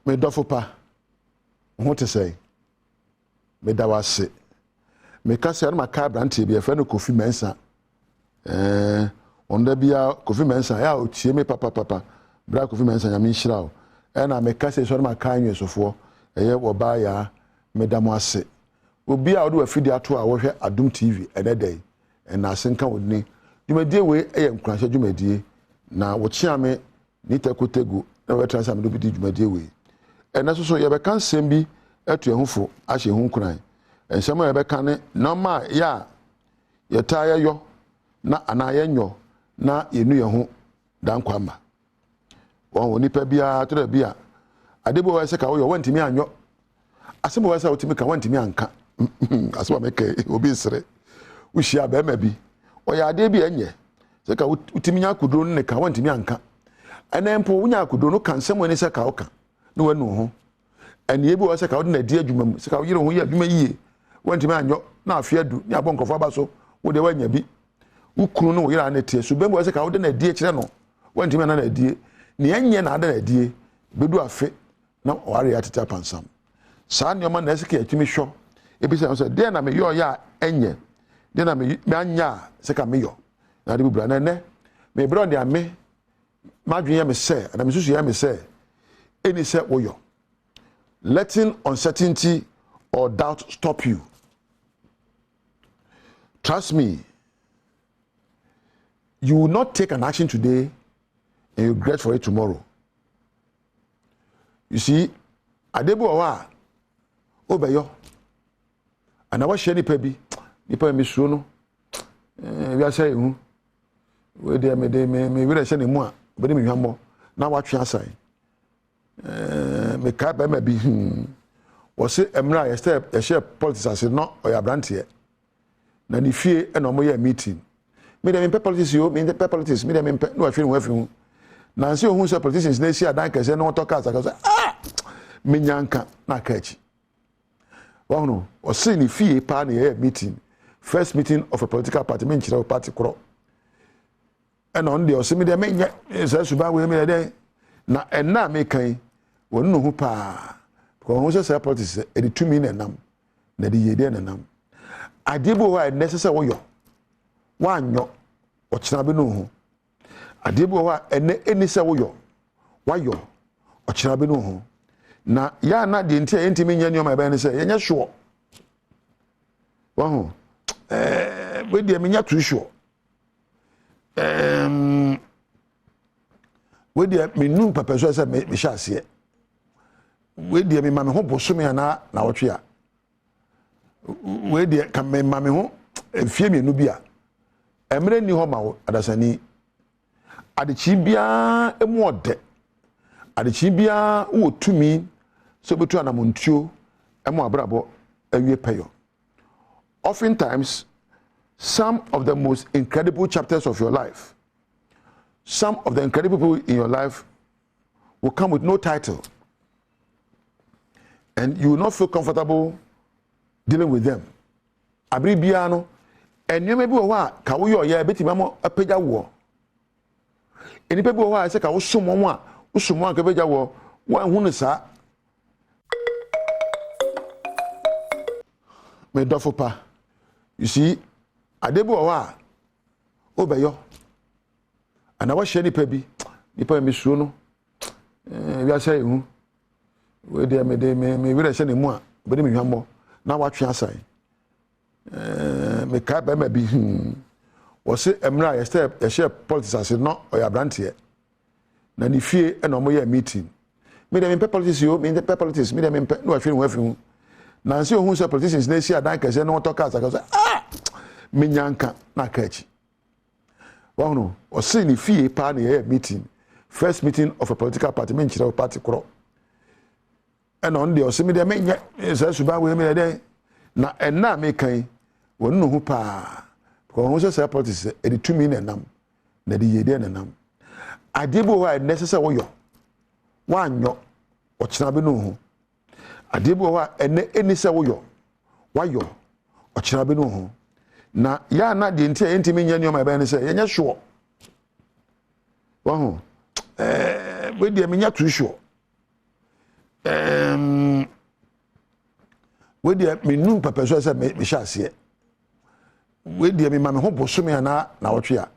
me dofo pa ho te say me da wase me ka se na ka brante bi e fa no Kofi Mensa onda bia Kofi Mensa ya o tie me papa bra Kofi Mensa nya me nhira o e na me ka se so na ka anwesofo eye wo ba ya me da mo ase obi a wo do afidi ato a wo hwe Adom TV enedai na asenka woni dwumadie we eye nkuranhye dwumadie na wo chiame ni takotegu na we transa me do bi dwumadie we ena so ye be kan sembi atu ehufo ahye hu nkuran ensema ye be kan ne normal ya ye taya yo na anaye nyo na yenu ye hu dan kwamba won nipa bia to da bia adebo wa se ka wo yo wantimi anyo asemo wa se wotimi ka wantimi anka asema meke obi sere ushia be ma bi oya ade bi enye se ka utimi nya akudro ne ka wantimi anka enempo wunya akudro no kan semo ne se ka oka no wanu ho ene ebi wo se ka wo na di adwuma mu se ka wo yire ho ye adwuma yie wantimi anyo na afia du ni abonkofo abaso wo de wanya bi ukunu no wo yire anetie so bembo se ka wo de na die kire no wantimi na die ne enye na ada na die bedu afe na ware ateta pansam saa nyoma na se ka atimi hwo ebi se de na me yo ya enye de na me anya se ka me yo na de bubra na ne me bro de ame madwen ya me se na me susu ya me se eni se wo yo letting uncertainty or doubt stop you. Trust me, you will not take an action today and you regret for it tomorrow. You see, adebo wa obeyo ana wa hye nipa bi nipa mi suo no wi asai hu we de me wi re hye ne mu a be de me hwambo na wa twe asai me ka ba ma bi wo se emra ye step ye share politics as no oya brantie na ni fie e no mo ye meeting me de me politics yo me de politics me de me no afie no afie hu na nse ohun se politicians na si adan kase no to cast akase me nyanka na kachi no o se ni fie pa na ye meeting first meeting of a political party me nchira party kro e no nde o se me de me nya se suba we me de na enna me kan wonu hu pa ko hu se politics e de 2 million nam na de ye de nam adebo wa necessary wo yo wa anyo o kina be no hu adebo wa eni se wo yo wa yo o kina be no hu na ya na de ntia entimi nya nyoma be ne se ye nya sure wa hu we de me nya too sure we de me nu papa so se me sha ase we de me ma me ho bosome na wotwe a we de ka me ma me ho efie me nu bia emre ni ho ma wo adasani adechi bia emu ode adechi bia wo tumi so betu anamontuo emu abrabo awie peyo. Oftentimes some of the most incredible chapters of your life, some of the incredible people in your life will come with no title, and you will not feel comfortable dealing with them. Abri biano enweme bi wo wa ka wo yo ya betima mo apagya wo eni pe bi wo wa se ka wo somo mo a wo somo an ka apagya wo wa hu ne sa me dofo pa. You see, adebo wa obeyo ana wa hye nipa bi nipa mi suo no wi asai hu we de me wi re hye ne mu a be de me hwambo na wa twe asai me ka ba ma bi wo se emra ye step ye share politics as no oya brantie na ni fie e no mo ye meeting me de me politics yo me de politics me de me no afie no afie na nse ohun se politicians na si adan kase no to cast akase me nyanka na kachi wa no o se ni fie pa na ye meeting first meeting of a political party me nchira party kro e no nde o se me de me nya se suba we me de na enna me kan wonu hu pa ko hu se politics e de 2 million nam na de ye de nam adebo wa necessary wo yo wa anyo o kina be no hu adebo wa eni se wo yo wa yo o kina be no hu na ya na de ntia entimi nya nyoma be ne se ye nya sure wa hu we de me nya too sure we dey me nu papa so say me sha ase we dey me ma me ho bosome na wotwe a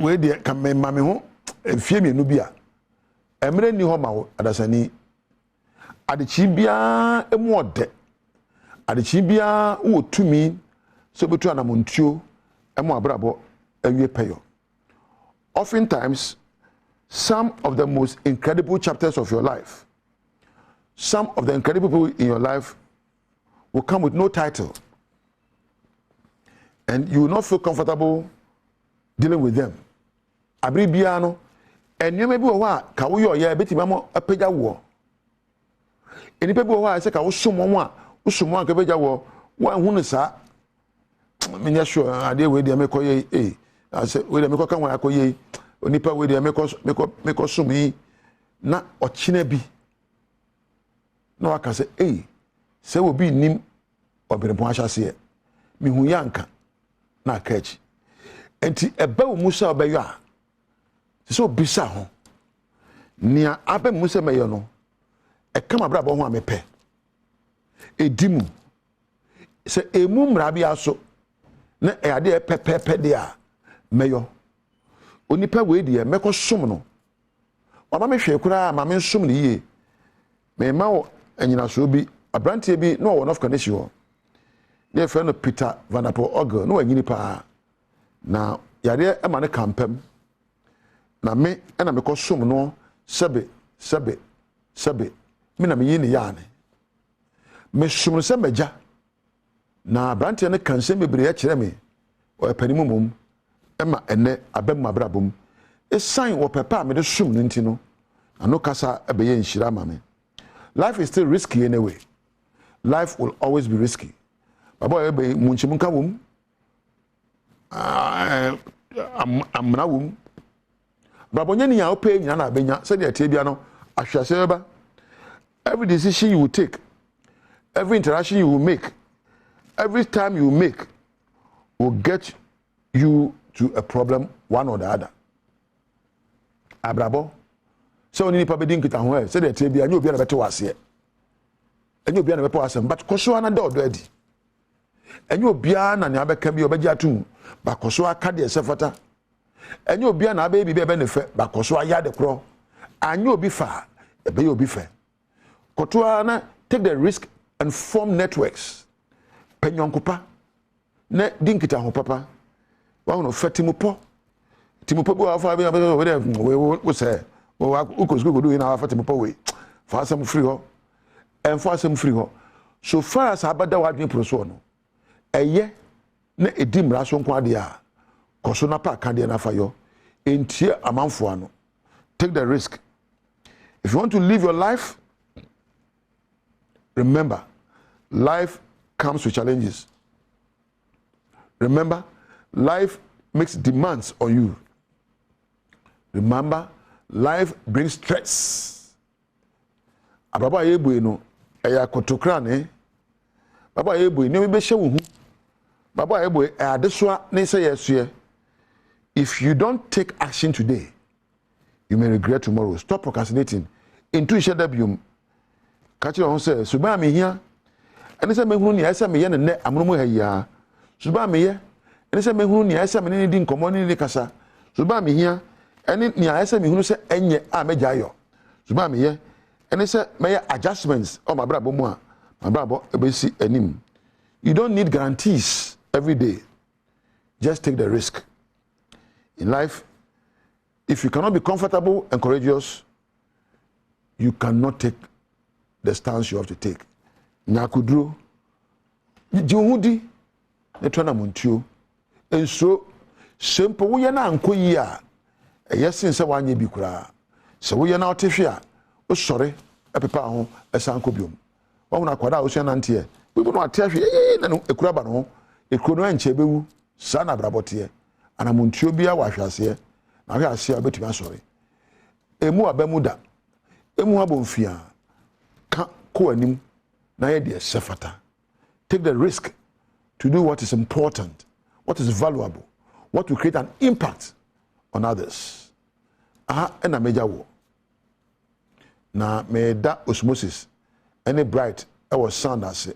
we dey ka me ma me ho efie me nu bi a emre ni ho ma wo adasani adechi bia emu ode adechi bia wo tumi so betu anamontuo emu abrabo awie peyo. Oftentimes some of the most incredible chapters of your life, some of the incredible people in your life will come with no title, and you will not feel comfortable dealing with them. Abri biano, and you may be a ka wo yo ya beti mamo apeja wo. Eni pe bi wa se ka wo somo a ka peja wo wa hu ne sa. Me nya sure ade we de me koye ase we de me ko kan wa koye onipa we de me ko sumi na ochina bi na waka se se obi nim obirepon ahyase me hu yanka na akachi enti eba wo musa obeyo a se obisa ho nia abe musa meyo no e kama bra bo ho amepe edimu se emu mra bia so na e ade pepepe de a meyo onipa we de meko som no mama me hwe kura mama nsom ne yie me ma wo anyina so bi abrantie bi no wo of connection ho ye friend Peter Vanapo Ogel no anyini pa na yare e ma ne kampem na me na me ko som no sebe me na me yi ne yaane me som se meja na abrantie ne kanse bebre ya kire me o epanimu mum ema ene abem abrabom e sign wo pepa me de som no ntino ano kasa ebeye nhira ma me. Life is still risky anyway. Life will always be risky. Baba ebe munchimunka wum amna wum baba nya ni ya ope nya na abenya se de tie bia no ahwase eba. Every decision you will take, every interaction you will make, every time you make will get you to a problem one or the other. Abrabo so ni pa bedin kita ho se de tie bia nya obi na bete wase enyo obi na bepo asem but koso ana do adi enyo obi na ne abeka bi obeji atum ba koso aka de sefata enyo obi na abe bi be ne fe ba koso aya de kro anyo obi fa ebe ye obi fe koto ana take the risk and form networks penyonkopa na dinkita ho papa wa no fatimupo timupo bi wa fa bi we say ukosgo do ina afate mpo we fa asem free ho en fa asem free ho so far as abada wadwen proso no eye na edimra so nko ade a koso na pa kan de na fa yo entie amanfo ano. Take the risk. If you want to live your life, remember life comes with challenges. Remember life makes demands on you. Remember life brings stress. Ababa yebu no eya kotokra ne baba yebu ne be hye wo hu baba yebu adesoa ne say yeso. If you don't take action today, you may regret tomorrow. Stop procrastinating. Into shadabium catch your own say suba me hia ene say me hu ne esa me ye ne amromo ha ya suba me ye ene say me hu ne esa me ne di nkomo ne kasa suba me hia ene ni ayese me hunu se enye a meja yo suba me ye ene se me adjustments o ma brabo mu a ma brabo ebesi anim. You don't need guarantees every day. Just take the risk. In life, if you cannot be comfortable and courageous, you cannot take the stance you have to take. Nyakudro jiwudi netwana muntuo enso sempo wo ye na ankoyi a yesin se wanye bi kura se wo ye na otehwe a o sore epepa ho esanko biom wo na kwada o hwe na nte bi no atehwe na no ekura ba no ekuro no anche bewu sa na brabote ana muntuo bia wa hwase na hwase a betuma sore emu abamuda emu abomfia ka ko anim na ye de sefata. Take the risk to do what is important, what is valuable, what will create an impact on others. Aha ena meja wo na me da osmosis any bright e was sound ase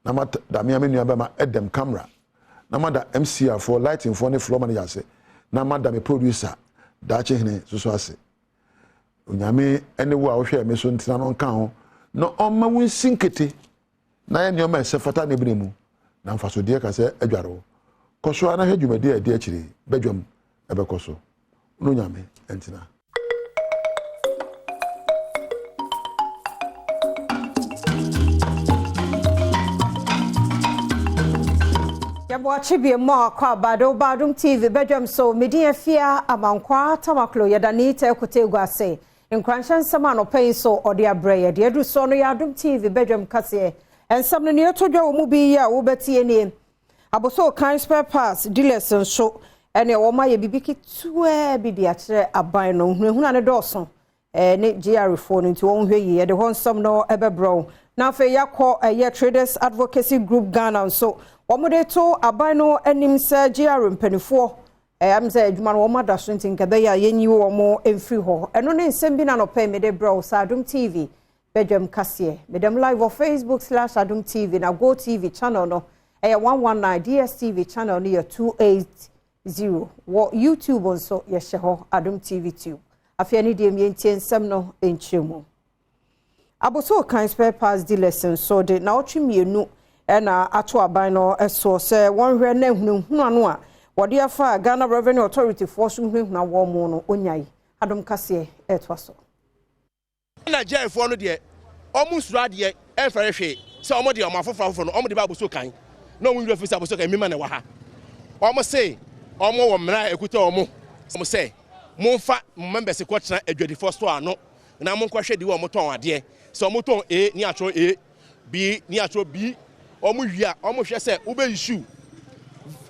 na ma da me amenu aba ma Adom camera na ma da MCR for lighting for ne floor manager ase na ma da me producer da chehene so ase onyame ene wo a wo hwe me so ntina no nka ho no omma won sinkete na ye nyoma esefata ne bremu na mfaso de ka se adware wo koso ana hwedwumade a de akire Badwam ebekoso no nyame entina Watch be more kwa Badwam TV Badwam so media fear amankwa tamaklo yadani te kotegwa se nkwanshan sama no pay so ode abreye de edu so no Adom TV Badwam kase ensam no ne todwa wo mu bi ya wo betie ne aboso kan spare parts dealers so ene wo ma ye bibiki tuwe bi dia kire aban no huna ne doso ne GR4 no nti wo hwe yi de ho nsam no ebebro na fe yakọ ye Traders Advocacy Group Ghana so Omude to abano enim se GR mpanifo am se adwuma no omada so ntinka be ya yenyi wo mo emfiri ho eno ne nsem bi na no pay me de bro Adom TV Badwam kase me dem live on Facebook/Adom TV na Go TV channel no 119 DSTV channel no 280 wo YouTube also ye hye ho Adom TV tube afia ni de mientie nsem no enchemu aboso kan spare parts dealers so de na otwemienu ena ato aban no eso se won hwe na hunu anu a wode afa Ghana Revenue Authority force hunu na wo mu no onyai Adom kase etwaso na jefo no de omusura de efere hwe se omo de omo afofo no omo de ba boso kan na omo wura fisa boso kan mima na wa ha omo se omo wo mra ekuta omo se monfa members ko tena adwadifo store ano na monkɔhwe de wo omo ton ade se omo ton A ni atro A B ni atro B omo wia omo hwe se ube issue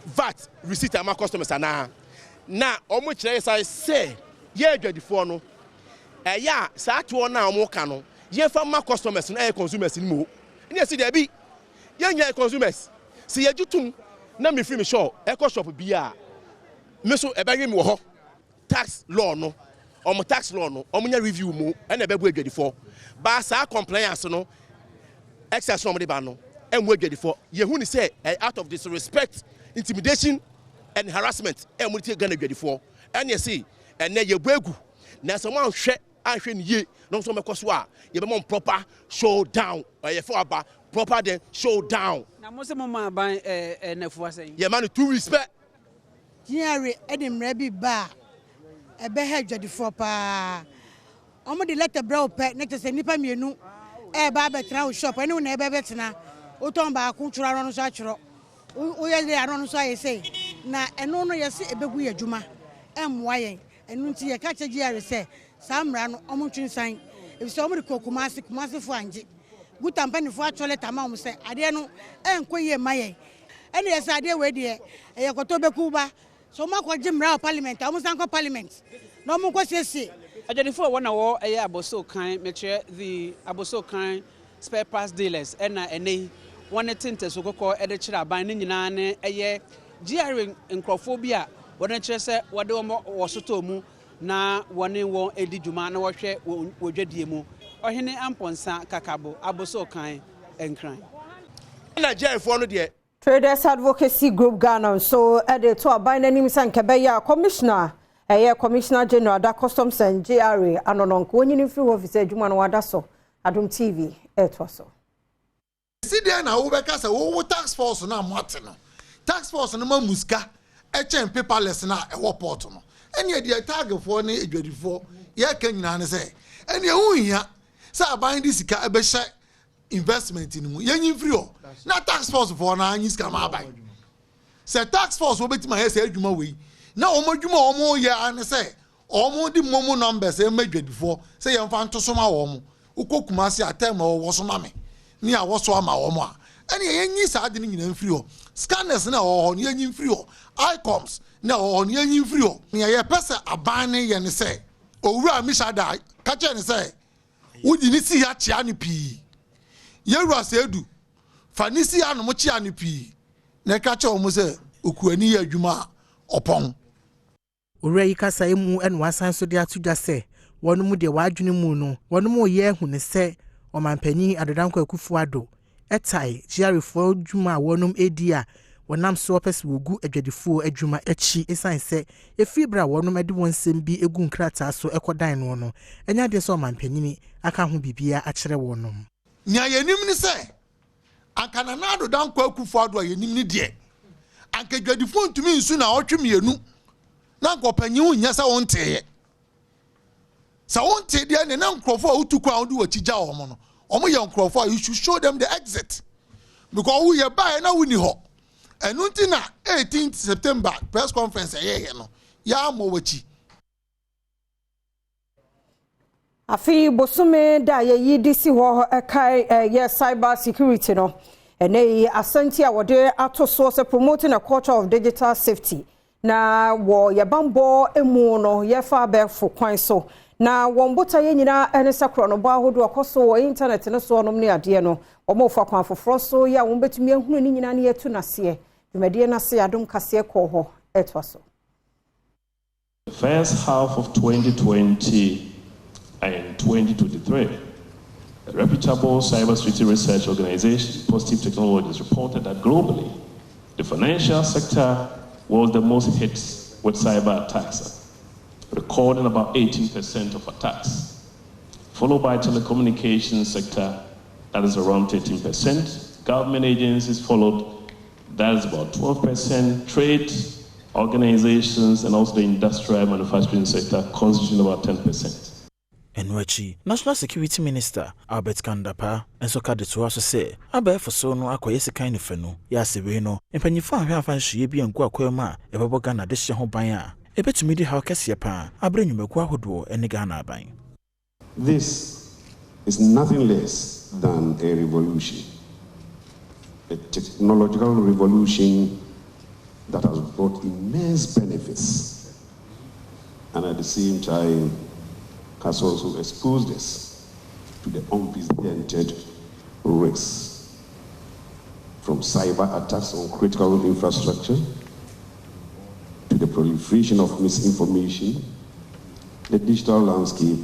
VAT receipt ama customers na omo kire say ye adwadifo no eya sa to na omo ka no ye fa ma customers na consumers ni mo ni esi de bi ye nya consumers si ye jutum na me free me show eco shop bia me so ebehwe me wo ho tax law no omo tax law no omo nya review mu na ebebu adwadifo ba sa compliance no excess no de ba no enwo adwadifo ye hu ni say out of disrespect intimidation and harassment enwo ti Ghana adwadifo and ye see ene ye buegu na so man hwe ahwe ni ye no so mekoso a ye be mon proper showdown ye for aba proper then showdown na mo se mo ma ban nefu asen ye man to respect Jerry edimre bi ba ebe ha adwadifo pa omo de letter bra pe na te se nipa mienu ba betra shop ene na ebe betena o ton ba ku twura no so atworo o ye de aro no so aye sei na eno no ye se ebegu ye adwuma emwa ye enu nti ye ka che Jerry se samra no omo twinsan e so omo de kumase fo anje guta mpani fo atwole tama omo se ade no enko ye maye ene ye se ade we de ye koto beku ba so ma ko jimra parliament omo san ko parliament no omo ko sese adwadifo wona wo eye aboso kan metre the aboso kan spare parts dealers ena ene wona tinte so kokko ede kira ban ni nyina ne eye GR nkrofo bi a wona kire se wode wo soto mu na wone wo edi dwuma na wo hwe wodwadie mu ohene amponsa kakabo aboso kan enkran na jefo no de Traders Advocacy Group Ghana so ede to aban nanim sanke ya commissioner Commissioner General da Customs and GRA anononko onyini free officer adwuma no wada so Adom TV etwaso si dia na wo beka se wo tax force na mote no tax force no ma muska echen paperless na e wo port no ene dia tag for ne adwadifo ye ka nyina ne se ene ehunhia se aban di sika ebe hye investment ni mu yenyi free o na tax force for na anyi sika ma aban se tax force wo betima he se adwuma we na omadwuma omo ye ane se omo di momo numbers e madwadifo se ye mfa ntosoma wo mo ukokuma se atem wo so ma me ni a wo so ama wo mo a ene yenyi sa ade ni nyina mfiri o scanners na wo ni yenyi mfiri o icoms na wo ni yenyi mfiri o ni ye pese aban ne ye ne se owura mishada ka che ne se wudi ni si ya chia ni pi yewura se edu fa ni si ya no mo chia ni pi na ka che o mo se okuani ya adwuma opon Ore yi kasa emu enu asan so de atudwa se wɔn mu de wadwene mu no wɔn mu yɛ hu ne sɛ ɔmanpanyin Adodankwa Akufo-Addo ɛtae GRA-foɔ dwuma a wɔnom edi a wɔnam so pɛsɛ wogu adwadifoɔ adwuma akyi esan sɛ efi bra wɔnom de wɔn nsɛm bi egu nkrataa so ɛkɔdan no ɛnya de sɛ ɔmanpanyin aka ho bibia akyerɛ wɔnom nya yenim ni sɛ anka na Adodankwa Akufo-Addo a yenim ni de anka adwadifoɔ ntumi nsu na ɔtwe mienu na nkɔpanyin nya sɛ wɔnteye sɛ wɔnte de ne na nkrɔfo a wotuku a wode wɔkigya wɔn no ɔmo yɛ nkrɔfo a you should show them the exit because wo yɛ bae na woni hɔ ɛno nti na 18th September press conference ɛyɛ no ya mo wachi afi bosome da ye disi ho ekai ye cyber security no ene asante a wode ato so se promoting a culture of digital safety na wo ye bambo emu no ye fa be fo kwan so na wombota ye nyina ene sakro no ba hodo akoso wo internet ne so nom ne ade no omo fa kwan foforo so ya wo betumi ehunu ni nyina ne yetu nase dwumade na se Adom kase ko ho etwa so. The first half of 2020 and 2023, a reputable cybersecurity research organization, Positive Technologies, reported that globally, the financial sector was the most hit with cyber attacks, recording about 18% of attacks, followed by telecommunications sector, that is around 13%. Government agencies followed, that is about 12%. Trade organizations and also the industrial manufacturing sector constituting about 10%. Enwachi National Security Minister Albert Kandapa enso ka de to aso se abefo so no akoye sekan ne fe no ya sewe no empanyifo ahwe afa nhye bi anku akoyema ebebo Ghana de hye ho ban a ebetumi di ha kese pa abrenyumaku ahodo ene Ghana ban. This is nothing less than a revolution, a technological revolution that has brought immense benefits and at the same time has also exposed us to the unprecedented risks from cyber attacks on critical infrastructure to the proliferation of misinformation. The digital landscape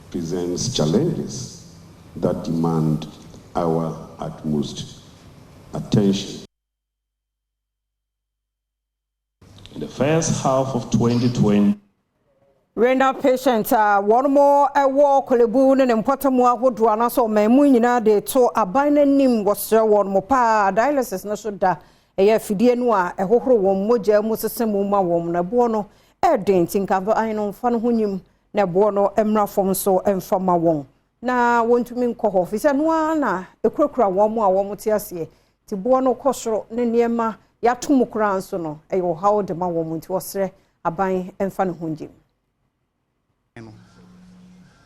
presents challenges that demand our utmost attention. In the first half of 2020, renal patient one more war kolebu ne mpotamo ahodo anaso mamu nyina de to aban nanim wosre won mo pa dialysis na so da eye fidie no a ehohoro won moja mu sesemu ma won na bo no eden tinka an no fa no hunyim na bo no emra fom so emfa ma won na wontumi nkoho fi se no na ekurokura won mo a won te ase ti bo no kosoro ne niema yatom kura nso no eyo how de ma won ti wosre aban emfa no hunyim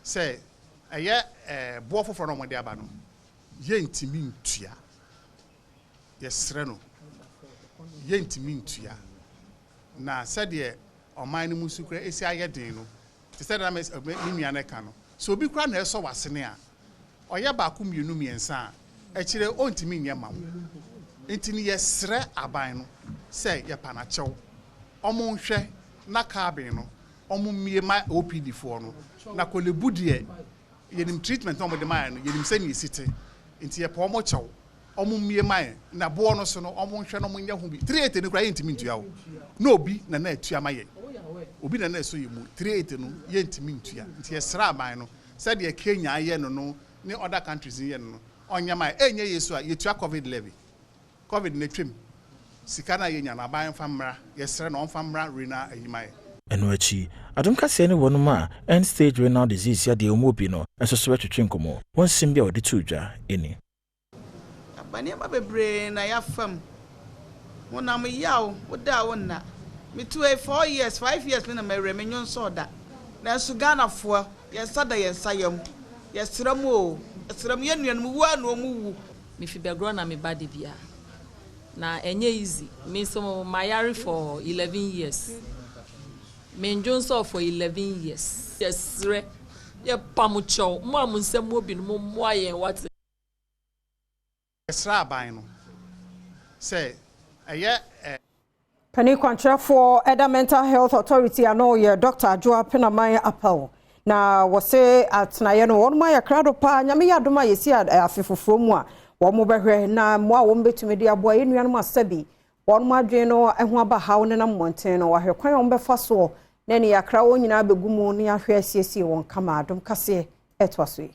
say eye bo foforo no mo de aba no ye ntimi ntua ye sre no ye ntimi ntua na said ye oman no musukura esi ayeden no te said na me nua na ka no so obi kura na eso wasene a oye ba ku mienu miensa a kire ontimi nye mam ntini ye sre aban no say ye panachew omo nhwe na kabin no omo mie ma OPD fo no na kolebu de yenim treatment omo de man no yenim se ni site nti ye pa omo chew omo mie man na bo no so no omo nhwe no mo nya hu bi 38 ni kura ye ntimi ntua wo na obi na atua ma ye obi na eso yemu 38 no ye ntimi ntua nti ye sra aban no said ye Kenya ye no no ni other countries ye no onya ma enye yesu a ye tua covid levy covid na twem sika na ye nya na aban famra ye sra na onfamra rena ahima Enwachi Adom kase ne wonum a end stage renal disease ya de omobi no enso so betwetwe nkomo won sim bia odi tudwa eni abane ma bebre na ya fam wonam yawo woda wonna me 4 years 5 years me na me menyon so da na so Ghana fo ye sada ye sayam ye sram o sram ye nuanum wu anu omu me fi begro na me bade bia na enye easy me so mayari for 11 years menjon so for 11 years yes re ye pamucho mo amunsem obi no mo aye what sra aban no say eye Penny contract for Adom Mental Health Authority and all your Dr. Joa Penamaya Apple. na wose atnaye no won ma yakrado pa nyame yadoma yesi afefoforo mu a won behwe na mo a won betumi de aboa yenua no asabi won ma dwen no eho aba hawo ne na monten no wahwe kwan won befa so na ne yakra wo nyina begumu ne ahwe asiesie won kama adom kase etwaso yi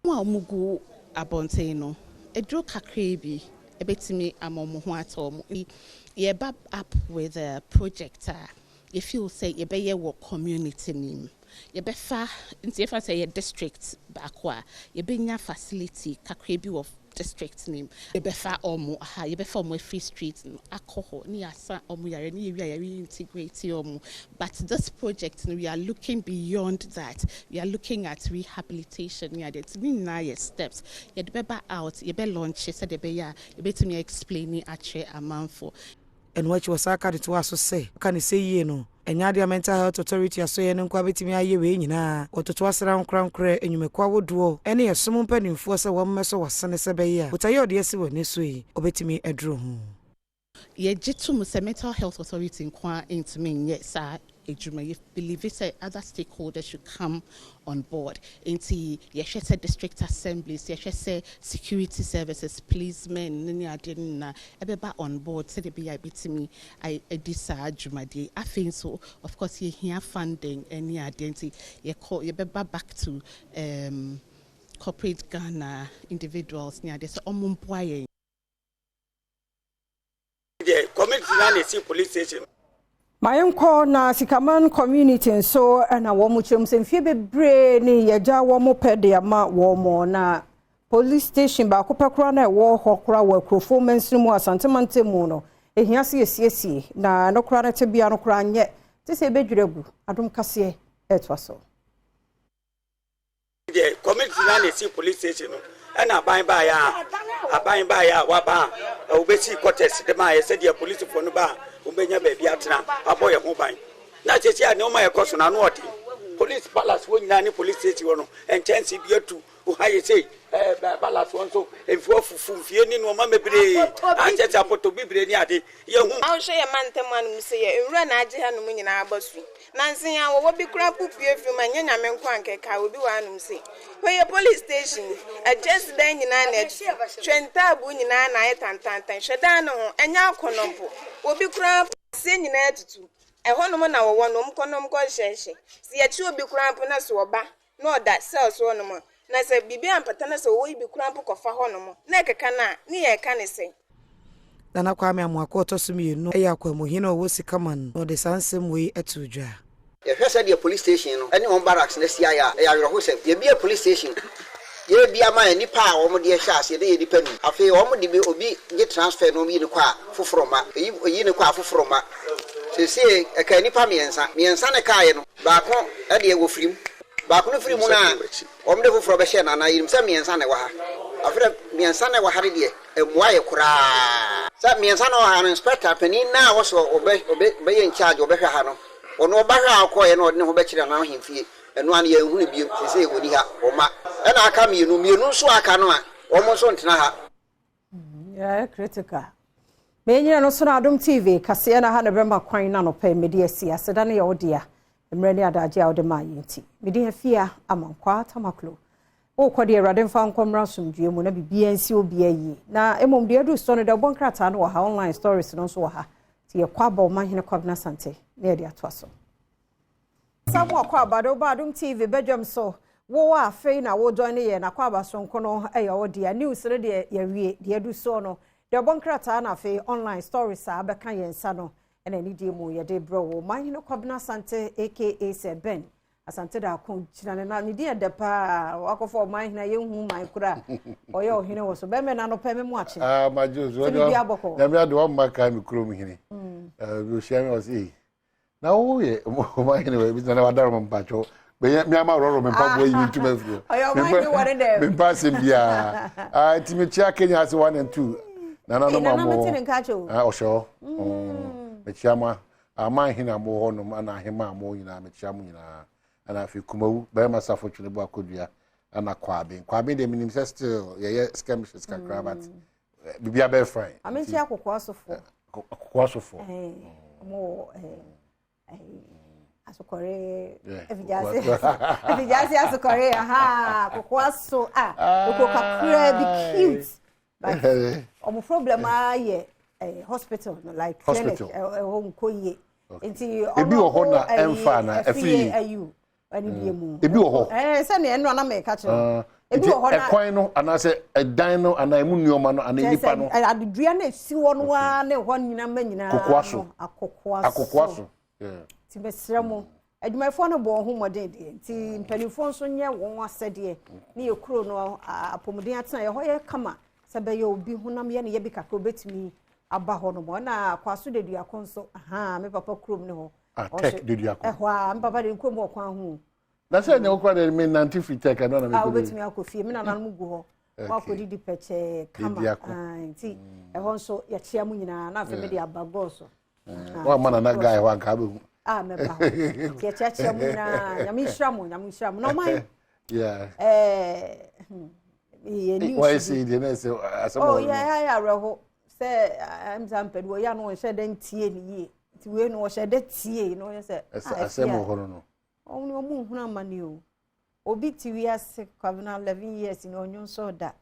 mo amugu abonten no edro kakra bi ebetimi amomo ho atom ye bab up with a project you feel say you be your community name you be fa nti if I say your district bakwa you be nya facility kakra bi of district name you be fa omo ha you be fa omo free street alcohol ni asa omo yare ni wi yare integrate omo but this project we are looking beyond that. We are looking at rehabilitation near the na steps you be out you be launch said the be ya you be to me explaining actually amount for and what was aka to us say can say ye no enya dia mental health authority aso ye nkwa betimi aye we nyina ototo asra nkrankra enyumekwa wodo ene yesom mpanimfo se wommeso wasene se be ya utaye ode ese woni so yi obetimi edro hu ye jitum se mental health authority nkwa intimi yes you believe it other stakeholders should come on board into yeshese district assemblies yeshese security services policemen nini adin na ebeba on board say the bitimi I disa jumadi I think so of course you hear funding any identity you beba back to corporate Ghana individuals near this omumpoye the community na see police station Mayenko na Sikaman community so na womu chemsemfie bebre ni yaja womu pede ama womu na police station ba kopekura na wo hokura wa krofo mansimu asantemante mu no ehiase yesiesie na nokura na tebia nokura nye tese bedwiregu adom kase etwaso the community na see police station no na aban ba ya wa ba obesi quarters de ma yese the police for no ba umbenya baby atena aboye ho ban na chesi a ne o ma ye koso na no odi police palace wo nyina ni police station no enchance bi atu o haye sei palace won so enfu afufu fie ni no ma mebre anje ta poto bibre ni ade ye hu a hwe ye mantem anu se ye enwura na age ha no mu nyina abasu nansen ya wo bi kura pupie fi ma nya nyame nkwa nkeka obi wa anu se we police station just dan nyina na twenta abu nyina na yetantantan hweda no ho enya akonompo obi kura se nyina atutu ehonom na wo no mkonom ko hyenhye se ye chi obi kura mpo na so oba no da cells wonom na se bibi ampata na se wo ibi kura mpo kofa honom na ekeka na ni ye ka ne se Nana Kwame Amuako tosumi no eya kwamuhina wo Sikaman no de sansem we etudwa ye hwese de police station no ene on barracks na sia ya ayro se ye bia police station ye bia ma nipa a wo mo de hwa ase de ye nipa ni afi wo mo de bi obi ye transfer no yi ne kwa foforoma yi ne kwa foforoma se eka nipa miensa ne kaaye no ba ko e de wo firim ba ko no firim na wo mo de foforo be hye na na yirim se miensa ne wa ha afre miensa ne wa ha de emwa ye kura sa miensa no ha no inspector pani na wo so obe ye in charge obe hwa ha no ono ba hwa akoye no de ne ho be kire na ahemfie eno an ye hu ne biem se ye woni ha o ma e na aka mienu so aka no a wo mo so ntena ha yeah critical Menyina no so na Adom TV kase na ha na bema kwan na no pa medi asia seda na ye odia emre ni adaje a ode ma yenti medi afia amankwa tamaklo o kwade erade mfa nkomra somdue mu na bibia nsi obia yi na emom de adu so no de bonkrata na wo ha online stories no so wo ha ti ye kwaba o mahene kwabna sante na ye de atwaso samu akwa Badom TV Badwam so wo wa afei na wo join ye na kwaba sonko no eya odia news re de ye wie de adu so no de bonkrata na afei online stories a beka yensa no ena ni die mu ye de bro wo mahene kwabna sante aka Seben asante da ko china na ni die de pa wakofo mahene ye hu man kura oye ohene wo so be me na no pa me mu ache majozo ya mi ado ma ka mi kuro mu hini do share me was na wo ye mahene we bi na wadaro mo mpacho be mi ama roro me pa boy you to me fio oye mahene wore de me pass him bia ti me chia Kenya as 1 and 2 na no mo osho me chia ma ama hina mo ho no na ahema mo nyina me chia mo nyina ana afi kumawu be ma safo twene bo akodua ana kwabe de minim still ye skirmishes kakra but bibia be fine amenchi akokwa sofo akokwa sofo mo asokore efijase asokore aha kokwaso kokakra be cute but omo problem aye hospital like clinic nkoye nti ebi wo ho na emfa na afi ayu ani biemu ebi wo ho se ne eno na me ka kire ebi wo ho na ekwan no anase edan no ana emu nuoma no ana nipa no adudua na esi wo no wa ne ho nyina ma nyina akokwaso ti besremo adwumayfo no bo ho modern de nti mpanifo nso nye won asede ne yekuro no apomuden atena ye ho ye kama sebe ye obi honam ye ne ye bi kakro betimi aba ho no mo na kwaso de dua konso me papa krom ne ho tek de dua kon me papa de krom ho kwan ho na se ne okwa de me nanti fi tek na me ko betimi akofie me na nan gu ho wa ko di peche kama nti ho nso ye chia mu nyina na afa me de aba goso wa mana na guy wa nka be me ba ye chia mu na nyamishramu no mai why see the next yeah reho say am zamped ya no hye den tie ni ye ti we no hye de tie no ye say asemo horo no oni omu hunu amani o obi ti wi ase kwabena 11 years ni onyon so da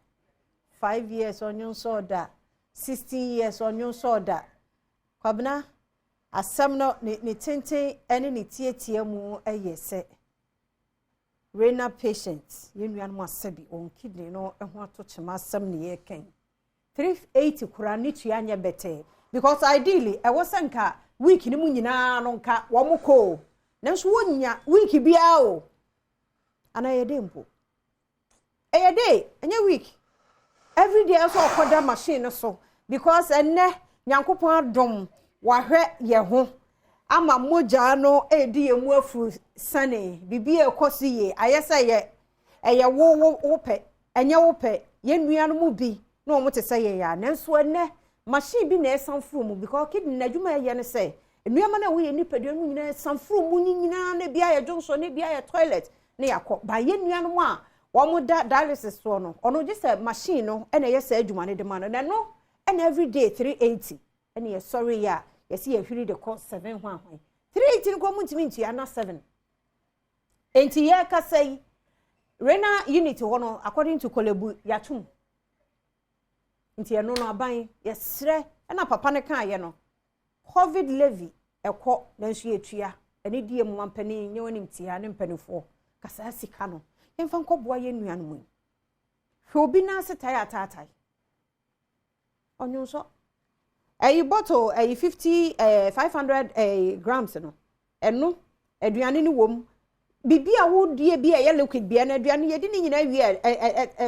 5 years onyon so da 16 years onyon so da kwabena asem no ni tenten ene ni tie mu ayese renal patient yenua no asabi on kidney no ho atochema asem ne ye ken 380 kura ni tua anya bete because ideally e wosanka week ni mu nyina no nka wo moko nanso wonya week bia o ana ye dey mpo ye dey anya week every day so okoda machine so because enne nyankopon adom wahwe ye ho ama moja no edi emu afu sane bibi ekosi ye ayesa ye eye wo pe enye wo pe ye nua no mu bi no mo te say ye ya nanso enne machine bi na esanfuru mu because kidney na dwuma ye ne say nnuama na wo ye nipadua mu nyina esanfuru mu nyina na bia ye jonso ne bia ye toilet ne yakọ ba ye nnuama mu a wo mo da dialysis so no ono je say machine no ena ye say adwuma ne de ma no na no ena every day 380 ena ye sorry ya ye see ye hwiri de cost 7 ho ahwan 380 ko mu ntimi ntua na 7 enti ye ka say renal unit ho no according to kolebu yatum nti eno no aban yesre na papa ne kan ye no covid levy ekọ na nso etua ene die mu mampani nye woni mtia ne mpanifo kasa sika no yemfa nkọboa ye nua no mu hwe obi na setai atatai onyo so bottle 500 grams no eno aduane ni wom bibia wo die bia ye liquid bia na aduane ye di ni nyina wie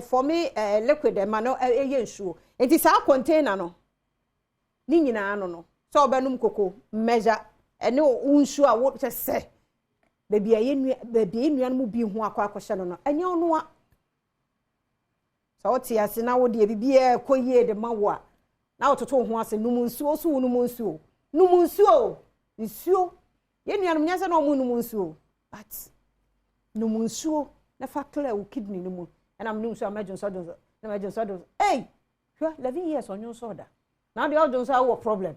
for me liquid ma no ye nsuo enti sa container no ni nyina no so obenum koko measure ene nsuo a wo se bibia ye nua bibia nua no mu bi ho akọ no enye ono a so oti ase na wo de bibia koyie de mawo na ototo ho ase num nsuo so num nsuo ye nua no nyase na omu num nsuo but num nsuo na fa clear wo kidney no mu na am num nsuo emergency do hey 11 years onyo so da na de ojo nso wo problem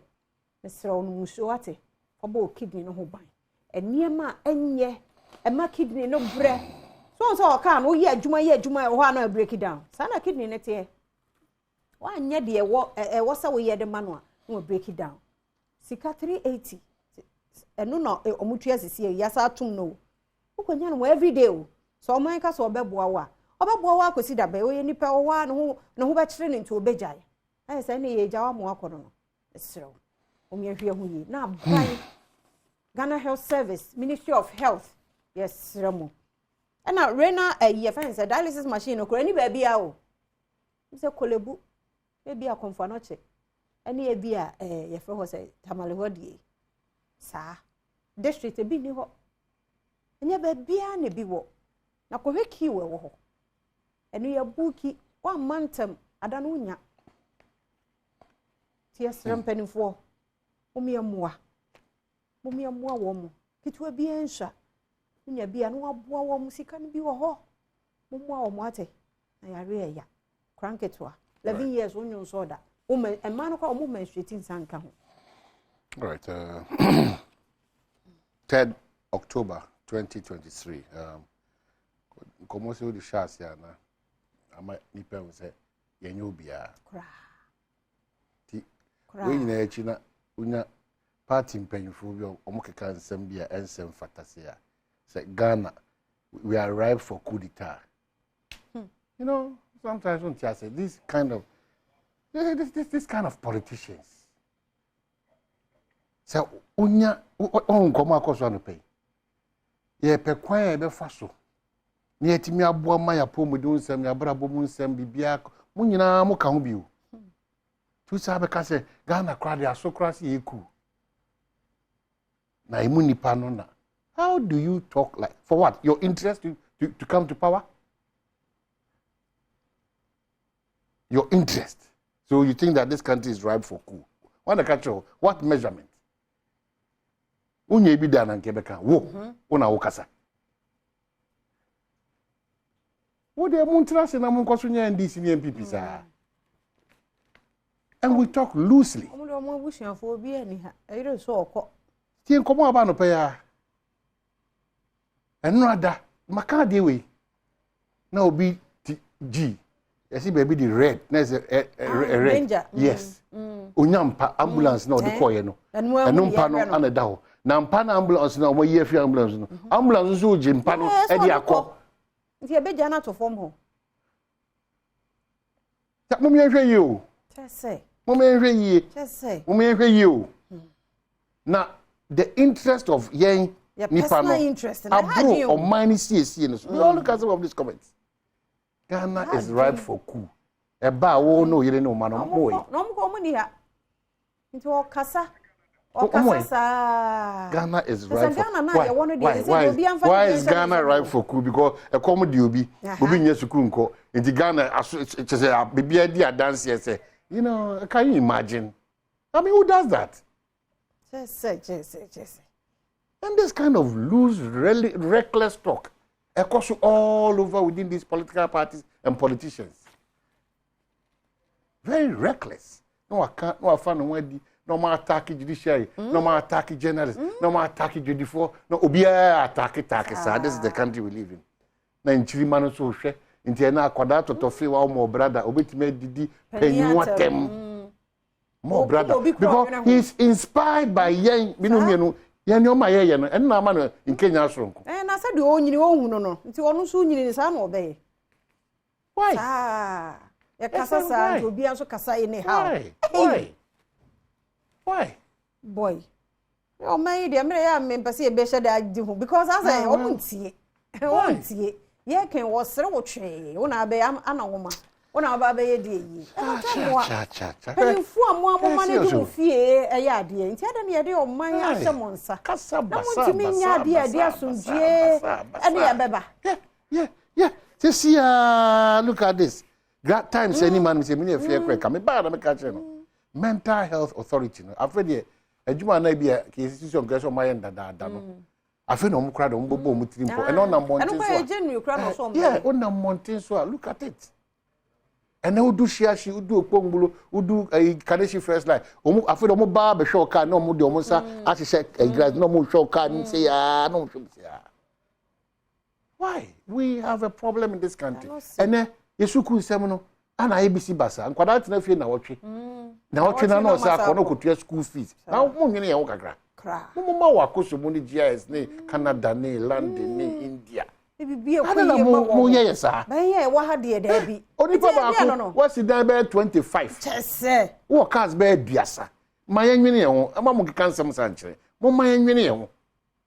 mesra num nsuo ate obo kidney no ho ban eniema enye ema kidney no bre so ka no ye adwuma ho na break down sana kidney ne te wa anya de wo sa wo ye de ma no a no break down sika 380 eno no omutua sisi ya sa atum no ukonya no every day o so o man ka so obeboa wa akosi da be we nipa wo wa no ho be kire ne nti obejai ai say ne ye jawa mo akono no esrew o me hwe ho yi na ban Ghana Health Service Ministry of Health yes remo na rena ye fan say dialysis machine okura ni ba bia o se kolebu e bia konfa no che ene e bia ye fe ho say tamale ho die sa district bi ni ho enye ba bia ne bi wo na ko hweki we wo ho ene ya buki wa mantem ada no nya ti esrem penifo omiamua wo mu kitwa bi ensha nya bia no aboa wo mu sika no bi wo ho momoa wo mu ate na yare ya kranketwa 11 years onyo so da o man no kwa o mu menstruating sanka ho right Ted October 2023. Como se o de chassi na ama nipa wo se yenye obia. Ti we nyina echi na unya party mpanyifo bi omukeka nsem bia ensem fatase a. Say Ghana, we are ripe for coup d'etat. You know, sometimes when I say this kind of politicians. So unya on come across on the pay. Ye pe kwan e be fa so. Ne etimi aboa ma ya pom de nsem ya brabo mu nsem bibia mu nyina mu ka ho biu. Tu sa be ka say Ghana crowd ya so cross ye ku. Na imu nipa no na. How do you talk like for what? Your interest to come to power? Your interest. So you think that this country is ripe for coup? What measurement? Unye bi da na nkebeka wo una wo kasa. Wo de muntra se na munkoso nya NDC ni MPP sa. And we talk loosely. Omo mo busuafo bi ani ha. Ere so okọ. Ti nkomo aba no pe ya. Enu ada maka de we. Na obi G. You see baby the red. There's a red. Ranger. Yes. Unyampa ambulance no the call no. Enu mpa no aneda ho. Na mpa na ambulance na omo ye fi ambulance no. Ambulance so je mpa no e di akọ. Nti e be ja na to form ho. Ta mo me hwe yi o. Tese. Mo me hwe yi. Tese. Mo me hwe yi o. Na the interest of yen nipa no. Abro or mine see no. We all look at some of these comments. Ghana is ripe for coup. Eba wo no yire no man no boy. No mo ko mo ni ha. Nti o kasa. O kasa sa. Ghana is ripe for why is Ghana ripe for coup? Because e come di obi nye sukuru nko. Nti Ghana say bibia di dance say. You know, can you imagine? I mean, who does that? Just. And this kind of loose, really reckless talk occurs all over within these political parties and politicians. Very reckless. No, I can't. No, I found no more attack judiciary. No more attack journalists. No more attack judiciary. No, obia attack. This is the country we live in. Na nchiri manu so hwe. Nti na akwada totofe wa mo brother obetime didi penyu atem. Mo brother because he's inspired by yen binomienu. Yen yo ma ye no en na ma no in Kenya asronko. Na say de onyini ohunu no. Nti onu so onyini ni sa na obey. Why? Ya kasa sa obi anso kasa anyhow. Why? Boy. O man dey mere ya me pese e be hye da adi hu because as I omuntie. Omuntie. Ye ken wo sere wo twe. Wo na be ana woma. Wo na ba be ye die yi. Cha. Eni fu amu manage wo fie e ya ade. Nti ade ne ye de o man ya hye monsa. Kasa basa. Na mo ntimi nya ade asundie. Ene ya beba. Yeah. See, look at this. That times any man say me fear crack. Me bad me catch no. Mental health authority no. Afre de adwuma na bia ke institution greso mayen dada no. Afre no mo kra do mo bobo mo tirimpo. E no na montin so. Eno kwa genuine kra no so. Yeah, on na montin so. Look at it. And then we do shiashi, we do okpongbulo, we do kadeshi first line. Omo afre do mo ba be show car no mo de omo sa ati check glass no mo show car ni say no show say Why? We have a problem in this country. And then yesuku nsem no ana ABC basa nkwada tena fie na wotwe. Na wotwe na no sa akọ no kotua school fees. Na mo nwene ye wo kakra. Mo ma wa koso mo ni GIS ni Canada ni London ni India. Bibia ko ye mo ye sa. Ba ye wa ha de da bi. Onipa ba ko what si dan be 25. Chese. Wo cars be aduasa. Ma ye nwene ye ho. Ama mo keka nsem sa nkyere. Mo ma ye nwene ye ho.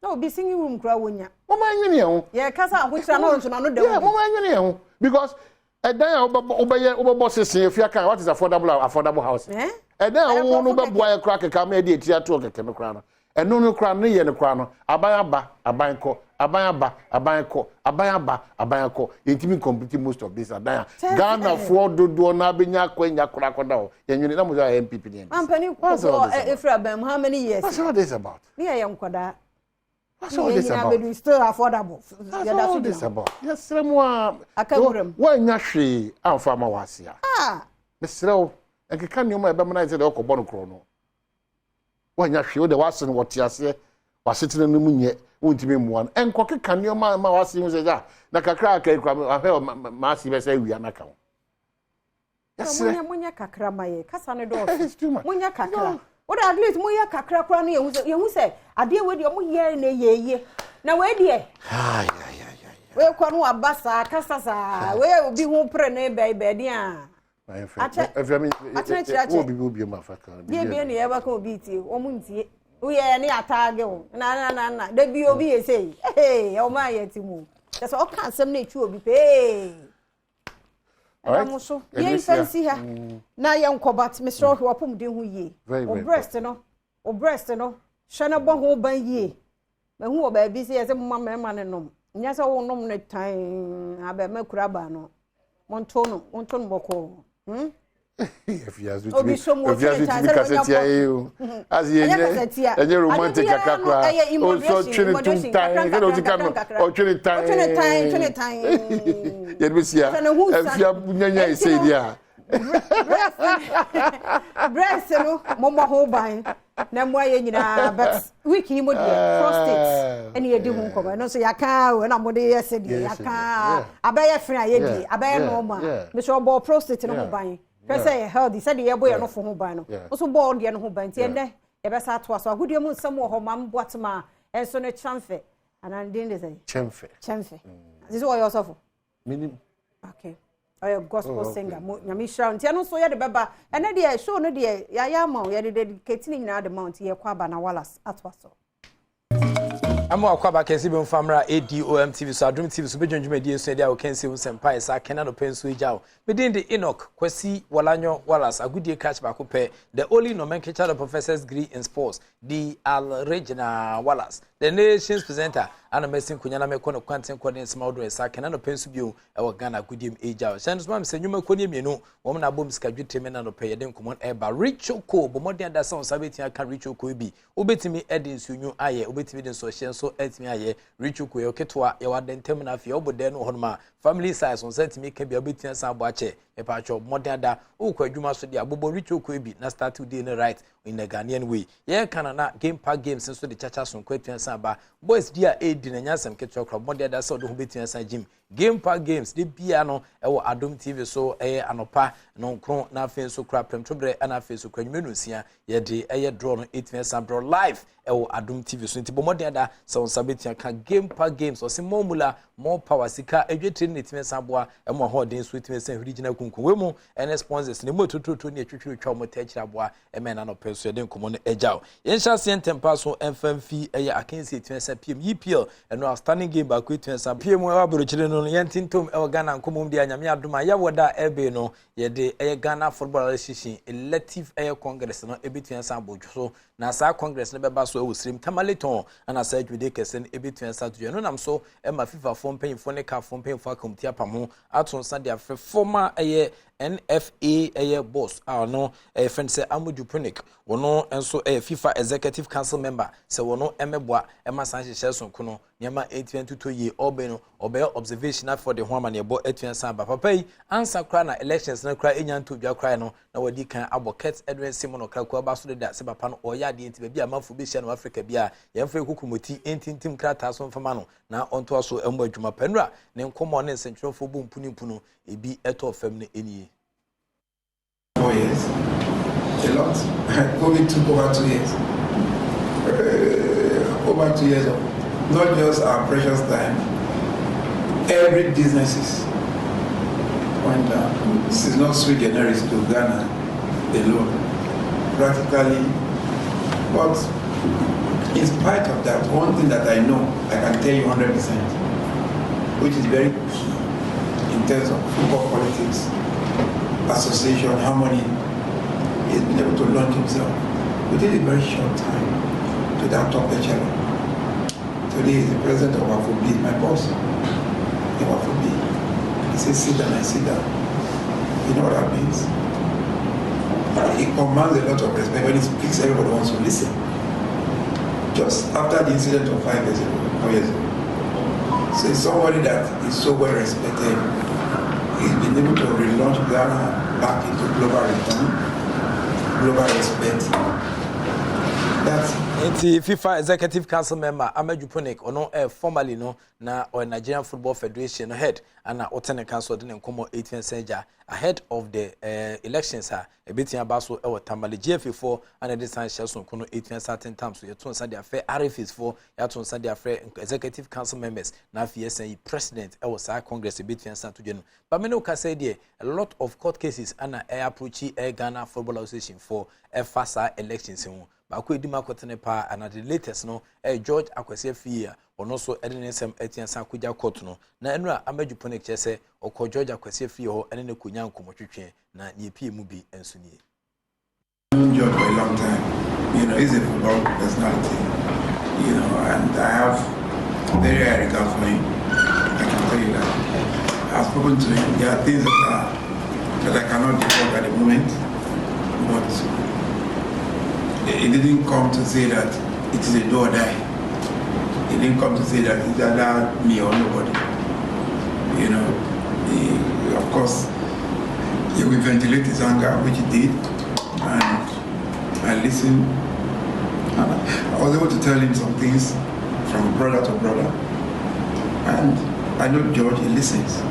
No be singing room kra wonya. Mo ma ye nwene ye ho. Ye kasa ahokyra no nso na no da. Yeah, mo ma ye nwene ye ho because and then obo sese fia kan what is affordable house and then wo no be boy crack ka me dey tia to keke no kra no eno no kra no ye no kra no aban ko intimi complete most of this adan Ghana for dodo na benya kwanya kra koda ho yenwini na mo ya MPP ni ampani ko Efra Bam how many years what's all this about me ya nkoda what's all this about it's still affordable what's all this about yes remwa wanya hwe amfa ma wasia mesrew enkeka nyoma e be mena ise de okobo no kro no wanya hwe o de wase no wote ase wasetene no munye untimi mmoa enkoke kanio ma wase hu se ja na kakra ka ekra ahwe ma se be say wi anaka ho munya kakra maye kasa ne do munya kakra what at least munya kakra kra no yehu se ade we de omuye na yeye na we de we kwa no abasa kasa sa we obi hu pre na be de a obi mafaka bi ne ye ba ka obi tie omuntie we ne atage o na da bi obi ye sei o ma ye timu so o kan sem na etu obi pe Amuso, ye fancy ha. Na ye nkobat Mr. Ohi wapom de hu yie. O breast no, shana bo ho ban yie. Me hu oba bi se ye se mama mema ne nom. Nya se wo nom ne tan aba makura ba no. Monto no boko. If you to be cassette here, as ye romantic kakra. Also training tum time, get out the or training time. Yet we see if you have say dia. Breast no mama ho ban na mo aye nyina but week ni mo dey prostate ene ye di hu nko no so yaka we na mo dey yes dey yaka abaye free aye dey abaye normal me so bo prostate no ho ban say healthy said the boy no for ho ban no so bo de no ho ban ti ene e be sa to aso agudie mu nsam ho mam boatma enso no chamfe anandin dey say chamfe this is what you also for minim okay a gospel singer nyame shround ti no so ye de beba ene de show no de ya ma ye de dedicate ni nyina de mount ye kwa ba na Wallace atwaso Amo akwaba kesi be mfamra Adom TV so Adom TV so bedwonjuma die so dia o kensi wo sempa isa kena no penso ejao me din de Enoch Kwasi Walanyo Wallace agudie catch ba ko pe the only nomenclature of professor's degree in sports the Al Regina Wallace the nation's presenter ana mesin kunyana me kono kwanten kwadin sema odo isa kena no penso bio e wo Ghana agudie ejao shands ma me nyuma koni mienu wo na bom sika dweteme na no pe ye den komon e ba Richoko bo modern da sound sabetia kan Richoko bi obetimi edin sunyu aye obetimi den so hye so etimi aye Richoko ye oketwa ye wadentem na afia obode no honma family size on setimi ka bia obetia san abo ache e pa cho modern da ukwa adwuma so dia bobo Richoko bi na start to dey right in the Ghanaian way ye kana na game park games so the chacha so kwetwa san ba boys dia edi na nyasem ketwa kro modern da so do ho betia san gym game park games de bia no e wo Adom TV so anopa no nkron na afen so kra premtobre na afen so kra nyumenusia ye de draw no 8 san bro live e wo Adom TV so ntibo modern da so sabetia ka game park games o se momula more power sika edwetri ne time san boa e mo hoden so time san original kunkun we mu ene sponsors ne mo tototo ne twetwi twa mo tachira boa e me na no peso den komo no ejao yen sha sentempa so mfmf akensi time san pm EPL eno outstanding game ba ko time san pm we abrochire no yen tintom e Ghana nkomom dia nyame adoma ya woda ebe no ye de Ghana Football Association elective congress no ebetua san bodwo na sa congress no beba so e wosrim tamaleton ana sa adwude kesen ebetua san to no nam so e ma FIFA form paying ne ka form paying for committee apamo aton san dia former NFA boss no friend say Amudu Punik wono enso FIFA executive council member say wono emeboa ema san hye so kono niama 822 ye obeno obey observation for the home and ebo 8 ba papa yi answer kra na elections na kra enya ntodwa kra no na wadi kan aboket Edwin Simon kra ko ba so de se papa no oya de enti bia mafu bi no Africa bia yemfa kukumoti entintim kra ta so mfama no na onto so embo adwuma panura ne nkomo ne nsentwerefo bu mpunimpunu ebi eto fam ne eni 4 years a lot COVID took over 2 years over 2 years of not just our precious time every businesses went down. This is not sui generis to Ghana alone practically, but in spite of that, one thing that I know I can tell you 100%, which is very key in terms of football politics, association, harmony, he has been able to launch himself within a very short time to that top echelon. Today he's the president of Afobi, my boss. In Afobi. He says sit down, I sit down. You know what that means? He commands a lot of respect. When he speaks, everybody wants to listen. Just after the incident of 4 years ago. So it's somebody that is so well respected. He's been able to relaunch Ghana back into global return, global respect. That's Nti FIFA Executive Council member Ameju Punik ono formally no na or Nigerian Football Federation head and Otene Council didn't come 18 Senja ahead of the elections ebitia baso e watamale GFA4 and this time Shelson kono 18 certain times so yeton sa dia fair RFs for yaton sa dia fair Executive Council members na FSA president e was Congress ebitia sa to jenu but me no ka say there a lot of court cases and approach Ghana Football Association for FSA elections Bako edima kotene pa and the latest no George Akwese Fia or no so ednesem etian sakuja court no na enra Ameju Punik chese oko George Akwese Fia ho ene ne kunya nkomotwetwe na yepi mu bi ensunie. George for a long time, you know, he's a football personality, you know, and I have very high regard for him. I can tell you that. I've spoken to him. There are things that I cannot discuss at the moment, but he didn't come to say that it is a do or die. He didn't come to say that it's either me or nobody. You know, of course, he will ventilate his anger, which he did, and I listened. And I was able to tell him some things from brother to brother. And I know George, he listens.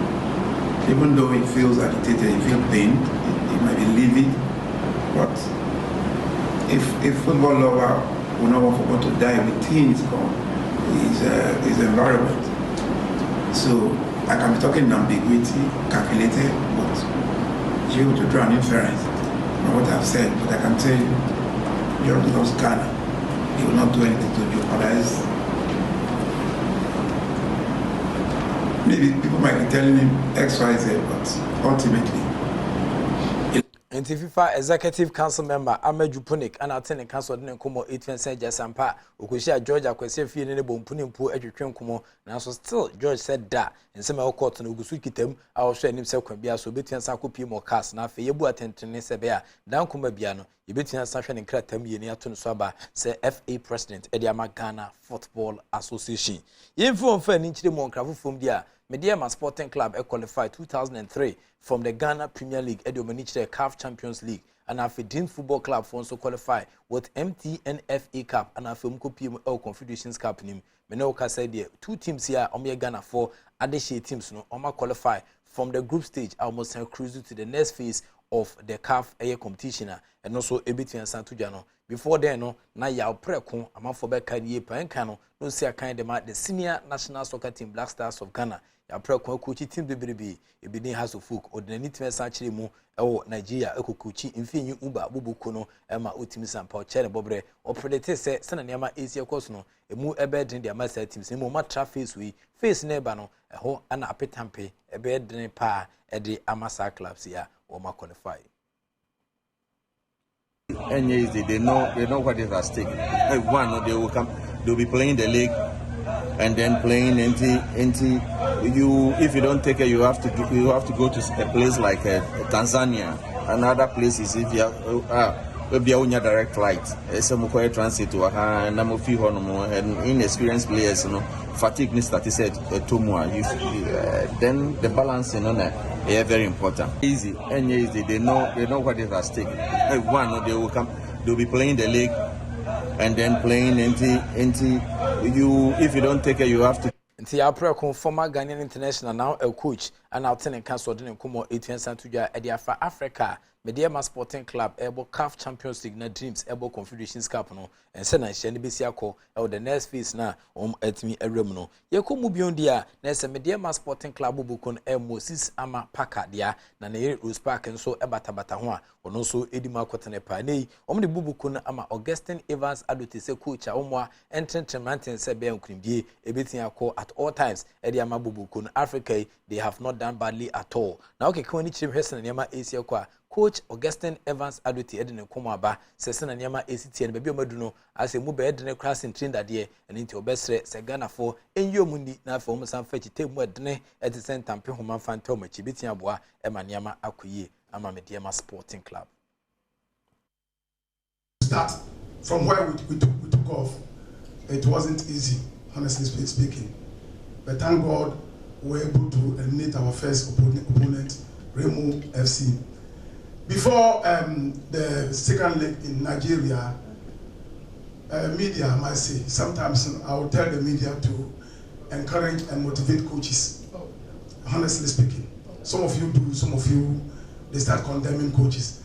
Even though he feels agitated, he feels pain, he might be livid, but if football lover will not want football to die within his environment. So I can be talking in ambiguity, calculated, but you're able to draw an inference on what I've said. But I can tell you, George loves Ghana. He will not do anything to jeopardize. Maybe people might be telling him X, Y, Z, but ultimately. Nti FIFA Executive Council member Ameju Punik and attending council didn't come 18 Senja Sampa, Ukushia George Akwese Fie ne Bompuni Mpo edwetwen komo na so still George said that in some court no gusu kitem a wo hwe nim se kwabia so betian sa kopi mo cast na fe yebu atentene se bia dan koma bia no yebetian sa hwe ne kratam ye ne ato no so aba se FA president Ediama Ghana Football Association yemfo mfa ni kire mo nkrafo fom dia Mediama Sporting Club qualified 2003 from the Ghana Premier League Edomanichre CAF Champions League and Afidin Football Club for also qualify with MTN FA Cup and Afimko PML Confederations Cup nim. Menoka said there 2 teams here Ghana 4 additional teams no qualify from the group stage almost cruise to the next phase of the CAF air competition and also Ebitian Santujano. Before then no na ya preko amafo be kan ye pan kan no see kan the senior national soccer team Black Stars of Ghana ya preko coach team bebrebe ebini has of folk ordinary team sanchire mu ewo Nigeria ekokochi mfinyi uba bubuko no ema otimi sampa chere bobre opredate se sana niama AC course no emu ebedin dia master teams emu ma traffic we face neighbor no eho ana apetampe ebedin pa ede amasa clubs ya o ma qualify. And they know what is at stake. One, they will come. They'll be playing the league, and then playing into you. If you don't take it, you have to go to a place like Tanzania and other places. If you be on your direct flight, some transit to and inexperienced players, fatigue needs that is said too more. Then the balance, is very important. Easy and easy. They know what is at stake. One, they will come. They'll be playing the league, and then playing into you. If you don't take it, you have to. Nti ya preko former Ghanaian international now a coach and outstanding council didn't come 18 Santuja Ediafa Africa. Mediama Sporting Club able CAF Champions League na Dreams able Confederations Cup no and send and share besiako the next phase na etimi erem no yeko mu beyond dia na se Mediama Sporting Club bukon Moses ama Paka dia na ne Rose Park nso ebatabata ho a ono so edima kwotene pa nei de bubukon ama Augustine Evans Adote se coach a omwa entrentremanten se be nkrimdie ebetia akọ at all times ediama bubukon Africa they have not done badly at all na okay kwani chim hwese na niama AC akọ Coach Augustine Evans Adote edene komaba sese na niama ACT ne baby omadu no ase mu be edene class in train dade ene nti obesre se Ghana for enyo mundi na afọ mu san fachi temu edene edisen tampe homa fanta omachi bitia boa ema niama akoyie ama Mediama Sporting Club. Start from where we took off. It wasn't easy, honestly speaking. But thank God we were able to eliminate our first opponent, Remo FC. Before the second leg in Nigeria, media, I might say, sometimes I will tell the media to encourage and motivate coaches. Honestly speaking, some of you do, some of you, they start condemning coaches.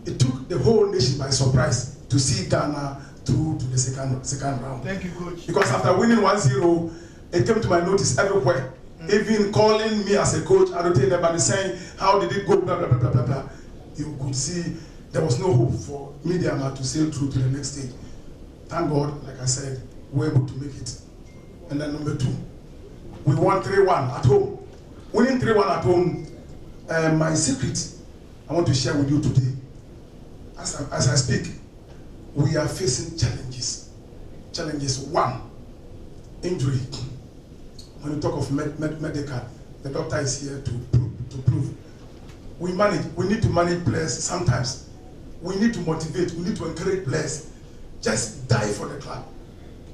It took the whole nation by surprise to see Ghana through to the second round. Thank you, coach. Because after winning 1-0, it came to my notice everywhere. Even calling me as a coach, I don't tell them, but saying, how did it go, blah, blah, blah, blah, blah, blah. You could see there was no hope for media to sail through to the next stage. Thank God, like I said, we're able to make it. And then number 2, we won 3-1 at home. Winning 3-1 at home, my secret I want to share with you today. As I speak, we are facing challenges. Challenges 1, injury. When you talk of medical, the doctor is here to prove. We need to manage players sometimes. We need to motivate, we need to encourage players. Just die for the club.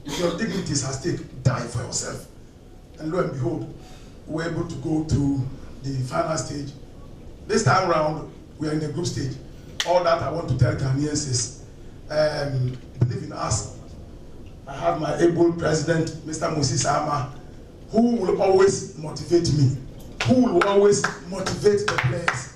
Your dignity is at stake. Die for yourself. And lo and behold, we're able to go to the final stage. This time around, we are in the group stage. All that I want to tell Ghanaians is, believe in us. I have my able president, Mr. Moses Ama, who will always motivate me, who will always motivate the players.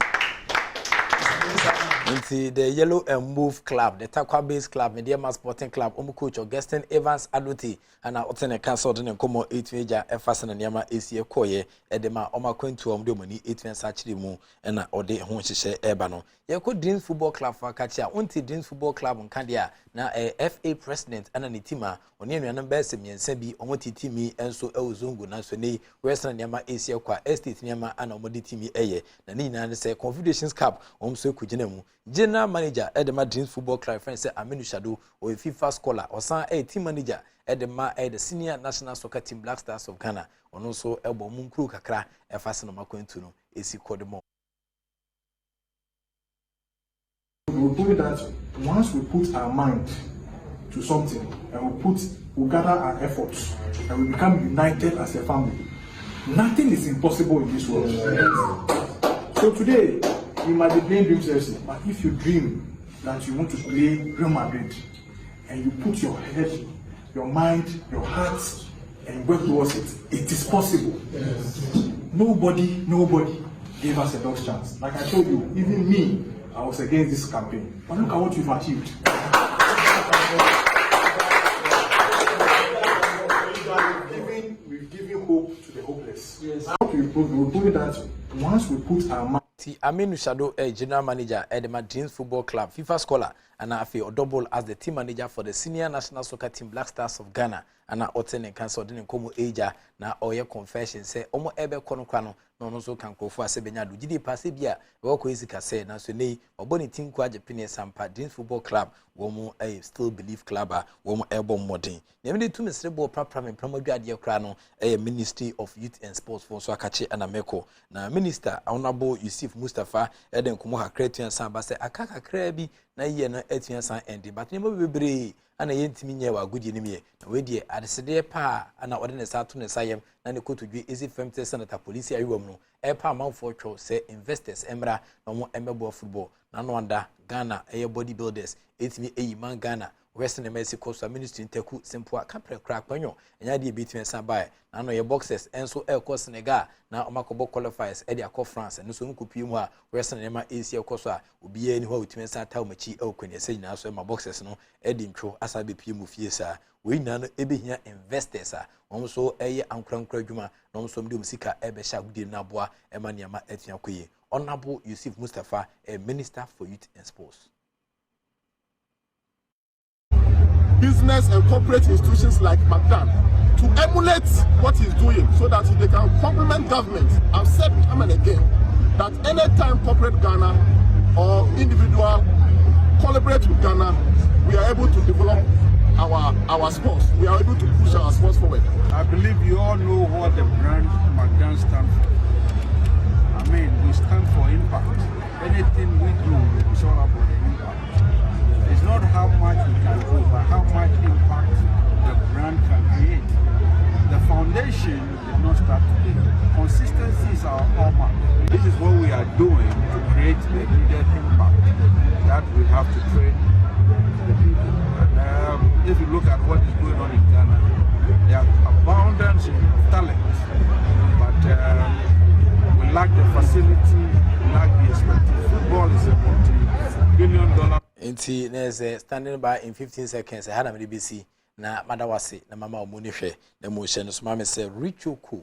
Into the Yellow and Move Club, the Takwa Base Club, Mediama Sporting Club, coach Augustine Evans Aduti, and our alternate council and Como 8 major Effason and Yama ACA Koye, Edema, Oma Quintu, Domini, 8 men Sachri Mu, and Ode Honche Ebano. Yako Dean's Football Club for Katia, Unti Dean's Football Club on Kandia, now a FA president and an itima, on Yamian Besemi and Sebi, Omoti Timi, and so Elzungu, Nansone, Western Yama ACA Qua, Estate Yama, and Omodi Timi Eye, Nanina, and say Confederations Cup, Omso Kujinemu. General manager Edema Dean's Football Club, friend say Aminu Shadu, or a FIFA scholar, or some a team manager Edema, the senior national soccer team Black Stars of Ghana, and also Elbow Munkru Kakra, a fasten Maquintuno, AC Codemo. We put that once we put our mind to something and we gather our efforts and we become united as a family, nothing is impossible in this world. So today, you might be playing Dreams FC, but if you dream that you want to play Real Madrid and you put your head, your mind, your heart, and work towards it, it is possible. Yes. Nobody gave us a dog's chance. Like I told you, even me, I was against this campaign. But look at what you've achieved. We've given hope to the hopeless. Yes. How to improve? We'll do that once we put our mind. Aminu Shado, a general manager at the Madrid's Football Club, FIFA scholar, and I feel double as the team manager for the senior national soccer team Black Stars of Ghana, and I obtain and cancel the Nkomo Aja, now Oya confession say, Omo Ebe Konokwano, no so can go for a Sebenya, Gidi Passibia, Woko Izika say, Nasune, or Bonnie Team Quad Japan Sampa, Dean's Football Club, Womo a still believe clubber, Womo Airborne Modern. Never to Mr. Bo Prapram and Promogadia Crano, a Ministry of Youth and Sports for Swakachi and Ameko. Now, Minister, Honorable Yusuf Mustafa, Eden Kumoha Cretan Samba say, Akaka Krebi, na yena etian san endi but nemo bebre ana yentimi nye wa gudi ni me na we die adesede pa ana ode ne sa to ne sayem na ne kotu dwe ezi femte senator police ayiwam no e pa manfo two say investors emra na mo emebo football na no anda Ghana eye bodybuilders etimi eyi man Ghana Western Mercy Coast Ministry Nteku Simple Capre Crack Panyo enya de between Sabai na no ye boxers enso e ko Senegal na omakobo qualifiers e de akọ France no so nkupi mu a Western Ema Asia koso a obi ani ho between Santa Machi e kwani ese nyina so ma boxers no e de ntwo asa be pie mu fie sa we nyina no e behia investors a won so eye ankrankra adwuma na won so mde musika e be sha gudi na boa e ma niama atua koye Honorable Yusuf Mustafa, a Minister for Youth and Sports. Business and corporate institutions like Badwam to emulate what he's doing so that they can complement government. I've said time and again that anytime corporate Ghana or individual collaborate with Ghana, we are able to develop our sports. We are able to push our sports forward. I believe you all know what the brand Badwam stands for. I mean, we stand for impact. Anything we do is all about the impact. It's not how much we can do, but how much impact the brand can create. The foundation did not start today. Consistency is our hallmark. This is what we are doing to create the needed impact that we have to train the people. And if you look lack the facility, lack the expertise. Football is a multi-billion-dollar. Nti neze standing by in 15 seconds. I had a BBC na madawase na mama omunihwe na mo hye no so mama say Richoku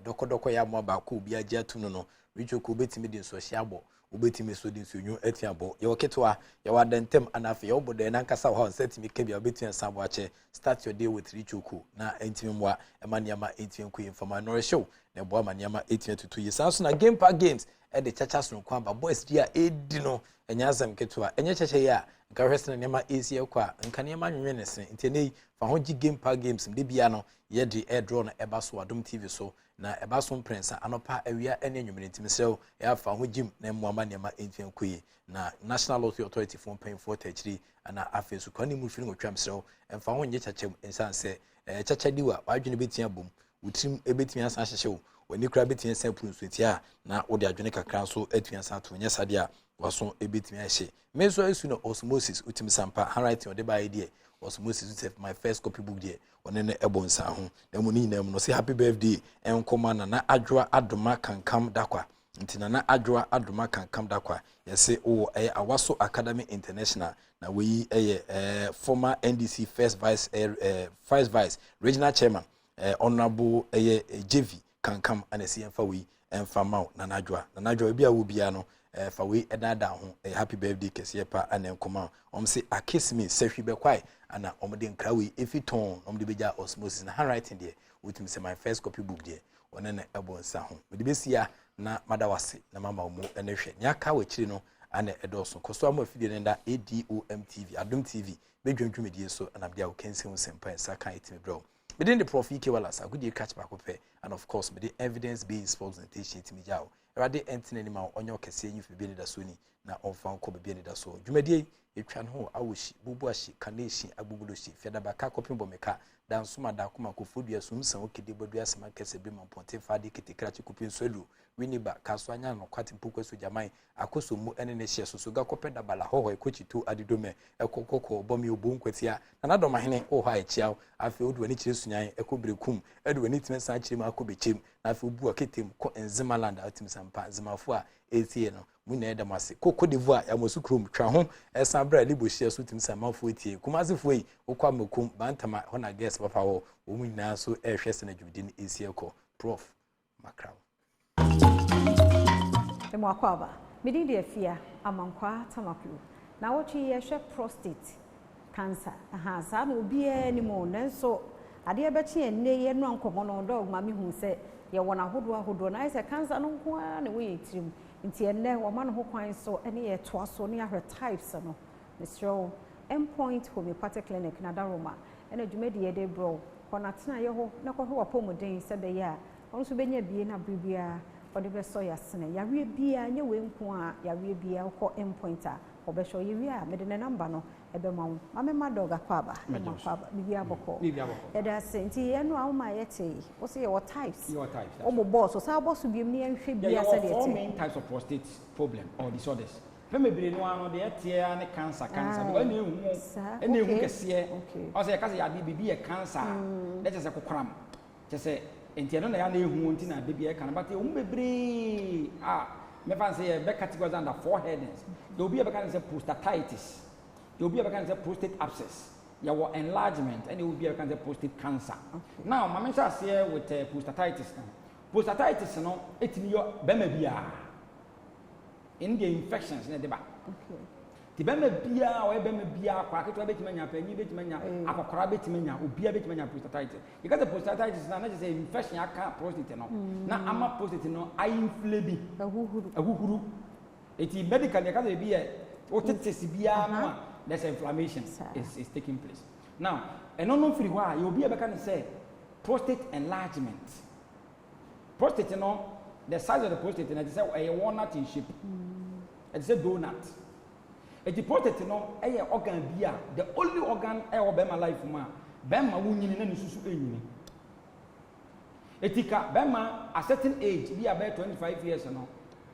doko ya mo ba ko bi agya tu no Richoku betimi di so hye abo obetimi so di so nyu atiabo ye oketwa ye wadentem anafe ye obodo na nkasa ho setimi ke bia obetimi sabo ache start your day with Richoku na entimi mwa emaniama entimi ku informa no show na bo amaniama 1822 years so na game park games e de chacha so kwa ba boys dia edi no enyazam ketwa enye chacha ya nka hwese na ma easy kwa nka ne ma nwenwe ne sen ntene fa ho gi game park games de bia no ye de air draw na eba so Adom TV so na eba so prensa anopa awia ene nwumere ntimi sew ya fa ho gim na muama ne ma entwen koyi na National Lottery Authority for paying for techri ana afesu kwani mu firi ngotwam sew emfa ho nye chachem ensanse chacha diwa wadwene betia bom utrim ebetimi asan hyehyew wani kura betia san prunswetia na wode adwene kakra so atuan san to nye sade a waso ebetimi ahye meso esu no osmosis utim sampa handwriting ode ba idea osmosis with my first copy book there onene ebonsa ho na mu ni nam no say happy birthday enkoma na adwoa adoma kankam dakwa ntina na adwoa adoma kankam dakwa yese o awaso academy international na we former NDC first vice regional chairman honorable JV kankam anesi emfa we emfa maw na adwoa bia wo bia no fa we edada ho happy birthday kese pa anenkoma say akismi sehwi bekwai ana omde nkrawe efiton omde beja osmosis na handwriting there with say my first copy book there onene ebonsa ho mede besia na madawase na mama omo enehwe nyaka wachiri no ana edoso koso am afide nda Adom TV Adom TV bedwantwumedie so na bia wo kense ho sempa ensa kan etime bro within the prof ike wala sa good catch back up and of course with the evidence based presentation etime jao erade entine ni ma onyo kese nyi fi bi ni da so ni na onfa ko bi ni da so dwumadie etwa no ho awoshi bubuashi kaneshi agbugudoshi fiada baka kopin bomeka dan suma da kuma ko fodua sumsan okede bodu asema kese bi mamponte fadi kitikrachi kopin sodu winiba kaso anya no kwati mpokweso jaman akoso mu ene ne hye soso ga kopeda bala hoho ekochitu adidome ekokoko bomi obunkwatia na nadoma hene ho ha echiaw afi odu ani kire sunyan ekobrekum edu ani time san kire ma akobechem na afi obu aketem ko enzimaland atim sampa zimafo a etie no mu na edamase koko d'Ivoire ya mosukrum twa ho esan bra libo hye so tim samafo etie kumazefo yi okwa mekum bantama hona guest papa wo mu nyina so ehwese na dwudin esieko prof makraw Mwakwaba midindi efia amankwa tamaklu na wochi yehwe prostate cancer sa no bia ni mo nanso ade abechi enne ye no ankomo no do mami hu se ye wona hodo na ise cancer no nko a na we yetirim nti enne wo ma no ho kwan so ene ye toa so ne ahwe types no Mr. Endpoint Homeopathic Clinic na Daroma ene dwumedi ye de bro kona tena ye ho na ko ho apomuden se be ya onso benya bie na bribia ode be so yasene yawe bia nye we nko a yawe bia ko endpoint a obesho yewe a mede ne number no ebe mawo mame madoga kwaba makwaba bibia boko eda senti ye no awma yete wo se ye what types o mo boss so sa boss biem ne nhwe bia se de all main types of prostate problem or disorders femebire no ano de etia ne cancer because ene hu kese o se kase ya bibi ye cancer let us say kokram se enti no na ya na ehu nti na bibia kan but e bebre me fan say be categories under four headings there will be a kind of prostatitis there will be a kind of prostate abscess there will enlargement and it will be a kind of prostate cancer now my mention here with prostatitis no etimi yo be ma bia in the infections na deba ti be ma bia o be ma bia kwa keto betima nya panyi betima nya akokora betima nya obia betima nya prostatitis because the prostatitis na just say infection aka prostate no na ama prostate no inflabi ahuhuru eti medically ka be bia o tetesi bia no there's inflammation is taking place now no free why you be can say prostate enlargement prostate no the size of the prostate na say a walnut in shape it's a donut. The prostate no organ bia the only organ bema life ma bema wunyini na nususu enyini etika bema a certain age be about 25 years no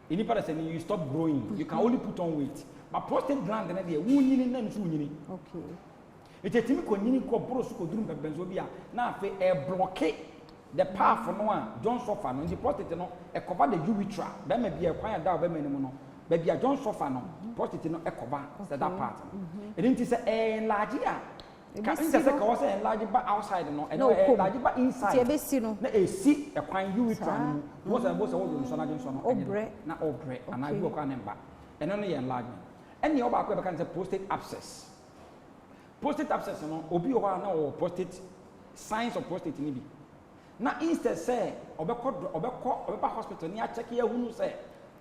any person you stop growing you can only put on weight but prostate gland na dey wunyini na nusu wunyini okay etimi ko nyini ko boro su ko durum pepenso bia na afi block the powerful no one John Sofa no the prostate no e cover the urethra be ma bia kwan da be ma nim no be bia John Sofa no prostate no e cover that part e didn't say enlarge ya ka nse se ka wo say enlarge ba outside no e no enlarge ba inside ti e be si no na e si e kwan urethra no wo say wo so na John so no na obre ana bi o kwa nemba e no ye enlargement ene oba akwa be kan say prostate abscess no obi o na o prostate signs of prostate ni bi na instead say obekọ hospital ni a check ya hunu say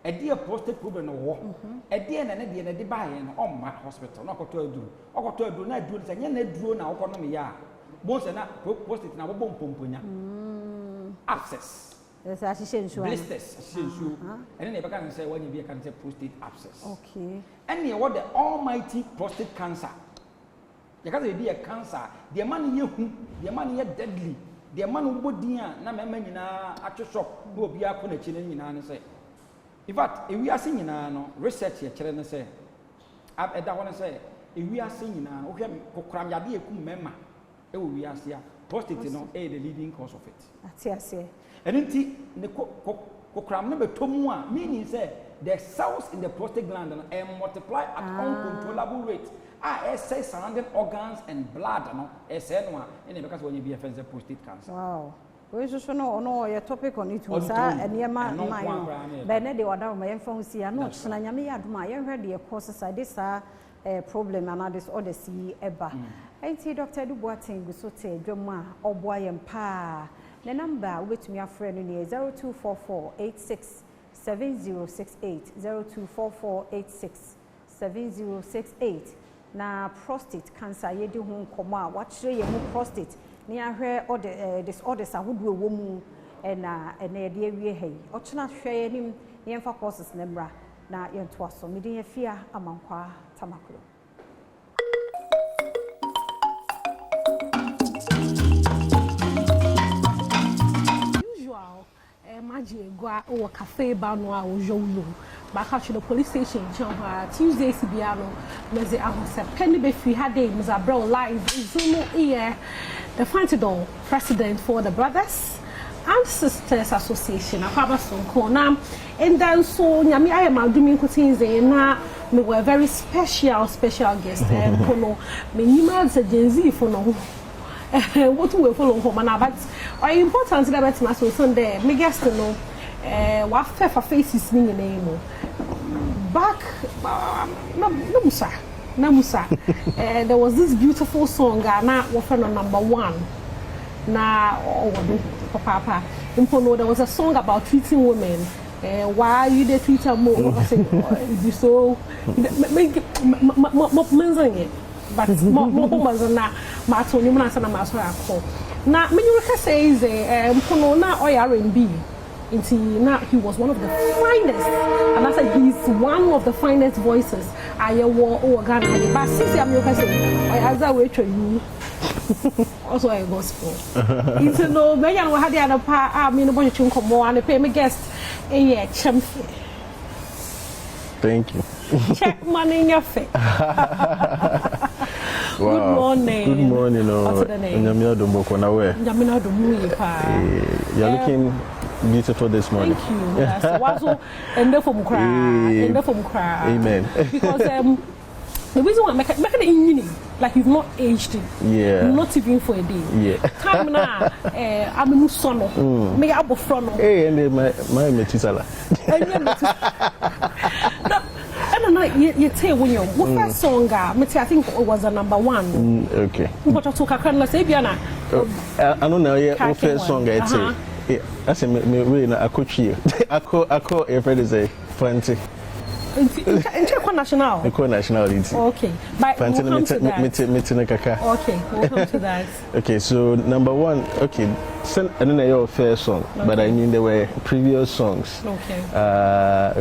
e dey prostate problem no wo e dey na de na de ba ye no omma hospital na okoto aduru na aduru say nya na aduru na okono me ya bo say na prostate na bo mpomponya abscess yes a shishe nsu blisters shishe nsu and then can say when you be can say prostate abscess okay and you what the almighty prostate cancer you can say be a cancer the man ye hu the man ye deadly the man who body na mema nyina atwe shop no obi akọ na chi na nyina ne say in fact ewi ase nyina no research ye kire ne say eda ho ne say ewi ase nyina no hwe kokram yade ekum mema e wo wi ase a prostate no the leading cause of it ati ase enti ne kokram no betomu a meaning say the cells in the prostate gland no multiply at uncontrollable rate say surrounding organs and blood no say no and because when you be offensive prostate cancer wow we so no your topic on it was and yema my be ne de wada ma yem fon si no chena nyame ya aduma ye hwe de causes this problem and this other see eba enti Dr. Duboatin gusote dwom a oboa yem pa the number wetumi afre no ne 0244867068 0244867068 na prostate cancer yedi ho nkomo a wachire ye mu prostate ni ahwe disorders ahodo ewo mu na yede awie hei ochena hwe nim ne yemfa causes nemra na yento aso medin afia amankwa tamakro usual magie gwa o cafe ba no a ojowlo back to the police station Tuesday Sibiano Meze Ahose Penny Befi Hade Mzabro live Zulu here the Fantidol president for the Brothers and Sisters Association Akaba Sonko na and then so nyami I am doing kutinze na me were very special guest kono me nyima se genzi for no what we follow home na but important that bet na so Sunday me guest no wa fefa faces ni nyina back Namusa there was this beautiful song na wofeno #1 na papa impono there was a song about treating women why you dey treat them more I say you so mentioning but more na ma to ni na ma so akọ na menyuka says impono na R&B he was one of the finest, and I said he's one of the finest voices I wore Ghana. But since I'm your cousin, I as I wait for you. Also a gospel. It's no, many of had the other part. I mean, about you come more and pay me guest. Champion. Thank you. Check money in your face. Wow. Good morning. Good morning. What's the name? You're looking beautiful this morning. Thank you. Yes. Amen. Because the reason why I'm making it in uni, like you've not aged it. Yeah. Not even for a day. Yeah. Time now, I'm a new son. Me abo front. Hey, and my metisala. No, you tell when you what first song? I think it was a #1. Okay. But I took a can say Biana. I don't know your first song. I say. I say me really I coach here. I call a friend is a plenty. National. Nationality. Okay. But we'll come to that. Okay, we'll come to that. Okay, so #1. Okay, I don't know your first song, but I knew there were previous songs. Okay.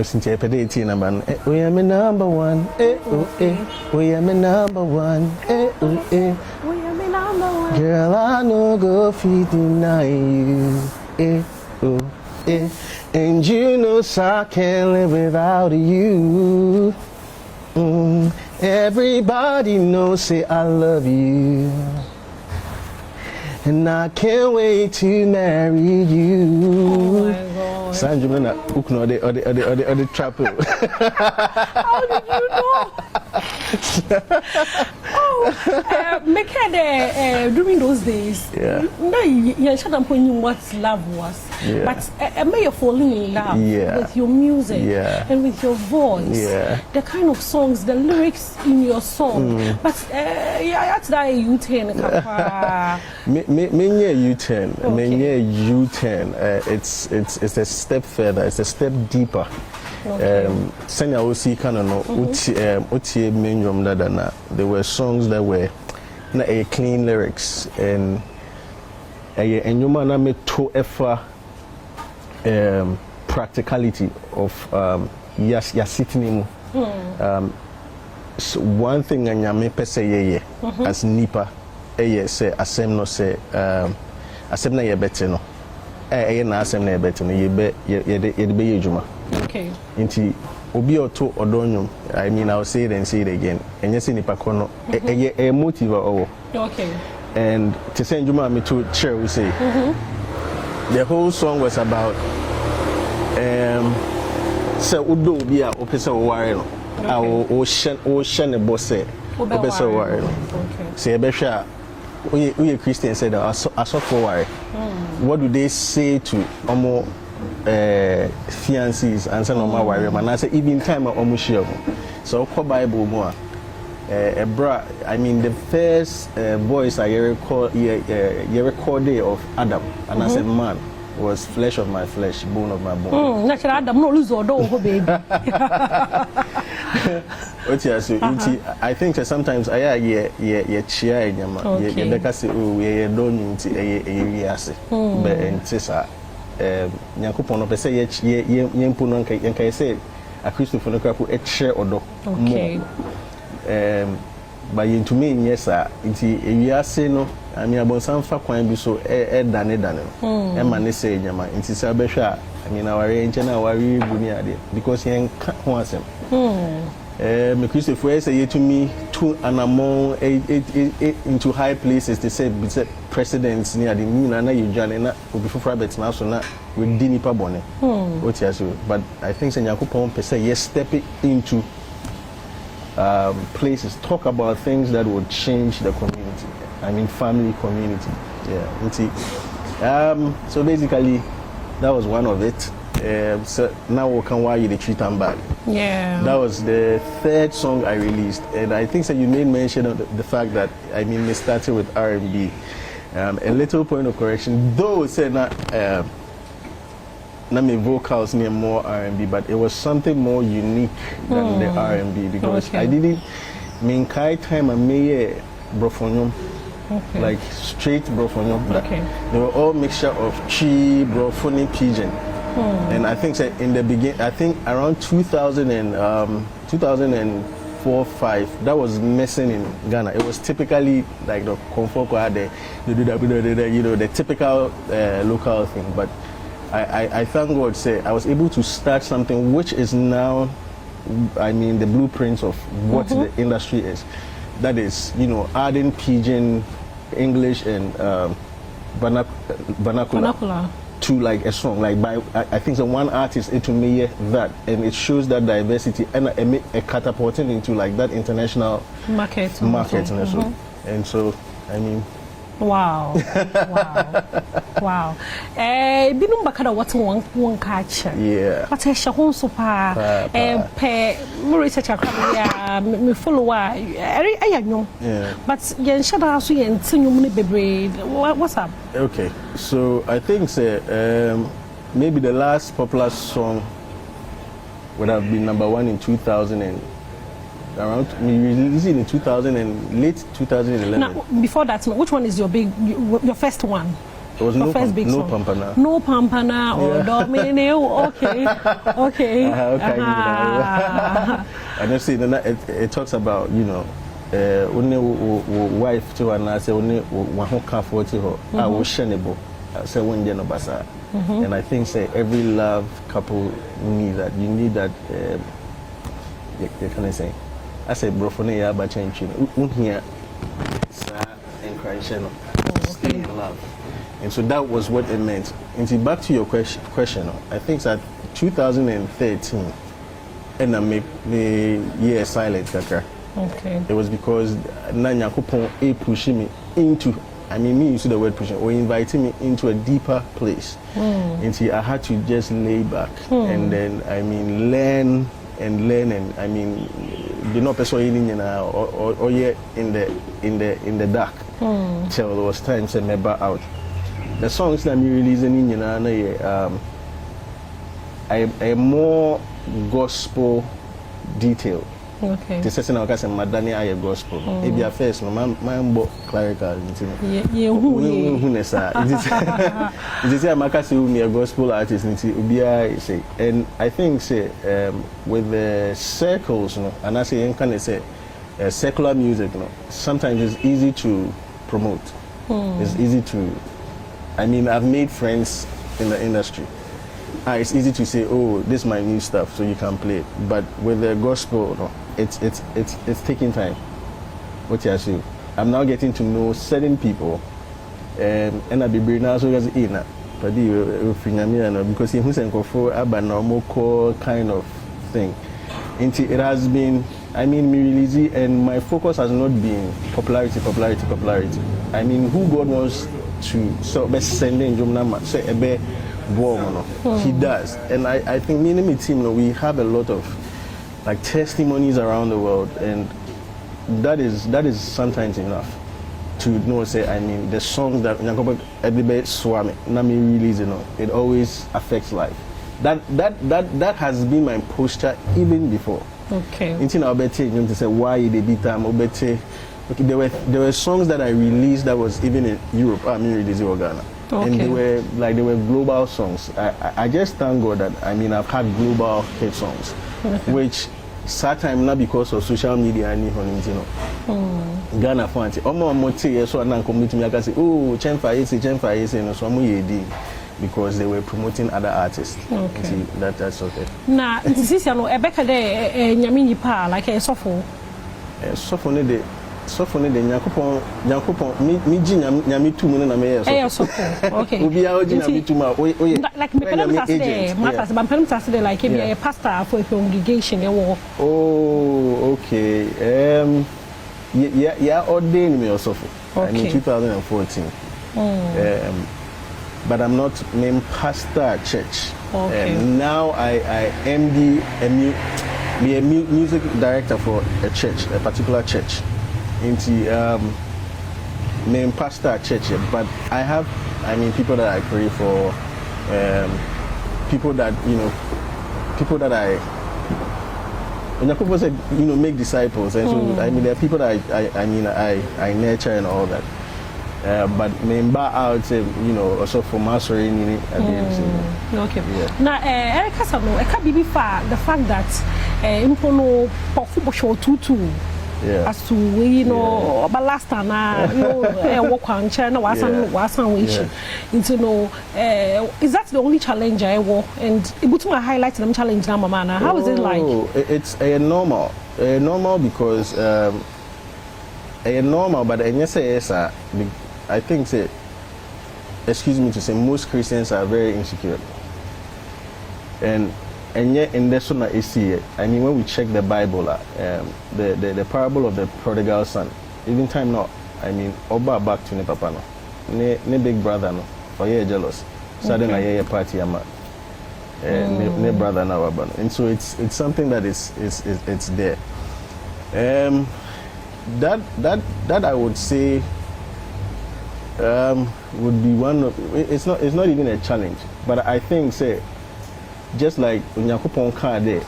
Since I played 18, man. We are my #1. We are my #1. We are my #1. Girl, I no go fit deny you. And you know so I can't live without you. Everybody knows say I love you. and I can't wait to marry you. Oh my God. Sanjumana, ukno the trap. How did you know? Make it during those days. Yeah. No, you shut up when you what love was. Yeah. But may you falling in love with your music and with your voice. Yeah. The kind of songs, the lyrics in your song. But that's that U10. Many U10. Many U10. It's a step further. It's a step deeper. Senya osi kana no utie menjom dadana. There were songs that were na a clean lyrics and enyuma na me to efa practicality of yasitini mu. So one thing anyame pese ye as nipa say asem no say asem na ye bete no na asem na ye bete no ye be ejuma. Okay. Inti obi oto odonyum. I mean, I'll say it and say it again. And yes, nipa kono a motive owo. Okay. And to send you me to share we say the whole song was about so udo bi a opese worry no o shen e bosse opese worry no. Okay. Say be hwa we Christian said asofo worry. What do they say to omo fiancees and say normal worry man? I say even time omo share. So ko Bible mo bra, I mean the first voice I recorded of Adam, and I said man was flesh of my flesh, bone of my bone. Natural Adam no lose odo baby. I think that sometimes I chia nyama ye beka say oh ye don nti ye ase but entisa Nyankopon no pese ye mpu no nka say a Christopher no krapo e share odo. Okay. By into me yes nti ewiase no ami abonsan fa kwan bi so dane no man say nyama nti say behwa ami na ware enche na ware buni ade because yen ka ho asem me Christopher say to me to an among into high places they say presidents near the na you join na obi fufra bet na so na we di nipa bone what you say but I think say Yakupon per se yes step into places, talk about things that would change the community. I mean, family, community. Yeah. So basically, that was one of it. So now we can why you the treat them back. Yeah. That was the third song I released, and I think that you made mention of the fact that we started with R&B. A little point of correction, though it said not. Not my vocals near more R&B, but it was something more unique than the R&B because I didn't mean kai time I made brofonium, like straight brofonium. They were all mixture of Chi, brofoni, pidgin, and I think that in the beginning, I think around 2004-5, that was missing in Ghana. It was typically like the comfort the typical local thing, but. I thank God say I was able to start something which is now the blueprints of what the industry is. That is, adding pidgin, English and vernacular to like a song. Like by I think one artist it to me that and it shows that diversity and a catapulting into like that international market and so Wow. Binum bakada what one catch. Yeah. But I shall home super pay research me follow I know. Yeah. But yen shada so yen tinyu baby. What's up? Okay. So I think maybe the last popular song would have been #1 in 2000 and around we released it in 2000 and late 2011. Now, before that, which one is your first one? It was No Pampana. No Pampana or Domine. Okay. And you see, it talks about only wife to and I say only one who can't afford to her. I was shenable. I say one day no basa. And I think every love couple need that. You need that. Can I say? I say brofone ya ba change unhia sa encourage no in love. And so that was what it meant. And back to your question, I think that 2013, and I made year silent, kakra. Okay. It was because Nanya Kupon pushing me into, I mean, me used the word pushing, or inviting me into a deeper place. And see, I had to just lay back and then, I mean, learn, and I mean, the no person or yet in the dark. Till there was time to remember out. The songs that I'm releasing in a more gospel detail. Okay. This is now because I'm Madani I gospel. If you are first, no man book clerical. Yeah, who is that? It is a Makasi me a gospel artist. Say, and I think say with the circles, no, and I say can say secular music, no, sometimes it's easy to promote. It's easy to. I mean, I've made friends in the industry. It's easy to say, oh, this is my new stuff, so you can play it. But with the gospel, no, it's taking time. What you say? I'm now getting to know certain people, and I'll be bringing also as Ina, but because he was for a normal core kind of thing. It has been, I mean, me release, and my focus has not been popularity. I mean, who God wants to best send in Jumna, say a bear. He does, and I think me and my team, we have a lot of like testimonies around the world, and that is sometimes enough to know. Say, I mean, the songs that everybody swam me release, it always affects life. That has been my posture even before. Okay. Until I bet you to say why they beat them. Okay, there were songs that I released that was even in Europe. I mean, released in Ghana. Okay. And they were global songs. I just thank God that I mean I've had global hit songs, which sometimes not because of social media and Ghana fans. So I come to me I can say, oh, Chenfa, so I'm because they were promoting other artists. Okay. See, that's okay. Now, this is Ebeka de Nyamini Pa like a sofo. Sofo de. So for the Nyakopon, me Nyami 2 million America. Okay. Ubi Nyami 2 ma. Like me matters, but I'm like a pastor for a congregation. Oh, okay. Yeah, ordained me also. I mean 2014. But I'm not named pastor at church. Okay. Now I am the music director for a church, a particular church. Into main pastor at church, but I have, I mean, people that I pray for, people that I, when people say, make disciples, and so I mean, there are people that I nurture and all that. But main bar out, also for mastering at the end. Okay. Yeah. Now, Erica Sano, I can't be far the fact that Impono football show 2-2. Yeah. As to but last time walk on China was is that the only challenge I walk and it to my highlight them challenge now mama. How is it like? It's a normal because a normal, but I think say, excuse me to say, most Christians are very insecure, and yet in this one I see it. I mean, when we check the Bible, the parable of the prodigal son, even time now, I mean, Oba back to ne papa no, ne big brother no, for you jealous. Suddenly I party ama, ne brother now abano, and so it's something that is there. That I would say would be one of, it's not even a challenge, but I think say. Just like Unyakupon Kade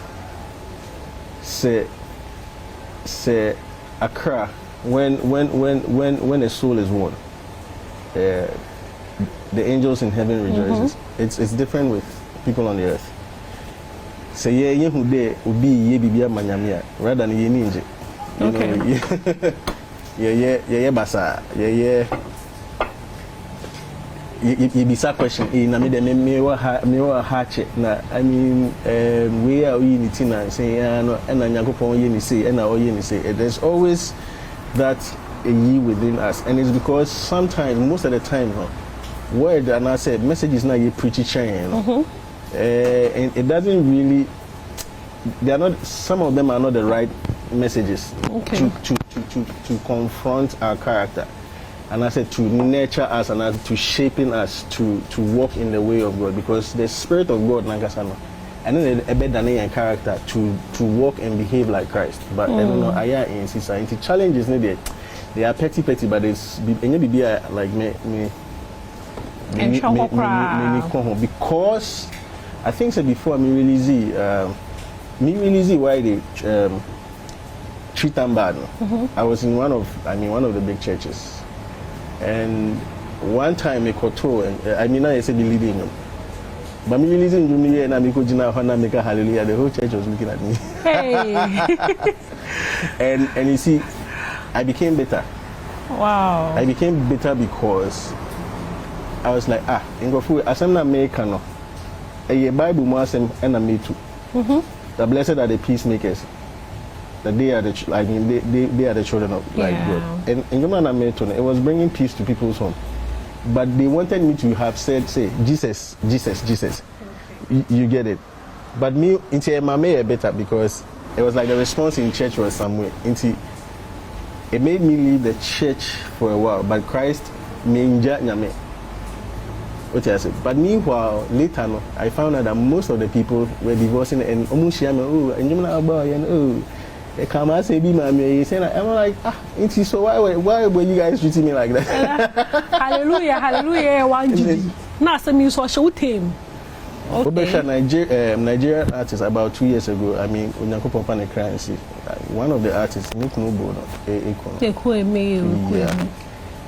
say Accra when a soul is won, the angels in heaven rejoices. It's different with people on the earth. Say ye who de ubi ye bibia manyamia rather than ye ninja. Yeah basa you be sa question na me dem me wa hatch na I mean we are unity na say no na Nyankopon ye ni say na o ye ni say there's always that a ye within us, and it's because sometimes, most of the time, word and I said messages now you preachy chain, and it doesn't really. They are not. Some of them are not the right messages to confront our character, and I said to nurture us and to shaping us to walk in the way of God, because the Spirit of God, Nagasano, and then a better than character to walk and behave like Christ. But I don't know. I in society challenges needed. They are petty, but it's like me. Because I think so before me release why they treat them bad. I was in one of the big churches, and one time I koto and I said believing them, but me releasing to me and I make a hallelujah. The whole church was looking at me. Hey. and you see, I became better. Wow. I became better because I was like, Ingofu, as I'm not American, a Bible Muslim and me too. The blessed are the peacemakers. That they are the they are the children of God. And in American, it was bringing peace to people's home. But they wanted me to have said, Jesus. You get it. But me, into my mayor better because it was like the response in church was somewhere. It made me leave the church for a while. But Christ, me. But meanwhile, later, I found out that most of the people were divorcing and almost and come and say, I'm like, so why were you guys treating me like that? Hallelujah, one G. Now, some use social team. Nigerian artist about 2 years ago, one of the artists, Nick Nobo,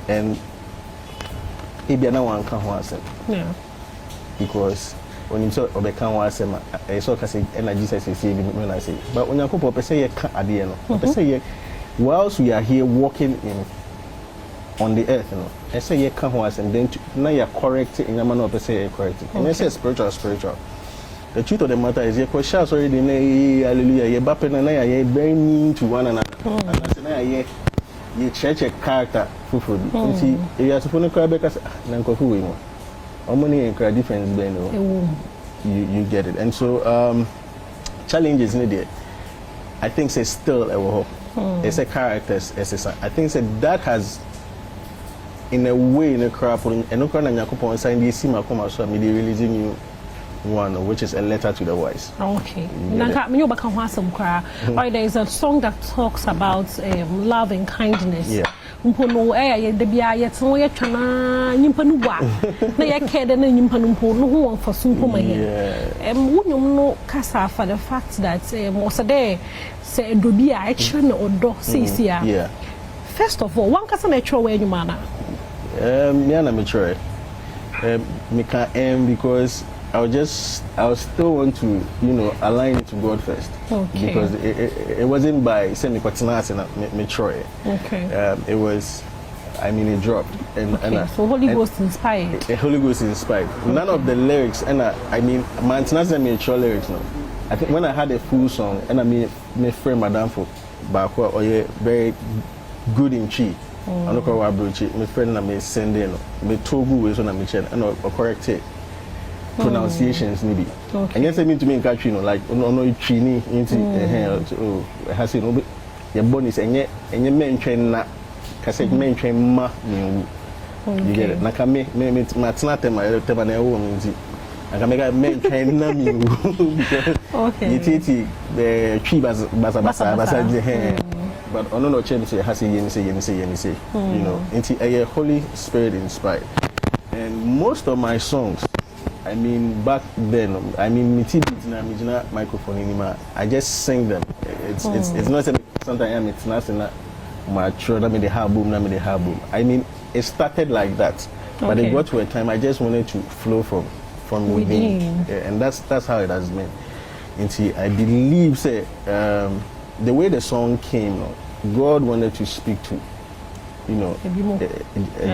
and because when you saw Obeka was I saw energy says when I say, but when you come up, say at the end, say whilst we are here walking on the earth, I say you can't was and then now you're correcting in a manner of say correct. And I say spiritual. The truth of the matter is your questions already hallelujah, you're bapping and you're very mean to one another. And I say you change a character for you see, you have to phone a crab because Nanko how many difference you get it. And so challenges needed. I think say still it's a character I think that has in a way in a crap and no kind of sign the sim so releasing you one which is a letter to the wise. Okay. There is a song that talks about love and kindness. Yeah. Mpono de bia yeto ye twana nyimpa nu bua na ye kede na nyimpa nu mpo no ho won faso mpo mahe wonyum no kasa for the fact that most there say dobi a e kire na odo seisia. First of all, one kasa na kire we nyuma na me na me kire me can because I still want to, align it to God first. Okay. Because it wasn't by saying me try. Okay. It was, it dropped. So Holy Ghost inspired. Holy Ghost inspired. None of the lyrics, and my international mature lyrics. No. I think when I had a full song, and my friend Madam for Bakwa, or very good in chi. I don't know what my friend and me send in, me togu ways on me chen, and correct it. Pronunciations maybe. Okay. And yes, I mean to me in country, like no chini into has no your bonus and yet mention na cassette mention ma you get it. Nakame matnate my tebane woman. I can make a mention na me because the tree basa but on no change has say into a Holy Spirit inspired. And most of my songs back then, microphone anymore. I just sing them. It's not sometimes it's not my children. The boom. It started like that, but it got to a time I just wanted to flow from within, and that's how it has been. I believe the way the song came, God wanted to speak to a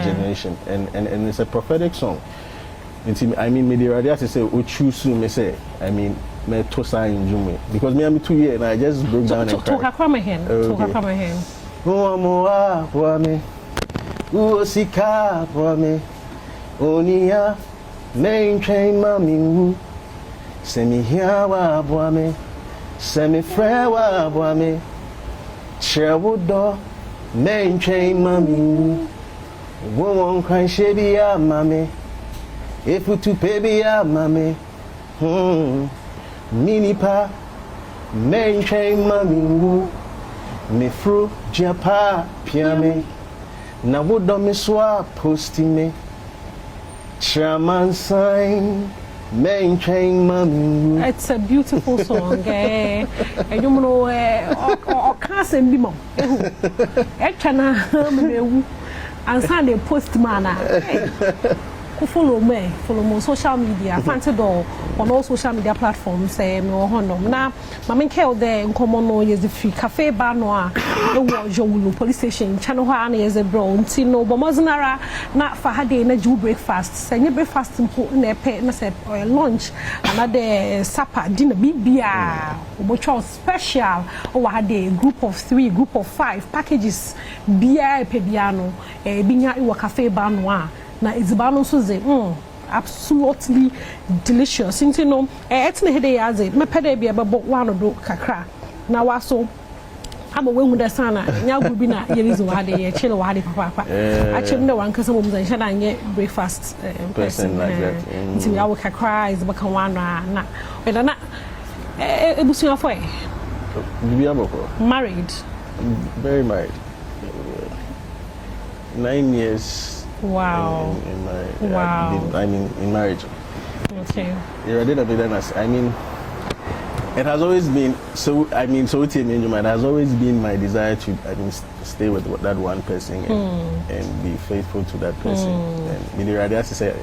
generation, and it's a prophetic song. Me the radio to say choose me say me to sign Jume because me I'm 2 years and I just broke down and cried. Talk my hand. Uamoa boame. Uosika boame. Onia main train mami wu. Semi here wa boame. Semi frewa boame. Sherwood door main train mami wu. Won't cry shebi ya mami. If you to baby ya mami. Mini pa main train mami wu. Me fru japa piame. Na would me swap posti me. Chairman sign main train mami. It's a beautiful song. And you know, or can't be more. Echana me and Sunday postman. Follow me on social media. Fancy door on all social media platforms. Me honor na. Mama Kel there in common no yes the free cafe bar noa. The Jowulu police station. Channel one yes a bro. Tino bomozinara na fahade na ju breakfast. Say breakfast important na pe na say lunch. Another supper dinner bibia. Obocho special. O hade group of 3, group of 5 packages. Bia pe biano. Binya iwa cafe bar noa. Na izibano so ze absolutely delicious. You know, etne hede yaze me pede bia bebo one do kakra. Na waso abo we hu da sana nya gubi na yerizo wade ye chile wade papa. Actually no one kasa mum zan shada nye breakfast person like that. Nti ya wo kakra is baka wana na. We da na ebusu afo e. Bibia boko. Wow. In marriage. Okay. I mean, it has always been so. I mean, so it has always been my desire to, stay with that one person and be faithful to that person. And with the radius to say,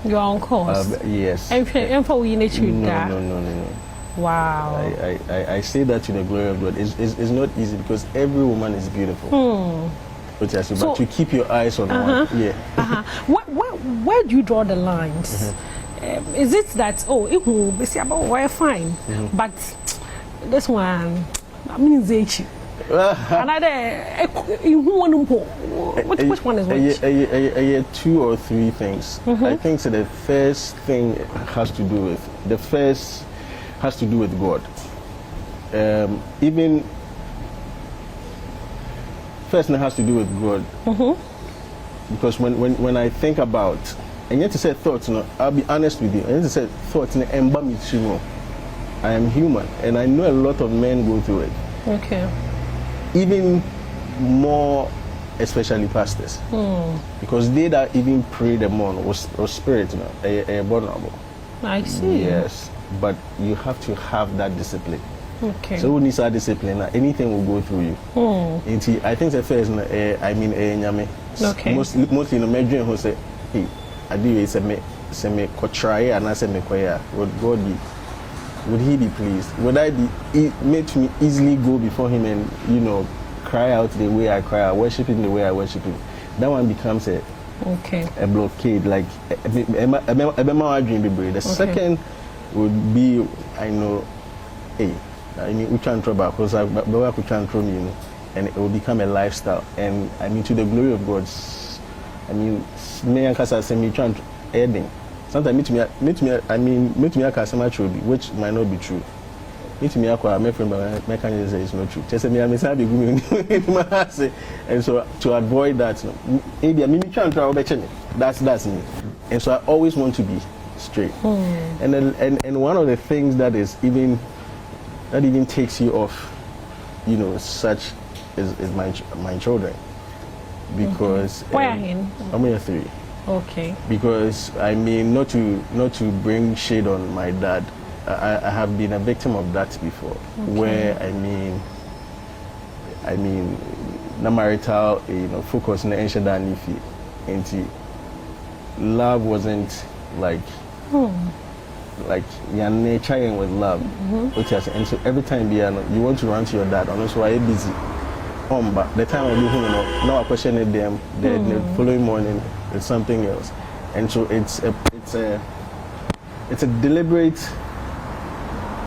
you're on course. Yes. And for we need to No. Wow. I say that to the glory of God. It's not easy because every woman is beautiful. But you keep your eyes on one. Yeah. Where do you draw the lines? Is it that it will be about we're fine, but this one means it. Which one is which? 2 or 3 things. I think so. The first thing has to do with God. First, it has to do with God. Because when I think about, and yet to say thoughts, I'll be honest with you, and yet to say thoughts, I am human, and I know a lot of men go through it. Okay. Even more, especially pastors. Because they that even pray the more, or spirit, are vulnerable. I see. Yes, but you have to have that discipline. Okay. So who needs that discipline? Anything will go through you. I think the first, okay. Mostly, my dream who say, hey, I do say me try and I say me koya. Would he be pleased? Would I be made me easily go before him and cry out the way I cry, worship him the way I worship him? That one becomes a blockade. Like the second would be hey. We can't trouble because we can't trouble me, and it will become a lifestyle. And to the glory of God. Me and Kasa say me can't adding. Sometimes meet me a customer which might not be true. Meet me a my friend, but my can say it's not true. Just say me and so to avoid that, maybe me can't trouble that's me. And so I always want to be straight. And one of the things that even takes you off, such is my children, because I'm 3. Okay. Because not to bring shade on my dad, I have been a victim of that before, where the marital focus in the ancient and love wasn't like your nature with love. And so every time you want to run to your dad, and also are busy. But the time I do home, now I question them. The following morning, it's something else, and so it's a deliberate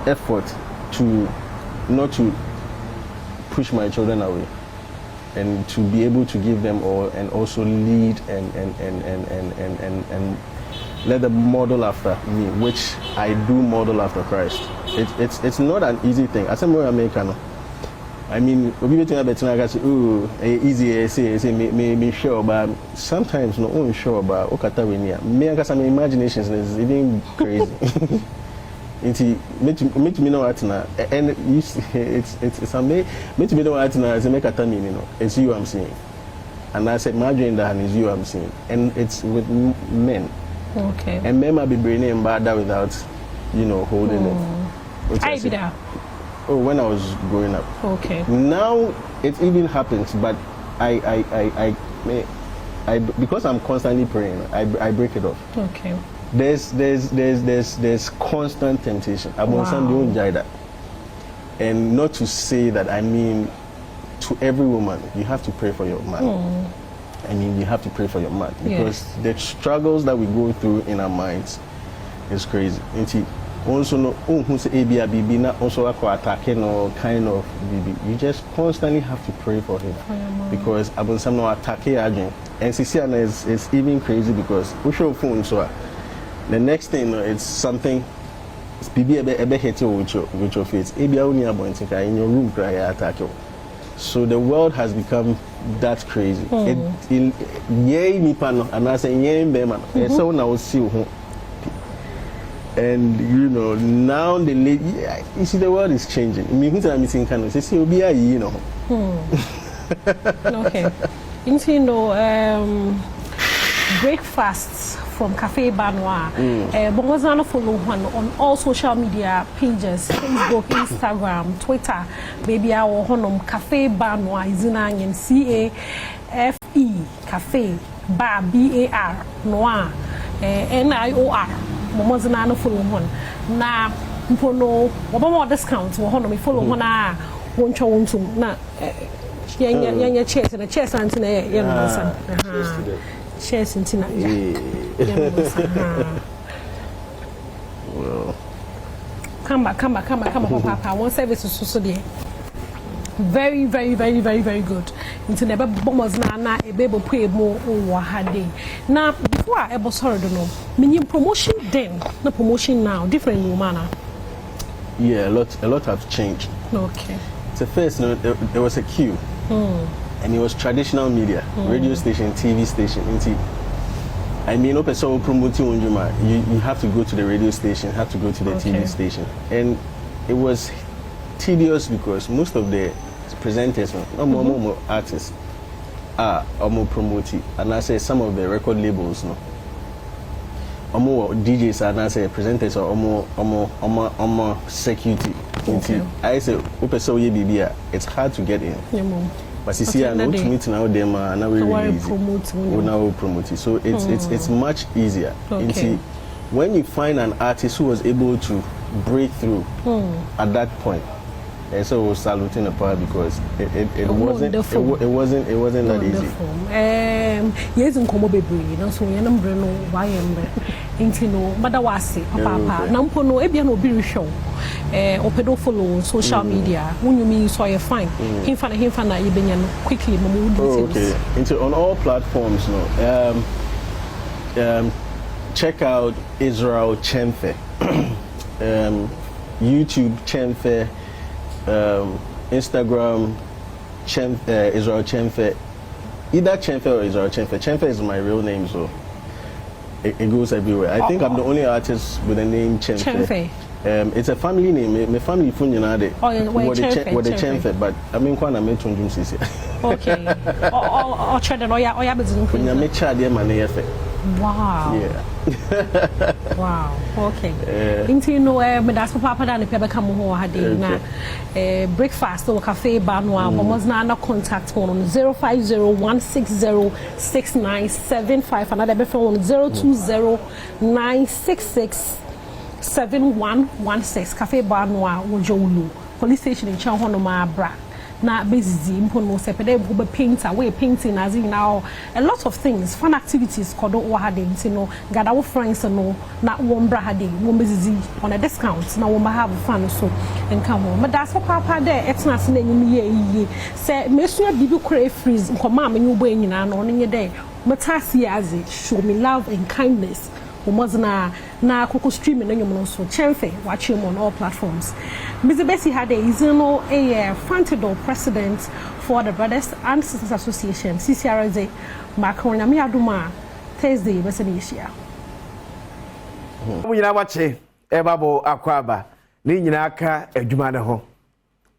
effort to not to push my children away. and to be able to give them all and also lead and let them model after me, which I do model after Christ. It's not an easy thing. As I'm American, I mean, we be talking about I say, oh, easy, say, me sure, but sometimes no only sure about okata we near. Me and some imaginations is even crazy. Make me know what now, and it's amazing. Make me know what now. It's make a time, it's you I'm seeing, and I said, imagine that is you I'm seeing, and it's with men. Okay. And men might be bringing bad without, holding it. I be there. Oh, when I was growing up. Okay. Now it even happens, but I because I'm constantly praying, I break it off. Okay. There's constant temptation. Wow. And not to say that, I mean, to every woman, you have to pray for your man. I mean, you have to pray for your man because the struggles that we go through in our minds is crazy. Also, no, who's ABB not also attacking or kind of BB. You just constantly have to pray for him because I've some no attacking agent. And Siciana is even crazy because we show phone so the next thing it's something. It's BB a hit you with your face. ABB only about in your room cry attack you. So the world has become that crazy. Yay nipano and I say yay beman. So now see you. And now the lady, you see the world is changing. I mean, I'm missing kind of say be Okay. Breakfasts from Cafe Badwam. But was not follow one on all social media pages, Facebook, Instagram, Twitter. Baby, our honor Cafe Badwam is in CAFE Cafe Bar BAR Noir NIOR. Momos na no follow one na mpono obama discount wo hono me follow one a woncho wontum na yenya chairs na chairs antina ye no san chairs antina well come back papa one service so there very good into never bombers na ebebo pay mo o ha day na before I ever sorry no meaning promotion then na promotion now different woman. Yeah, a lot have changed. Okay. So first there was a queue and it was traditional media, radio station, TV station. I mean, no person promoting you have to go to the radio station, have to go to the TV station, and it was tedious because most of the presenters, more artists, are more promoting, and I say some of the record labels, more DJs, and I say presenters are more security. I say, it's hard to get in. But you see, I know to meet now them are now really easy. Now promoting, so it's much easier. When you find an artist who was able to break through at that point, and so was saluting the part because it wasn't that easy. Yes, in Como Baby, no so you know why no but that was it, papa. Nampo no ebia no be show. Opedo follow social media. When you mean so you fine. Him fan you be quickly okay. On all platforms, check out Israel Chemfe. YouTube Chemfe. Instagram Israel Chemfe, either Chemfe or Israel Chemfe. Chemfe is my real name, so it goes everywhere. I think I'm the only artist with the name Chemfe. It's a family name. My family phone with the Chemfe, but I mean when I met Tunjum Sisi. Okay. Or children or ya business. When you make child, wow. Yeah. Wow. Okay. Into but that's papa dan pe become ho ha dey na breakfast or cafe Badwam almost na contact on 05016069755 another be phone 0209667116 cafe Badwam wo jowulu police station in Chan hono ma bra na bezizi mpo no sepede bo painter we painting as in now a lot of things fun activities kodo wo hade nti no gada wo friends no na wo mbra hade wo bezizi on a discount na wo ma have fun so enka ho me da so papa de etna se na nyim ye se mesu bibi kra freeze nkoma ma nyu bo nyina no no nye de metasi as show me love and kindness umazna na koko streaming na nyom so chemfe watch him on all platforms. Mr. Bessie had a Fantidor president for the Brothers and Sisters Association CCRZ Makrona mi aduma Thursday besenisha mu nyina wache ebabo akwaba ni nyina aka adwuma ne ho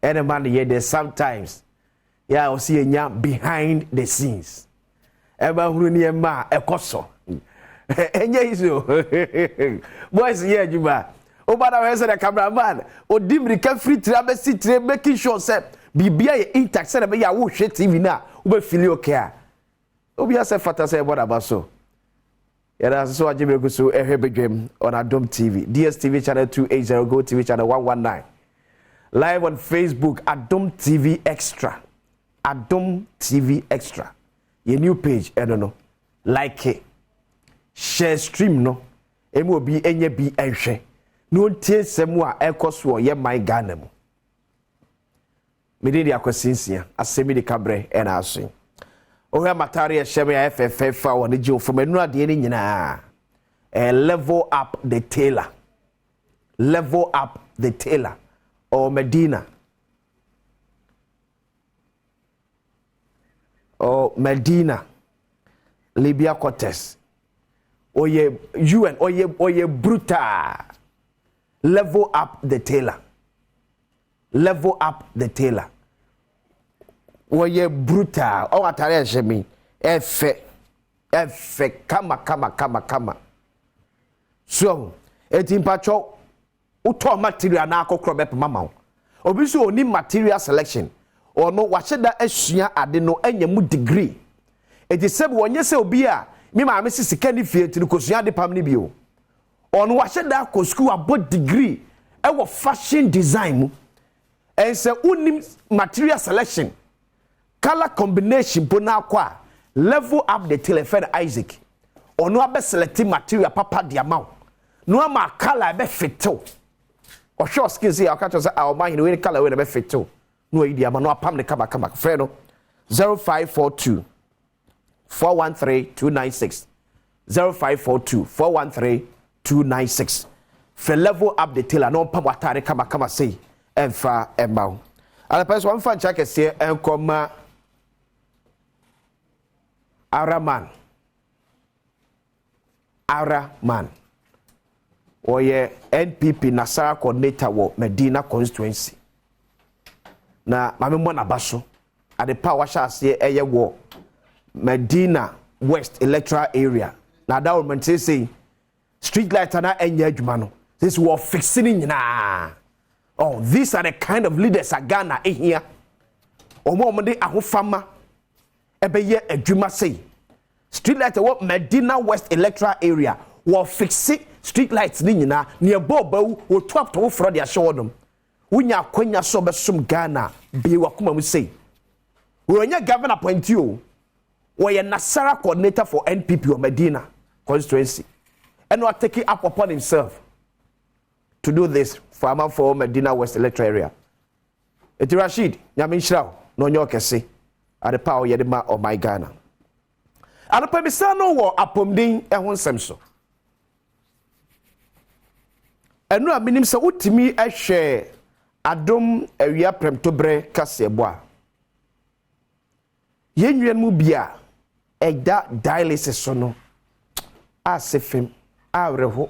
ene man ye there sometimes ya o see enya behind the scenes eba huru ni ema ekoso enye iso boys here juba obada we say the cameraman odimri ka free trabe sitre making sure say bibia ye intact say be ya wo hwe TV na wo be feel okay a obia say fata say boda baso yara so ajibe go so ehwe bedwem on Adom TV DSTV channel 280 Go TV channel 119 live on Facebook Adom TV Extra Adom TV Extra your new page I don't know like it share stream no emu obi enye bi ehwe no tie semu a ekoso ye my Ghana mu medidi akosinsia asemi de kabre ena aso ohia matari e sheme ya FFF a woni je from enu ade ni nyina level up the tailor or Medina Libya Cortes oye UN oye brutal level up the tailor oye brutal o atare ehemi efe kama so etimpacho uto material na akokro be mama obi so oni material selection ono waheda asua ade no anya mu degree etisebe wonye se obi a mi ma me sisika ni fie tiri kosua de pam ni bio ono waheda ko school about degree e wo fashion design mu en se unim material selection color combination bona kwa level up the telephone Isaac ono abe selecting material papa de amount no ama color be fito o show skills here aka say our man we color we be fito no idi ama no apam ne kama friend no 0542 413 296 for level up the tailor no pam watare kama say emfa embaw ala person one fan check say enkoma Araman oye NPP Nasara coordinator wo Medina constituency na mamembo na baso ade power shase eye wo Medina West electoral area na that woman say street light na enya adwuma no this war fixing nyina oh these are the kind of leaders Ghana here omo de ahofama ebeye adwuma say street light wo Medina West electoral area war fixing street lights ni nyina ne bobawu wo twap to fro de ahye wodom wunya kwanya so besom Ghana bi wakoma mu say wonya governor appointee o wo ye Nasara coordinator for NPP of Medina constituency and was taking up upon himself to do this for Medina West electoral area eti Rashid nyame nhyira no nyo kese ade pa o ye de ma o my Ghana anopa bisa no wo apomdin ehun semso enu a minim se utimi ehwe Adom awia premtobre kasebo a yenwen mu bia eda dialysis so no asefem awreho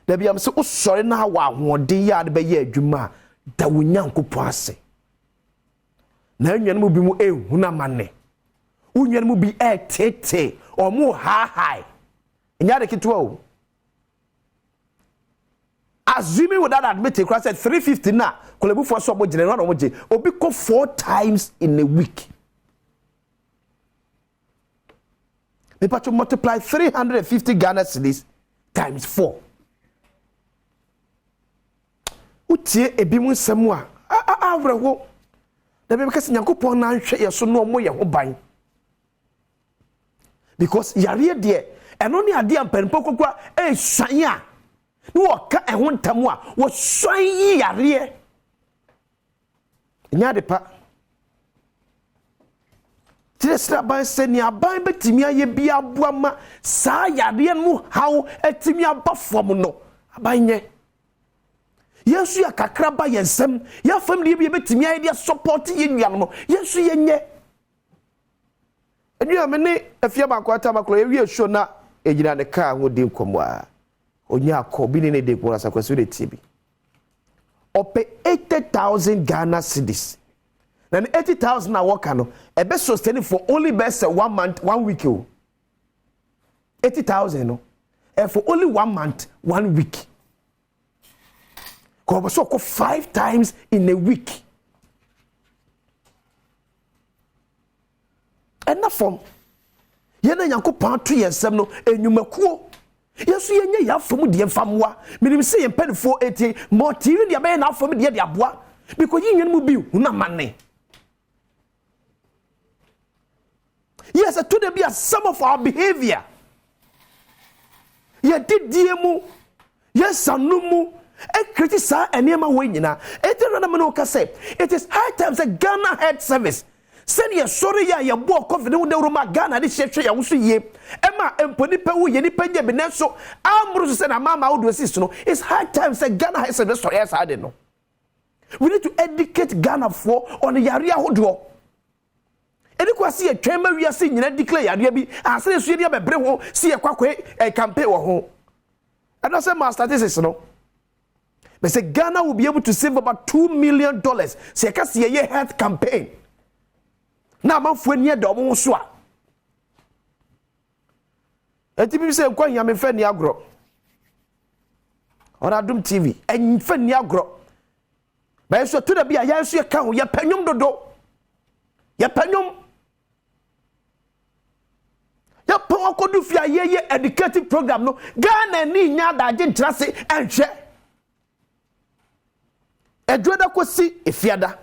da bia mse usore na wa ahoden ya de be ye adwuma da wonyankopon ase na enwen mu bi mu ehuna mane unwen mu bi tete omu ha enya de kitwa o assuming with that admit it said 350 na kolebu for so mojire no moje obi ko 4 times in a week me to multiply 350 Ghana cedis times 4 utie ebi mu nsemu a avrewo da be kase Nyankopon na nhwe ye so no mo ye ho ban because yare de eno ne ade ampanpo kokwa e swan a no woka e ho ntam a wo swan yi yare nya de pa Tresra ban se ni aban betimi aye bia boama saa yare no haw etimi abafom no aban nye Yesu ya kakraba yensem ya family bi betimi aye dia support ye nuam no Yesu ye nye enu amene afia makwata maklo ye wie show na ejina ne ka ho di nkomo a onya akobi ne de ko rasa kwasu de tibi ope 80,000 Ghana cedis. Then 80,000 a worker no ebe sustain for only best 1 month 1 week. 80,000 no for only 1 month 1 week. Ko so ko 5 times in a week. Enough from yena Nyankopon to yensem no enyumakuo Yesu yenye ya fom de famwa minim se yempanfo 80 more TV de be na fom de aboa because yin mu bi una manne. Yes, to the be some of our behavior. Ye did diemu, yes, sanumu, e criticize enema wenyina. It is high time that Ghana head service. Send ye sorry ya ye bo confident de Roma Ghana de share ya wusu ye. Emma emponi pe wo ye ni penje benenso amru se na mama wo do assist no. It's high time that Ghana head service so yes I no. We need to educate Ghana for on the yarea hodo. Eni kwa si etwema wiase nyina declare yare bi asere so ye bebre ho si ye kwakwe campaign wo ho. And also my statistics no. They say Ghana will be able to save about $2 million. Se ka si ye health campaign. Na manfo ni do mo so a. Enti bi se nkwa nya me fa ni agro. On Adom TV en fa ni agro. Ba so to da bi a ya so ye ka ho ye panyum dodo. Ye panyum ya pon akodu fia ye educative program no Ghana ni nya da je ntrase enhwe edwoda kosi efiada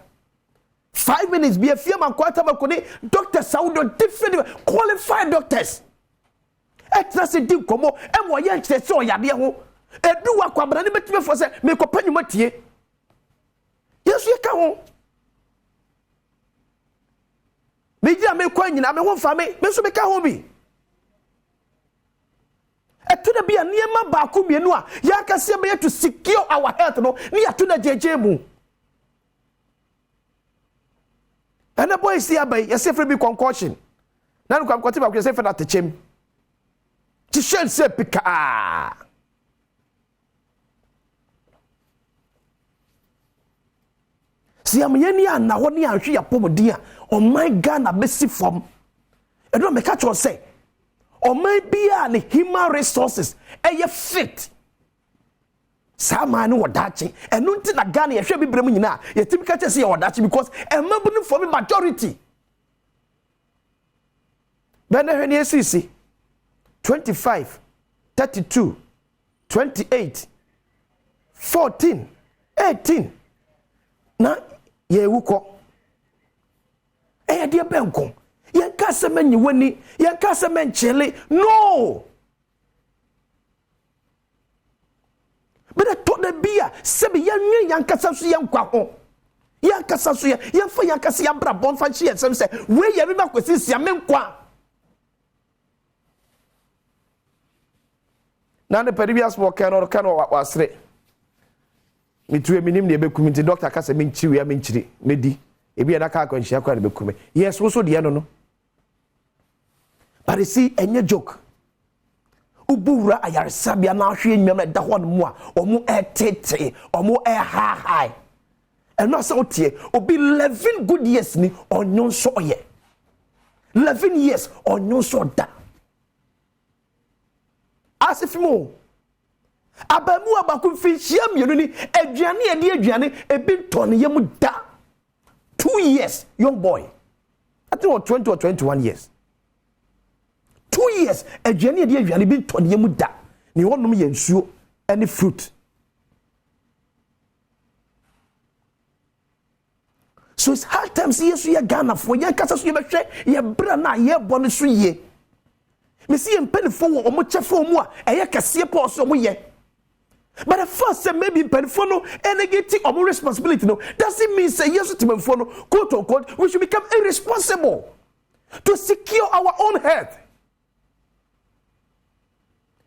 5 minutes be afia mankwata makoni Dr. Saudo different qualified doctors etrase di komo emo ye ntrase oyade ho edu wa kwabra ne betime fo se me kopanyuma tie Yesu ye ka ho Media me kwa nyina me ho fa me so me ka ho bi eto na bia niema ba ko mienu a ya ka se be to secure our health no ni ato na jeje mu ana boy si abai ya se free concoction na no kwakoti ba ko se fe na techem ti shen se pika si amyeni ana ho ni ahwe ya pomodi a oh my Ghana besi form edo me catch say oh my bia ne human resources eye fit sama no wadachi enu nti na Ghana ye hwe bibrem nyina ye timi catch say wadachi because emabunu for majority bena hwe ne sisi 25 32 28 14 18 na ye wuko e de benko ye ka se manyi wani ye ka se menchele no beda to da bia se be yanwe yankasa so yankwa ho yankasa so yemfa yankasa ya bra bon fa chi yesem se we ye bi makwesi sia menkwa na ne peribia smo kano wasre mitue minim ne bekum nti doctor ka se menchiwi ya menchiri medi ebi na ka akwanhia kwa ne bekum yes wo so de no but see enye joke ubura ayarsabia na ahwe nwam da ho no mu a omo etete omo high and no so tie obi 11 good years ni onyon so oye 11 years onyon so da asifimo abamu abaku finhia mienu ni aduane edi aduane ebi ton yemu da 2 years young boy I think 20 or 21 years 2 years aduane edi aduane bi ton yemu da ni wonum ye nsuo any fruit So it's hard times yes we Ghana for yan kasa so ye behwe ye bra na ye bɔ so ye. Me see mpanifo wo omo kyefo mu a eye kase pa so omo ye. But the first say maybe mpanifo no negating omo responsibility no doesn't mean say yes to mpanifo no quote unquote we should become irresponsible to secure our own health.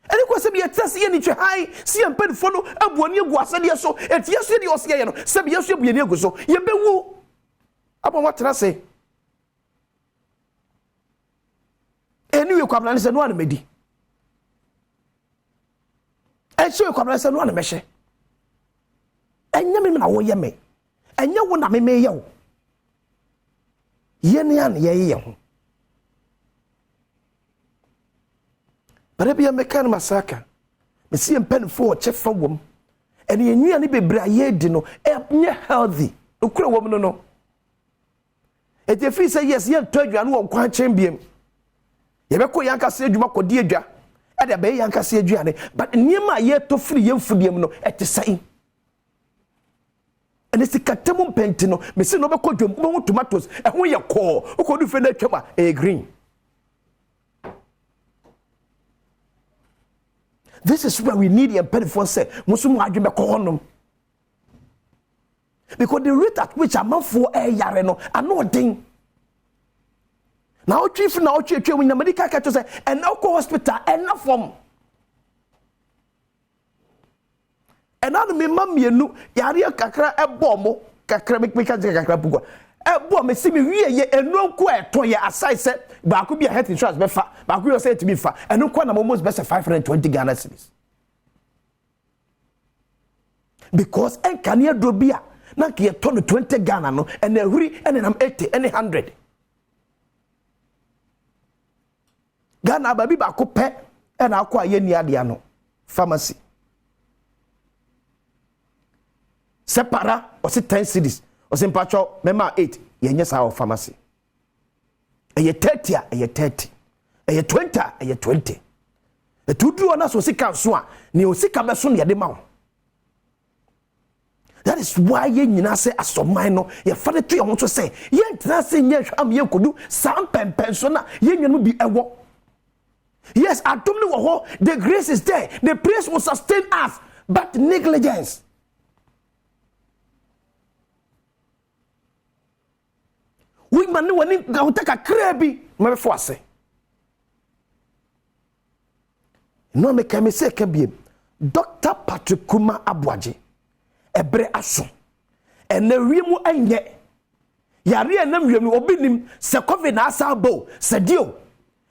And it was a test in each high, see and pen for no abuani guasadia so, and yes, you also, some yes, you'll be a nigga so, you be woo. About what I say? And you come and say, no one made. And so you come and say, no one measure. And you mean, I want you me. And you want me, yo. Yenian, ye. But I be a mechanic massacre. Me see him pen for chef for woman. And you knew any baby dino, healthy. No clear woman no. And if he say yes, you told you I know quite champion. You be ko yanka say djuma ko die dwa. E de be yanka say aduane. But niema ye to free yem fudiem no e te sai. And it's katamum pentino. Me say no be ko dwom tomatoes. E ho ye ko. Ko du fe na twama e green. This is where we need the benefit say musumu adweme kohonom. Because the rate at which a man for a yare no anoden. Now chief now chief when the medical catch say and now go hospital and not from. And now me mam mienu yare kakra ebomo kakra make kakra bugo. Ebo me see me wie enu ko eto ye aside say ba ko be health insurance be fa ba ko say to be fa enu ko na almost best 520 Ghana cedis. Because en kania do bia na ke ye ton 20 Ghana no and ehuri and am 80 and 100 Ghana ba bi ba ko pe and akwa ye ni ade ano pharmacy separa o se 10 cedis o se mpacho mema 8 ye nya sa pharmacy eye 30 eye 30 eye 20 eye 20 e tudu ona so sika so a ne o sika be so ne de ma wo. That is why ye nyina say asoman no ye fa de to ye ho so say ye ntra say nya hwam ye kodu sam pempen so na ye nwanu bi ewo. Yes, Adom no wo, the grace is there, the praise will sustain us, but negligence. We man no wani ga utaka krebi me fo ase. No me kame se kabiem. Dr. Patrick Kuma Abuaje ebre aso. Ene wiemu anye. Yare enam wiemu obinim se covid na asabo se dio.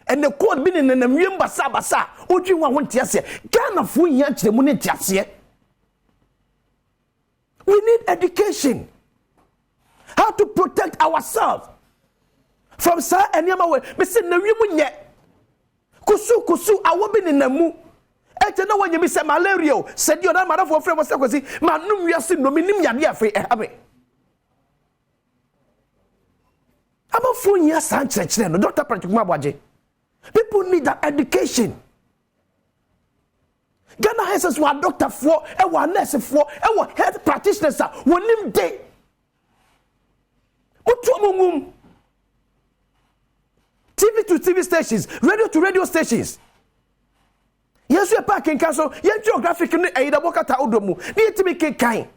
And the code been in a museum basa, what you want to say? Ghana for yanch the money to. We need education. How to protect ourselves from sir and yamawe. Missing the women yet. Kusu, I will be in the moo. And to know when you miss a malaria, said your mother for friend was say, Manum, we are seeing no minim ya free. I'm a 4 years Sanchez, no Dr. Patrick Mabaje. People need that education. Ghana has us one doctor for, and one nurse for, and one health practitioners. One name day. TV to TV stations, radio to radio stations. Yes, we are parking castle. Yes, geographic and a Bokata Odomu. Need to make a kind.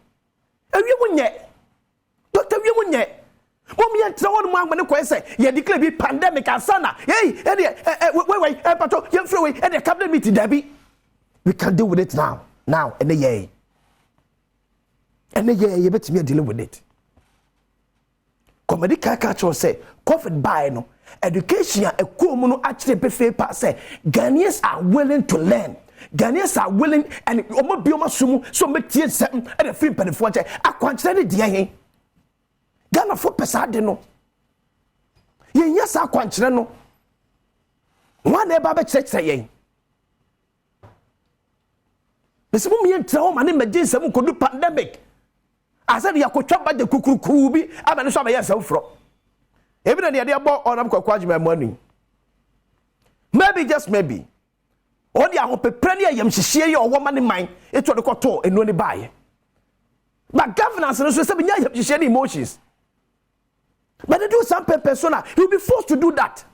And we won't yet. Doctor, we won't yet. Mommy and someone when you say, you declare the pandemic and sana. Hey, wait, Pato, you throw away, and the cabinet meeting, Debbie. We can deal with it now, and the yay. And the yay, you bet me dealing with it. Comedy caricature say, COVID by no education, a cool actually pay pass say, Ghanaians are willing to learn. Ghanaians are willing, and Omobioma Sumu, so make tears and a film penny for I can't send it, dear. Ghana for pesade no. Ye yes a kwankyere no. One e ba be kyerɛ yen. Besimu mi entra ho ma ne magye nsam kodu pandemic. Asa de yakotwa ba de kukuruku bi aba ne so aba yes afro. Ebi na de abo onam kwakwa agima manu. Maybe just maybe. Odi ahopepre ne ayam hyehye ye owo ma ne man eto de koto enu ni baaye. But governance no so se be nya ayam hyehye ne emotions. But they do some persona, he'll be forced to do that.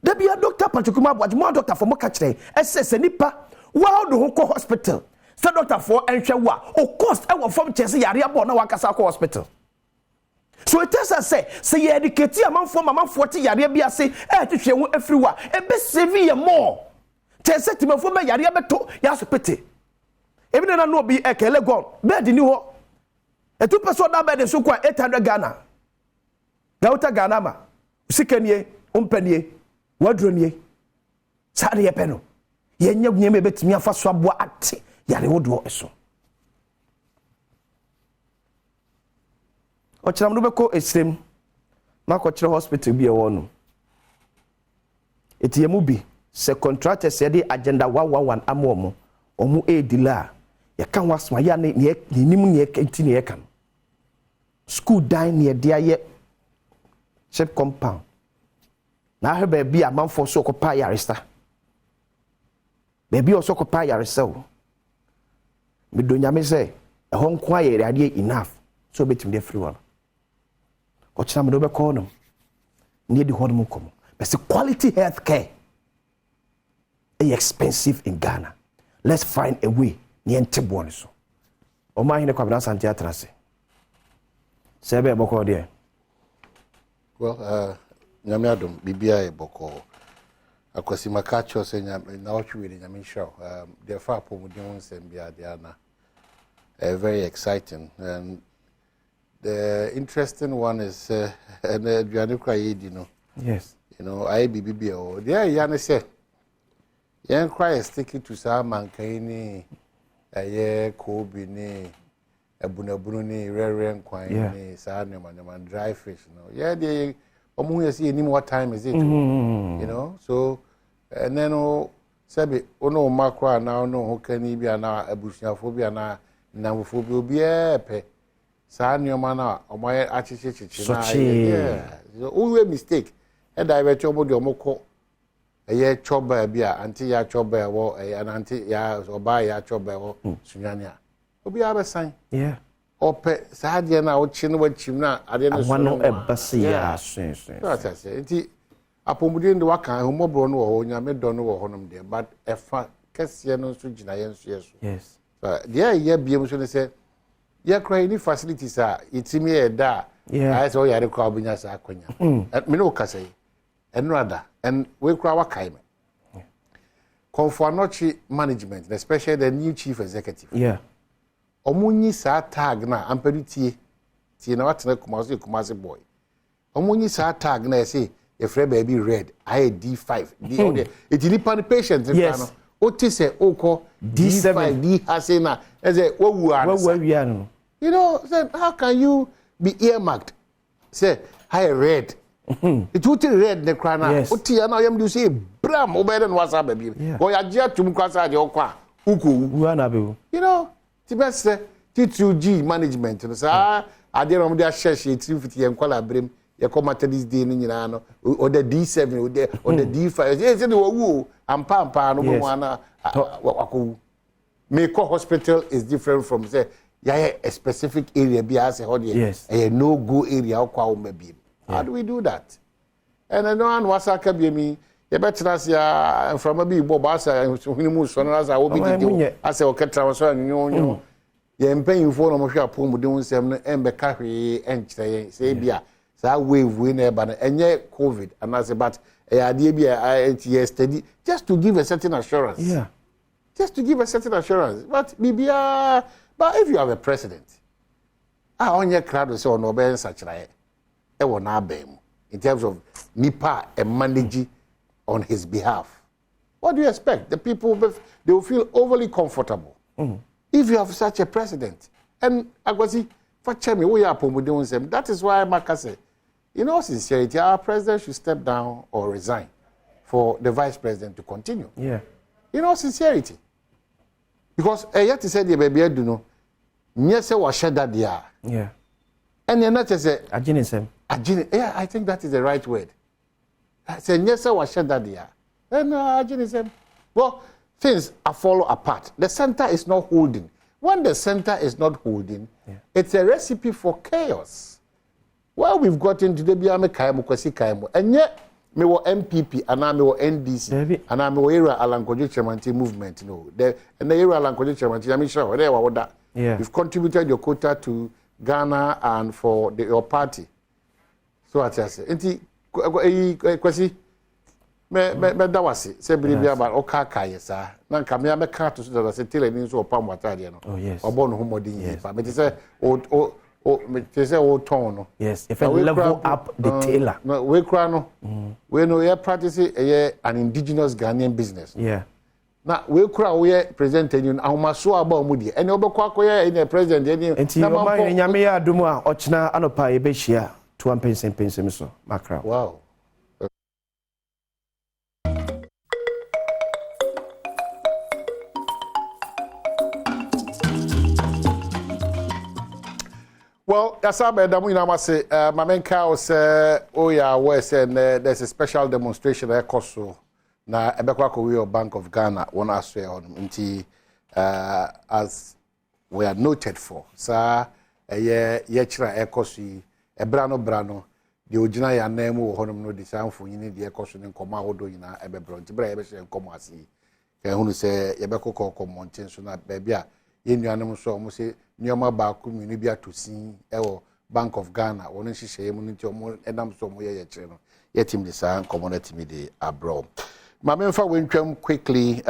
There be a doctor, Pachukuma, but more doctor for Mokachre, SS Nipa, wow, the whole hospital. Say doctor for Enchewa, or cost our from Chelsea, Yariabo, no Wakasako Hospital. So it tells us, say, you educate a man for 40 Yarabia, say, to show everywhere, and be severe more. Tell set him for my Yariabeto, Yasopete. Even though I know be a Kelegon, bed in you. A 2% that bed is so quite 800 Ghana. Gauta Ganama, Sikanye, Umpenye, Wadronye, Sadia Peno. Ye never bet me a fast swab at Yari would walk so. Ochamubeko is same. Makotra Hospital be a one. It's a movie. Se contractor said the agenda 111 amomo. Omu e dila. Ya can was my yan near Nimunia Kentiniakan. School dine near dear ship compound. Now her baby a man for so occupy Yarista. Baby also occupy Yarista. Midunyame say a home quiet idea enough. So between the free one. What's some of the corner? Near the home come. But the quality health care is expensive in Ghana. Let's find a way near Tibuaniso. O my in the Cabana Santiatrase. Sebe Boko there. Well, Nyamiadum, BBI Boko. Akwasima Kacho saying, now what you reading, I mean, sure. The far Pomudons and Biadiana. Very exciting. And the interesting one is, and you know. Yes. You know, IBBO. There, Yana said, Yan cry is sticking to some mankaini, a year, Kobe, a bunabuni, rare and quine, sarnum, and dry fish. Yeah, they almost see any more time is it, you know. So, and then, oh, Sabi, oh no, Macra now, no, who can he be an abushiophobia now, Namophobia be a pe. Sarnum, or my architecture. Yeah, always mistake. And I went to Moko. A year chopper beer, until ya chopper or an auntie ya or buy ya chopper or Sunyania. Obi have a sign. Yeah. Or pet Sadiana or Chinwa Chimna, I didn't know a bassia. That's I say. Upon the Waka, who more brown or Yame don't know Honum there, but a fat Cassiano Sujinayan, yes. But there, yeah, be able to say, yeah, crying facilities are it's me a da. Yeah. I saw ya the Carbinas are Quenya. At Minoka say. And rather, and we cry our kaime. Confornochi management, especially the new chief executive. Yeah. Omuni sa tag na ampediti ti na watena kumasi boy. Omuni sa tag na say if baby red, I D5. It is the patient. Yes. Oti say oko D7 D hasena. As a what we are. You know, how can you be earmarked? Say I red. It would red the crana. Yes. Oti ana yam do say bram obey and what's up baby. Or ya jia tum kwasa je okwa. Uku. You know, the best T2G management no say ade rom dey share 350 en kwala brem ye come at this day ni nyina no or the D7 or the D5. Say the wo ampa no bo wana wako. Meko hospital is different from say a specific area be as a yes. A no go area okwa maybe. How do we do that? And I know one was a cabby, you better as ya from a big bobasa, as I will be as a Ketra, and you know, you're paying for no shop, doing some and be carry and say, Bia, so wave winner, but and yet COVID, and I say, but a idea steady, just to give a certain assurance. Yeah. Just to give a certain assurance. But but if you have a president, I on your crowd so no ben such like. In terms of Nipa and managing on his behalf. What do you expect? The people, they will feel overly comfortable if you have such a president. And Agwasi, for Chemi, we are doing them. That is why Maka said, in all sincerity, our president should step down or resign for the vice president to continue. Yeah. In all sincerity. Because yet he said, baby, I do know, yes, I was shed that they are. Yeah. And you're not just a yeah, I think that is the right word. I said, yes, I was shed that they are. And well, things are fall apart. The center is not holding. when the center is not holding, it's a recipe for chaos. Well, we've got into the Biame Kaimo, Kwasi Kaimo, and yet me were MPP, and I'm NDC, and I'm era Alankojo Chairmanti movement. And the era Alankojo Chairmanti, I'm sure whatever that. You've contributed your quota to Ghana and for your party. So what I say, Kwasi. Me dawasi se biribi aba okaka yesa na nka me ameka to so that se tele ni so opam watade no obo no homodin yi pa me te se o me te se o ton no yes if I level up the tailor no we kra no we no ye practice an indigenous Ghanaian business na we kra we president any ahomaso aba omudi ene obekwa akoye any president any na ma nyame ya adumu a ochina anopa ye be hia to ampensen so makra wow. Well, that's how I say, Mamenka was there's a special demonstration at Koso. Na Ebekwa Bank of Ghana, one aswe on as we are noted for. Sa yechra ekosi brano the original ya name wo honom no design for yini the ekoso ne nkoma hodo yina ebebro ntibra yebe hye nkoma asi ke hunu se yebekoko komonten so na baabi a yenuanom so omo se nyoma ba ku minu bia tosin ewo Bank of Ghana wono hihye mu nti omo edam so omo ye kire no yetim de sa community me de abro ma memfa wentwam quickly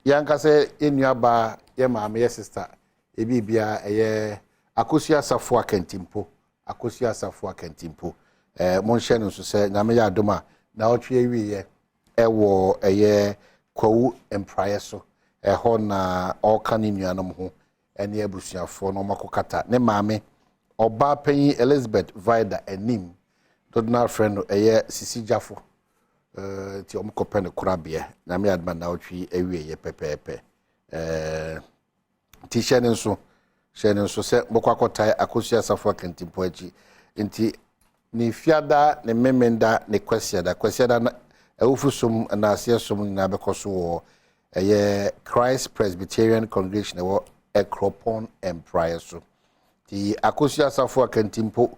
yanka se yenuaba ye maame ye sister ebi bia eye Akosia Safua Kentimpo monhye no so se nyame ya adoma na otwe wiye ewo eye kwawu empraye so ho na okani nuanom ho ene abusuafo no makokata ne maame oba panyi Elizabeth Vida enim dodna friend eye Sisi Jafo ti omkope ne kurabie nyame ya adoma na otwe wiye pepepe ti hyene nso se mokwakotai Akosia Safua Kentimpo achi nti ni fiada ne memenda ne kwasiada na ewufusum na asiesom na bekoso wo Christ Presbyterian Congregation wo Ekropon Empire so the Akosia Safua Kentimpo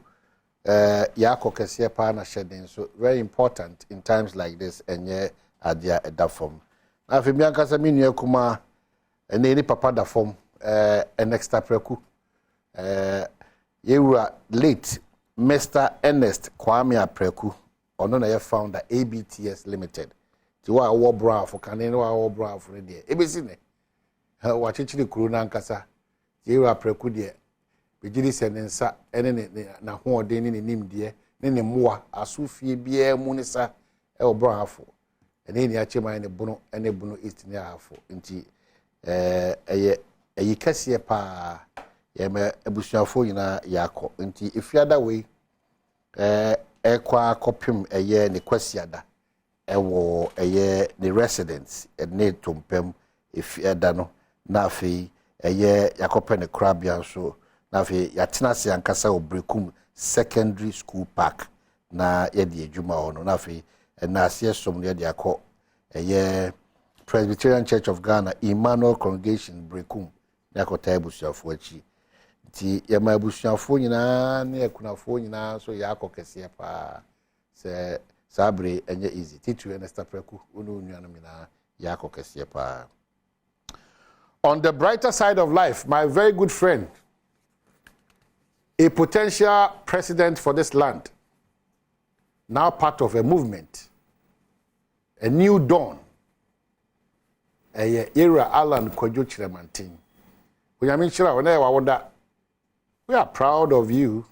yakokese pa na shedin so very important in times like this enye adia edafom na fe mianka sa minu kuma ene papa da form an extra preku you were late Mr. Ernest Kwame Apreku ono na ye founder ABTS Limited ti wa wo bra for kanene wa wo bra for de ebesi ne wa chichiri kuru na nkasa ti were Apreku de bejiri senensa ene ne na hoode ne nim de ne moa asofie bia mu ne sa e wo bra afo ene ni achema ne bunu ene bunu east ne afo nti eyi kase pa ye me abusuafo nyina yakọ nti ifiada we ekwa kopim eye ne kwasiada ewo eye ne residents ne tompem ifiada no na afi eye yakope ne krabia so na afi yatena se ankasa obrekum secondary school park na ye de adwuma ono na afi na asie som ne de akọ eye Presbyterian Church of Ghana Emmanuel Congregation Brekum yakota abusuafo achi ti yama abusuafo nyina ne akunafo nyina so yakokese pa se sabre enye easy titu ene stapreku unu nuanom nyina yakokese pa. On the brighter side of life, my very good friend, a potential president for this land, now part of a movement, a new dawn, era Alan Kojo Chiremantin. We are proud of you.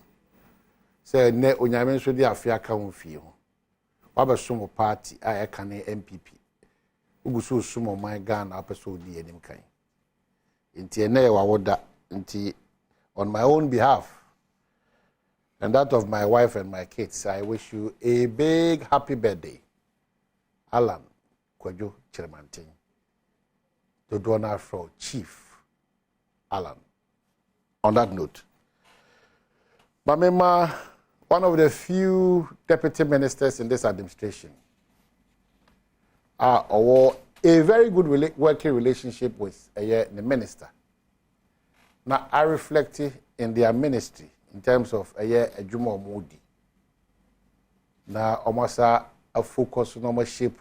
Say ne onyame so di afia ka ho fie ho. Waba somo party a eka ne MPP. Uguso somo man Ghana apeso di enim kan. Nti ene ye wawoda nti on my own behalf and that of my wife and my kids, I wish you a big happy birthday. Alan Kojo Chiremantin. The donor for Chief Alan. On that note, Mamema, one of the few deputy ministers in this administration, or a very good working relationship with the minister. Now I reflect in their ministry in terms of a year a juma modi. Now almost a focus on almost shape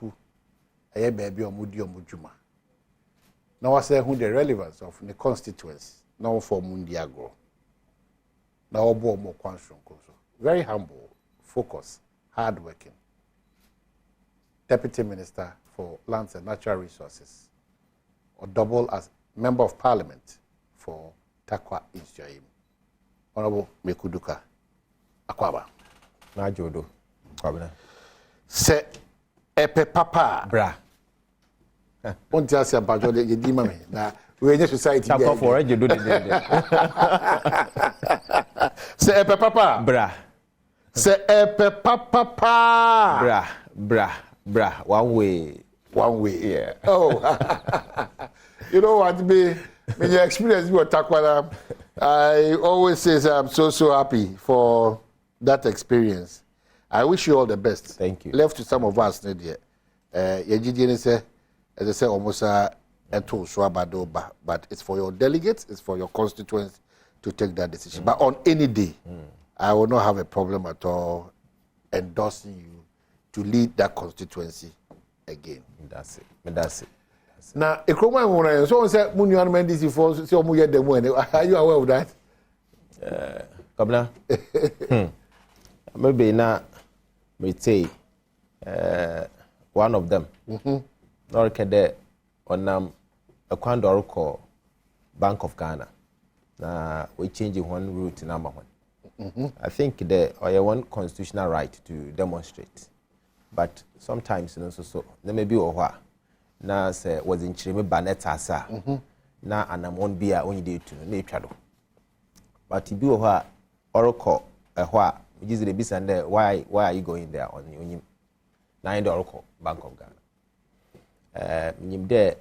a year baby or mudi or mujuma. Now I say who the relevance of the constituency now for Mundiagro. Now more conscious. Very humble, focused, hardworking. Deputy Minister for Lands and Natural Resources, or double as Member of Parliament for Takwa Institute. Honorable Mekuduka Akwaba. Najodo. Kwabena. Se epe papa. Bra. Onti asia bajo de di mame na we nye society Takwa for eje do de. Se epe papa. Bra. Se epe papa. Bra. One way. Yeah. Oh. You know what, me when you experience with Takwala, I always say I'm so happy for that experience. I wish you all the best. Thank you. Left to some of us, Nadia. As I say, almost but it's for your delegates, it's for your constituents to take that decision. But on any day, I will not have a problem at all endorsing you to lead that constituency again. That's it. Now, a common one, so said Munian Mendes for so much the money. Are you aware of that? Kabla. Maybe now, we say one of them. Nor kede on a Kwandor call Bank of Ghana. Now we changing one route number one. I think there are one constitutional right to demonstrate, but sometimes so there may be a while. Na say was in Chime Banet asa. Na anamon bia only day to nature. But if you are oracle a while, which is the business and why are you going there on you? Nine oracle Bank of Ghana. Nim there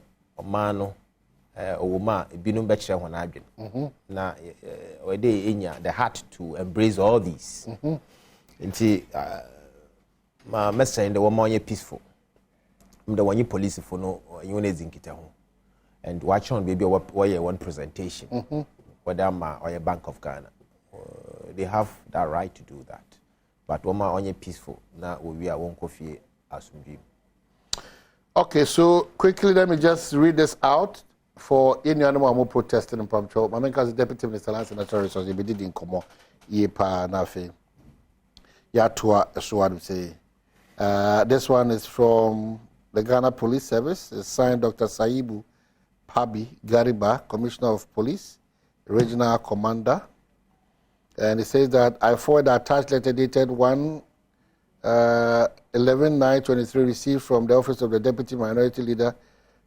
mano woman binum betcha when I na we dey inya the heart to embrace all these. Nti my message in the woman peaceful. The one you police for no you and watch on baby one presentation whether or a Bank of Ghana. They have that right to do that. But woman on peaceful now we are one coffee as we. Okay, so quickly let me just read this out for any animal more protesting in Pamcho. My main Deputy Minister Lands and Natural Resources be did in Komo ye pa nafe. Ya toa so what say. This one is from the Ghana Police Service. It's signed Dr. Saibu Pabi Gariba, Commissioner of Police, Regional Commander. And it says that I forward the attached letter dated 11/9/23 received from the Office of the Deputy Minority Leader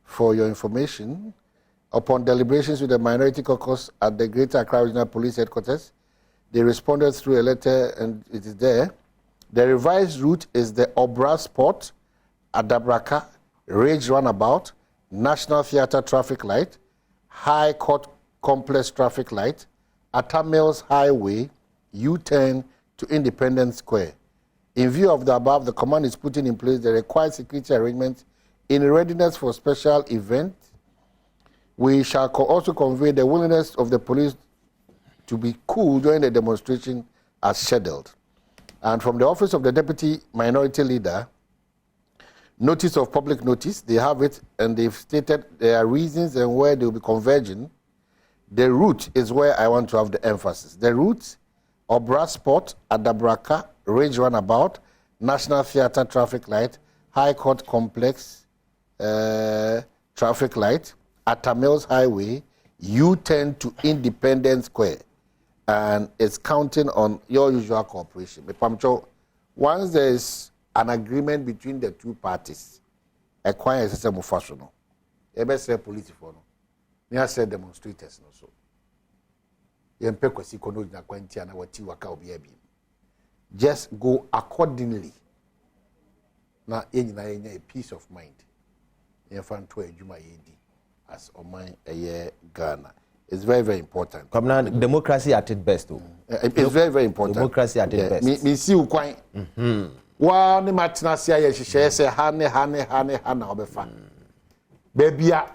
for your information. Upon deliberations with the Minority Caucus at the Greater Accra Regional Police Headquarters, they responded through a letter, and it is there. The revised route is the Obra Sport, Adabraka, Rage Runabout, National Theatre Traffic Light, High Court Complex Traffic Light, Atta Mills Highway, U-turn to Independence Square. In view of the above, the command is putting in place the required security arrangements in readiness for special event. We shall also convey the willingness of the police to be cool during the demonstration as scheduled. And from the Office of the Deputy Minority Leader, notice of public notice, they have it, and they've stated their reasons and where they will be converging. The route is where I want to have the emphasis. The route, Obra Sport, Adabraka, Range Runabout, National Theatre Traffic Light, High Court Complex Traffic Light, Atta Mills Highway, U-turn to Independence Square. And it's counting on your usual cooperation. Once there is an agreement between the two parties, a quiet system of fashion. You best say police for no. You say demonstrators no so. You mpeko si kono na kwanti ana wati waka obi abi. Just go accordingly. Na enyina yenya a peace of mind. You fan to adwuma yedi as oman eye Ghana. It's very, very important. Democracy at its best. It's very, very important. Democracy at its best. Me see you quite. Wa ni matina sia ye hihye se hane obefa. Baby a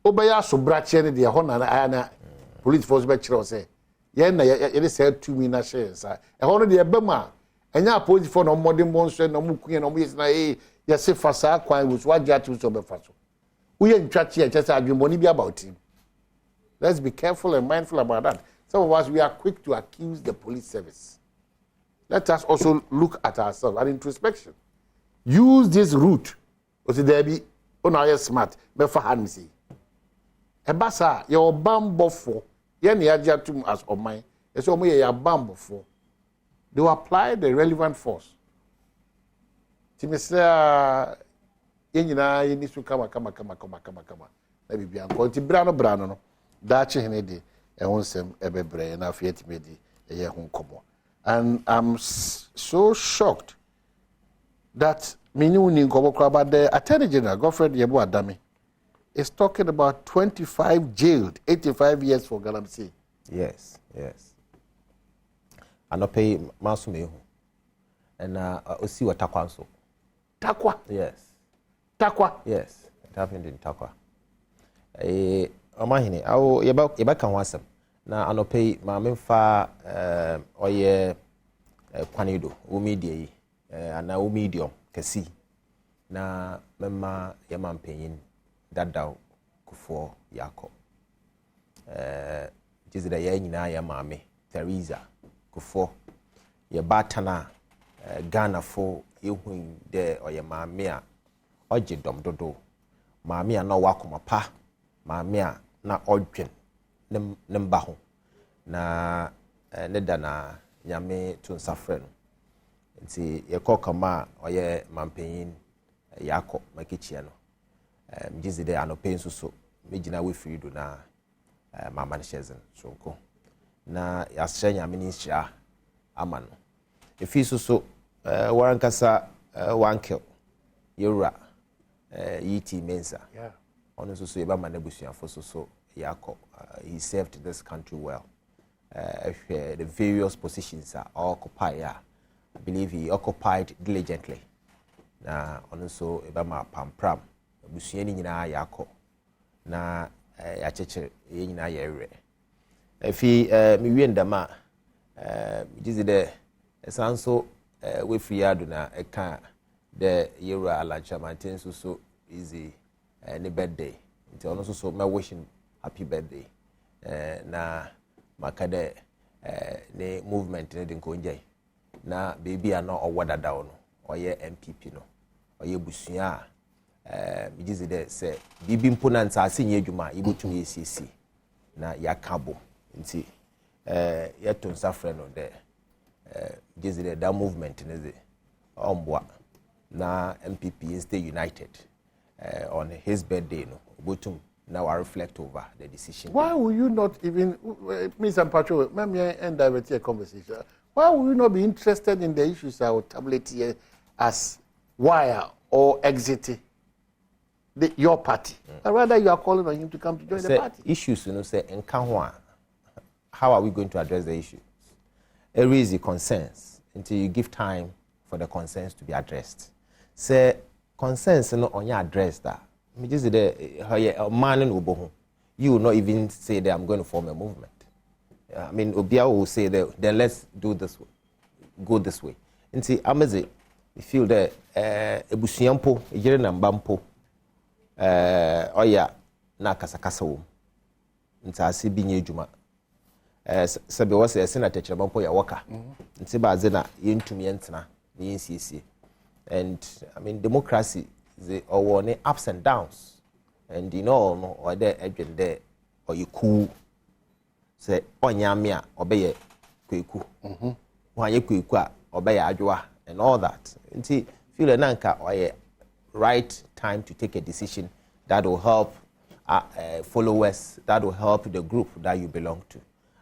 obeya so brache ne de ho na police force be kyerɛ say yɛn na yɛde sɛ tumi na hyɛ nsa ɛhɔ no de ɛbɛ mu a ɛnya police for no mmɔden bɔ nso na ɔmo kunya na ɔmo yɛ sɛ yɛse fa saa kwan wo so wagye ato so ɔbɛfa so woyɛ ntwakye ɛkyɛ sɛ adwemmɔne bi about him. Let's be careful and mindful about that. Some of us, we are quick to accuse the police service. Let us also look at ourselves, at introspection. Use this route. Osi debi, ona ye smart. Befa hand say. Ebasa, your bambo for. Yen yaja tum as of mine. Eso mo ye ya bambo for. They will apply the relevant force. Timisa, yen yina yini su kama. Na bibi anko. Ti brano no. Dachi henede ehonsem ebebre na fietmedi eye ho komo. And I'm so shocked that Minuni Nkobokraba, the Attorney General, Godfred Yebu Adami, is talking about 25 jailed, 85 years for Galamsey. Yes. And I pay Masumehu. And Osi wa Takwa so. Takwa? Yes. Takwa? Yes. It happened in Takwa. Omahini, awo yeba kan wasem. Na anope ma memfa oye kwanido wo media yi ana wo medium kesi na memma yema mpanyin dadaw kufo yako jizida ye nyina ya maame Teresa kufo ye batana Ghana fo yehun de oye maame a oje dom dodo maame a na wakoma pa maame a na odwen ne mba ho na ne da na nyame to nsafre no nti yekokama oye mampanyin yakọ makichia no mjizide anope nsuso mejina we frido na mama nshezen sonko na yashe nyame ni hia ama no efi suso warankasa wankel yura yiti mensa ono suso yeba manabusuafo suso yakọ he served this country well. The various positions are occupied. I believe he occupied diligently. Na also ebama pampram busuani nyina yako na yacheche nyina yere. Efi mi wiendama jizide esanso we friado na eka the yera alacha maintain so easy any birthday. Nti ono so my wishing happy birthday. Na makade ne movement ne de nkonjai na baby a no owada dawo no oye MPP no oye busua bijize de se bibi mpona nsase nye adwuma ibotum yesisi na yakabo nti yeto nsafre no de bijize de that movement ne ze ombwa na MPP stay united on his birthday no ibotum now I reflect over the decision. Why will you not even, Ms. Ampacho, let me end divert a conversation. Why will you not be interested in the issues I will tablet here as wire or exit your party? Rather, you are calling on him to come to join the party. Issues, say, in Kanwa, how are we going to address the issues? Raise the concerns until you give time for the concerns to be addressed. Say, concerns on your address that. Just the man in Ubohu, you will not even say that I'm going to form a movement. I mean, Obia will say that then let's do this way, go this way. And see, Amaze, you feel that Ebusiampo, Ejere Mbampo, Oya, na kasakasa wom. Nti asi binye juma. Sabe wase ya senator Chabampo ya waka. Nti ba zena yentumi yentena ni yensiesie. And I mean, democracy or any ups and downs, and you know, or there agent there, or you cool say onyamia obey kweku, wanye kwekwa obey adwa, and all that. And see, feel a nanka or a right time to take a decision that will help followers, that will help the group that you belong to.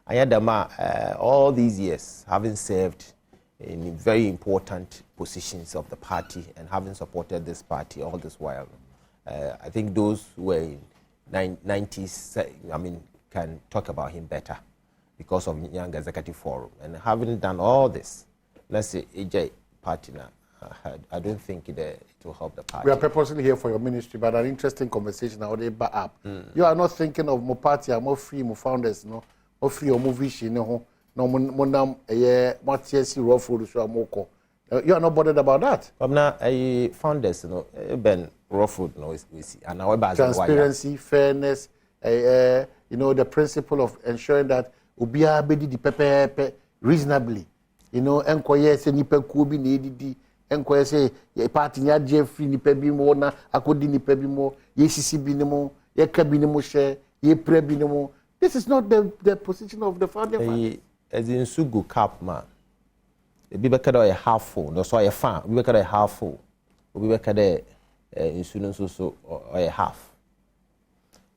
Ayadama, all these years having served in very important positions of the party and having supported this party all this while. I think those who were in 90s, I mean, can talk about him better because of Young Executive Forum. And having done all this, let's say AJ party now, I don't think it will help the party. We are purposely here for your ministry, but an interesting conversation how they back up. You are not thinking of more party, more free, more founders, no, more free or more vision, no, monam what yes, raw food, so more. You are not bothered about that. I'm not a founders, no, ben raw food, no, we see, and our transparency, fairness, the principle of ensuring that ubia bedi di pepe reasonably, enkoye se nipa kubi ni enkoye se ye party nya Jeffrey nipa bi mo na akodi nipa bi mo ye sisi bi ni mo ye ka bi ni mo share ye pre bi ni mo. This is not the position of the founding as in sugu cap man. Be back at a half full, no so a fan, we back at a half full, we back at a insurance so or a half.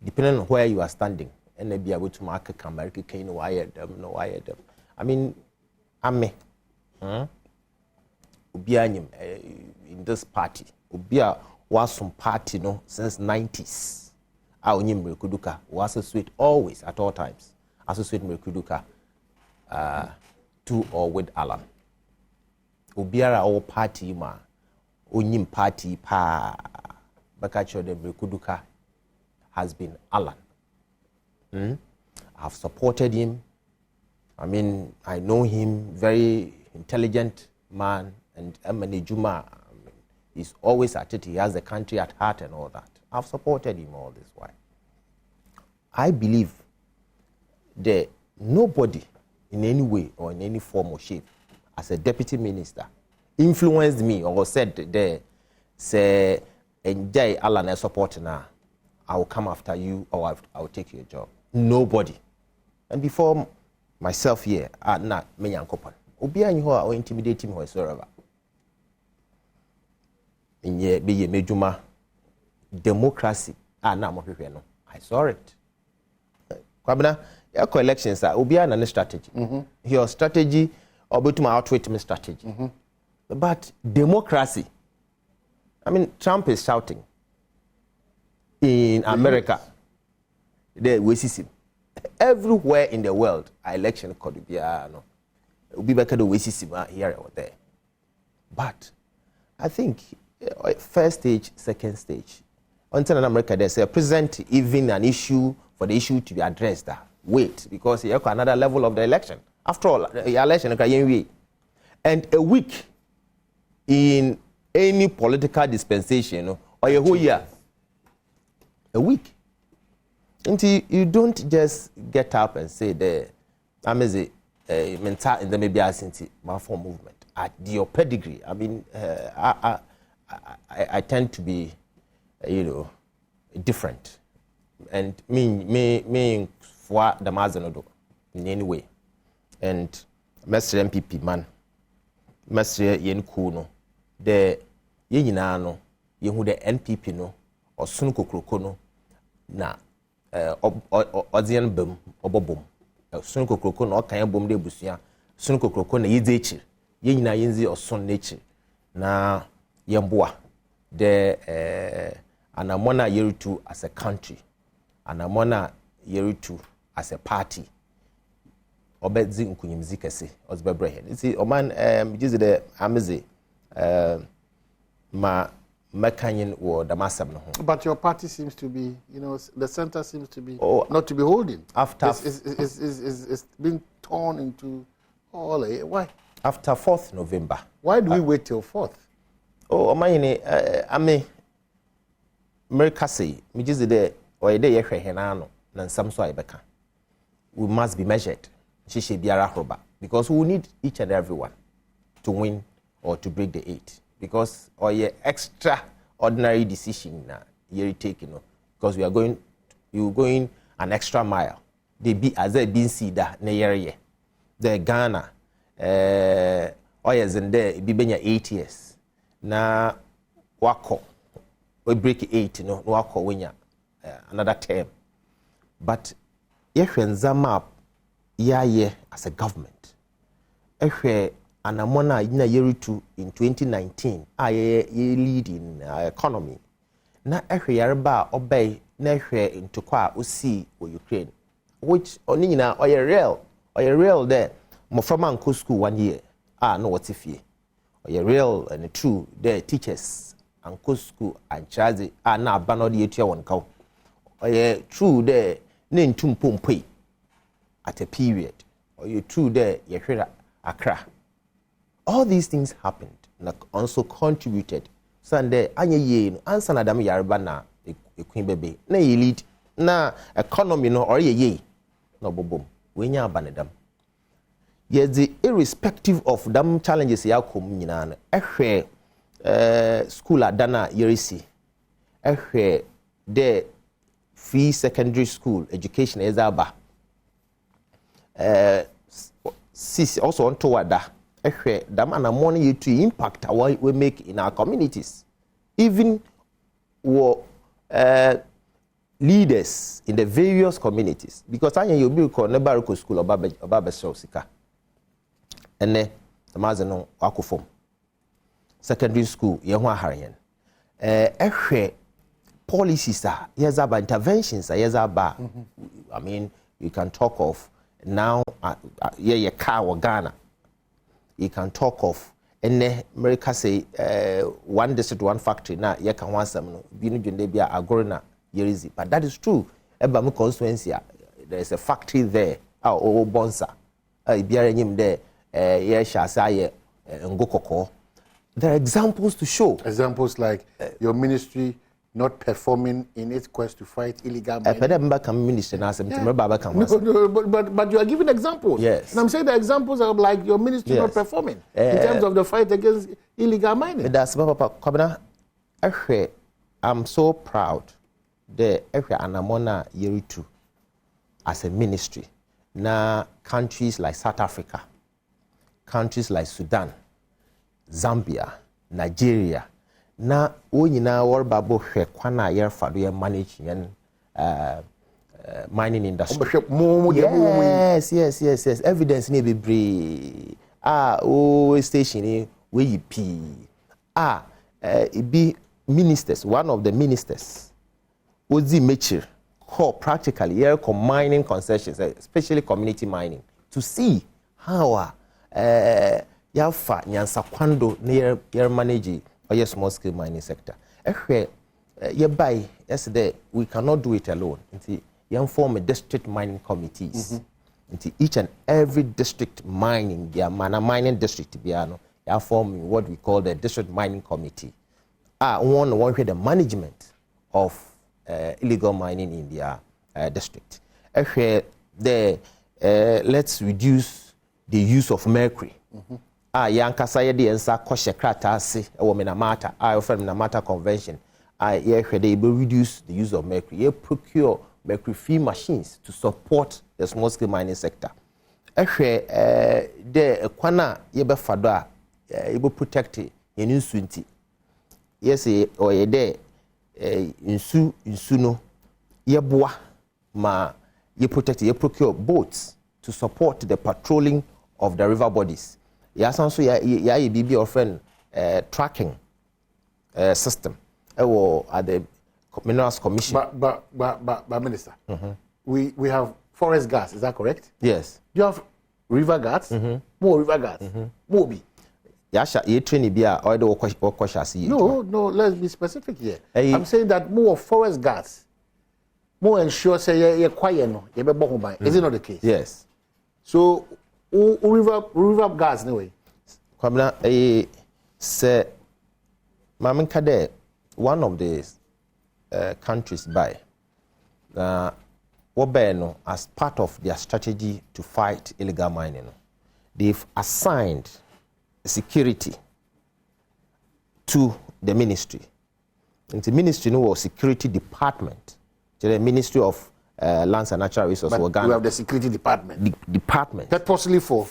Depending on where you are standing, and they be able to mark a American cane wire them, no wire them. I mean, Ame, Ubianim in this party, Ubia was some party no since 90s. Our name Merkuduka was associated always at all times, associate Merkuduka to or with Alan. Ubiara our party ma onyim party pa bakacho de Merkuduka has been Alan. I have supported him. I mean, I know him, very intelligent man, and Emani Juma is always at it. He has the country at heart and all that. I've supported him all this while. I believe that nobody in any way or in any form or shape as a deputy minister influenced me or said there, say, enjoy Alan support now, I will come after you or I will take your job. Nobody. And before myself here, not me and Kopan. Obia you or intimidate him whatsoever. In ye be ye mejuma democracy. Na mo hwehwe no. I saw it. Kwabena, your elections are Obia na strategy. Your strategy obetuma outwit me strategy. But democracy, I mean, Trump is shouting in America. The racism everywhere in the world. Election could be no, be better the racism here or there. But I think first stage, second stage. Until in America, there's a present even an issue for the issue to be addressed. Wait, because you have another level of the election. After all, the election and a week in any political dispensation or a whole year. A week. Until you don't just get up and say I'm a mental in the maybe my form movement at your pedigree. I mean, I tend to be, different, and me for the Mazanodo in any way, and Master MPP man, Master Yen Kuno, the Yenano, Yehu the NPP no, or Sunko Krokono, na. Odzian bum obobom sunko kroko na okan bom de busia sunko kroko na yedze echi ye nyina yenzi oson nechi na yemboa de anamona yerutu as a country anamona yerutu as a party obedzi nkunyimzi kese ozbebre he see oman jize de ameze ma Mekanyin or Damasam. But your party seems to be, the center seems to be not to be holding. After it's been torn into all. Why? After 4th November. Why do we wait till 4th? Oh, I mean, America say, me just the or a day henano, and some so beka. We must be measured. She biara roba because we need each and everyone to win or to break the 8. Because or your extraordinary decision you're taking, because you going an extra mile. They be as they been see that near the Ghana or yes and there be been 8 years na wako we break 8 wako when another term. But if you zama as a government, if anamona ina yerutu in 2019 ye lead in economy na ehwe yareba obey na ehwe ntokwa osi o Ukraine, which oni nyina oye real there mo from anko school 1 year no what ifie ɔyɛ real and true the teachers anko school and chazi na aba no de etua won kaw ɔyɛ true the ne ntum pompoi at a period ɔyɛ true the yɛhwera akra. All these things happened and also contributed Sunday anya ye no ansa na dam yareba na ekun bebe na ye lead na economy no or ye no bobom we nya abanedam. Yes, the irrespective of them challenges yakom nyina no ehwe school adana yerisi ehwe the free secondary school education ezaba sis also on toward that them and money you to impact what we make in our communities. Even leaders in the various communities. Because I you be called Nebaruko School or Baba Sika. And then the Mazano Akufom. Secondary school, Yahwa Harian. Policies are yes about interventions are yes about. I mean, you can talk of now yeah car or Ghana. You can talk of and America say one district, one factory. Now you can want some Binubia Agorina Yerizi. But that is true. Ebamu constituency, there is a factory there. Oh, Bonsa. Biarenim there. Shasa Ngokoko. There are examples to show. Examples like your ministry not performing in its quest to fight illegal mining. But you are giving examples. Yes. And I'm saying the examples are like your ministry not performing in terms of the fight against illegal mining. I'm so proud that Anamona Yeritu as a ministry. Now countries like South Africa, countries like Sudan, Zambia, Nigeria, na onyina worba bo hwe kwana yer fado ye manage yen mining industry. Yes. Evidence ni bebre. Station ni we pi. Be ministers, one of the ministers Ozi Mechi call practically here mining concessions, especially community mining, to see how yafa nyansa kwando near manage or small scale mining sector. Yesterday we cannot do it alone. You form a district mining committees. Each and every district mining, mining district, you form what we call the district mining committee. One the management of illegal mining in their district. Let's reduce the use of mercury. Yankasa yedi ensa koshe krata ase ewo Minamata offer Minamata convention they will reduce the use of mercury. They procure mercury free machines to support the small scale mining sector. The kwana yebe fado a yebe protect yen nsu nti yes or ye de nsu no yeboa ma ye protect ye procure boats to support the patrolling of the river bodies. Yes, also ya BB often tracking system at the Minerals Commission. But Minister, we have forest gas. Is that correct? Yes. You have river gas. More river gas. More be. Yasha, you train bia or the No. Let's be specific here. I'm saying that more forest gas. More ensure say you're quiet no. Is it not the case? Yes. So. River gas anyway. Kwamna say Mamin Kade, one of the countries by Wobeno as part of their strategy to fight illegal mining. They've assigned security to the ministry. And the ministry was security department to the Ministry of Lands and Natural Resources. But you have the security department. Department. Purposely for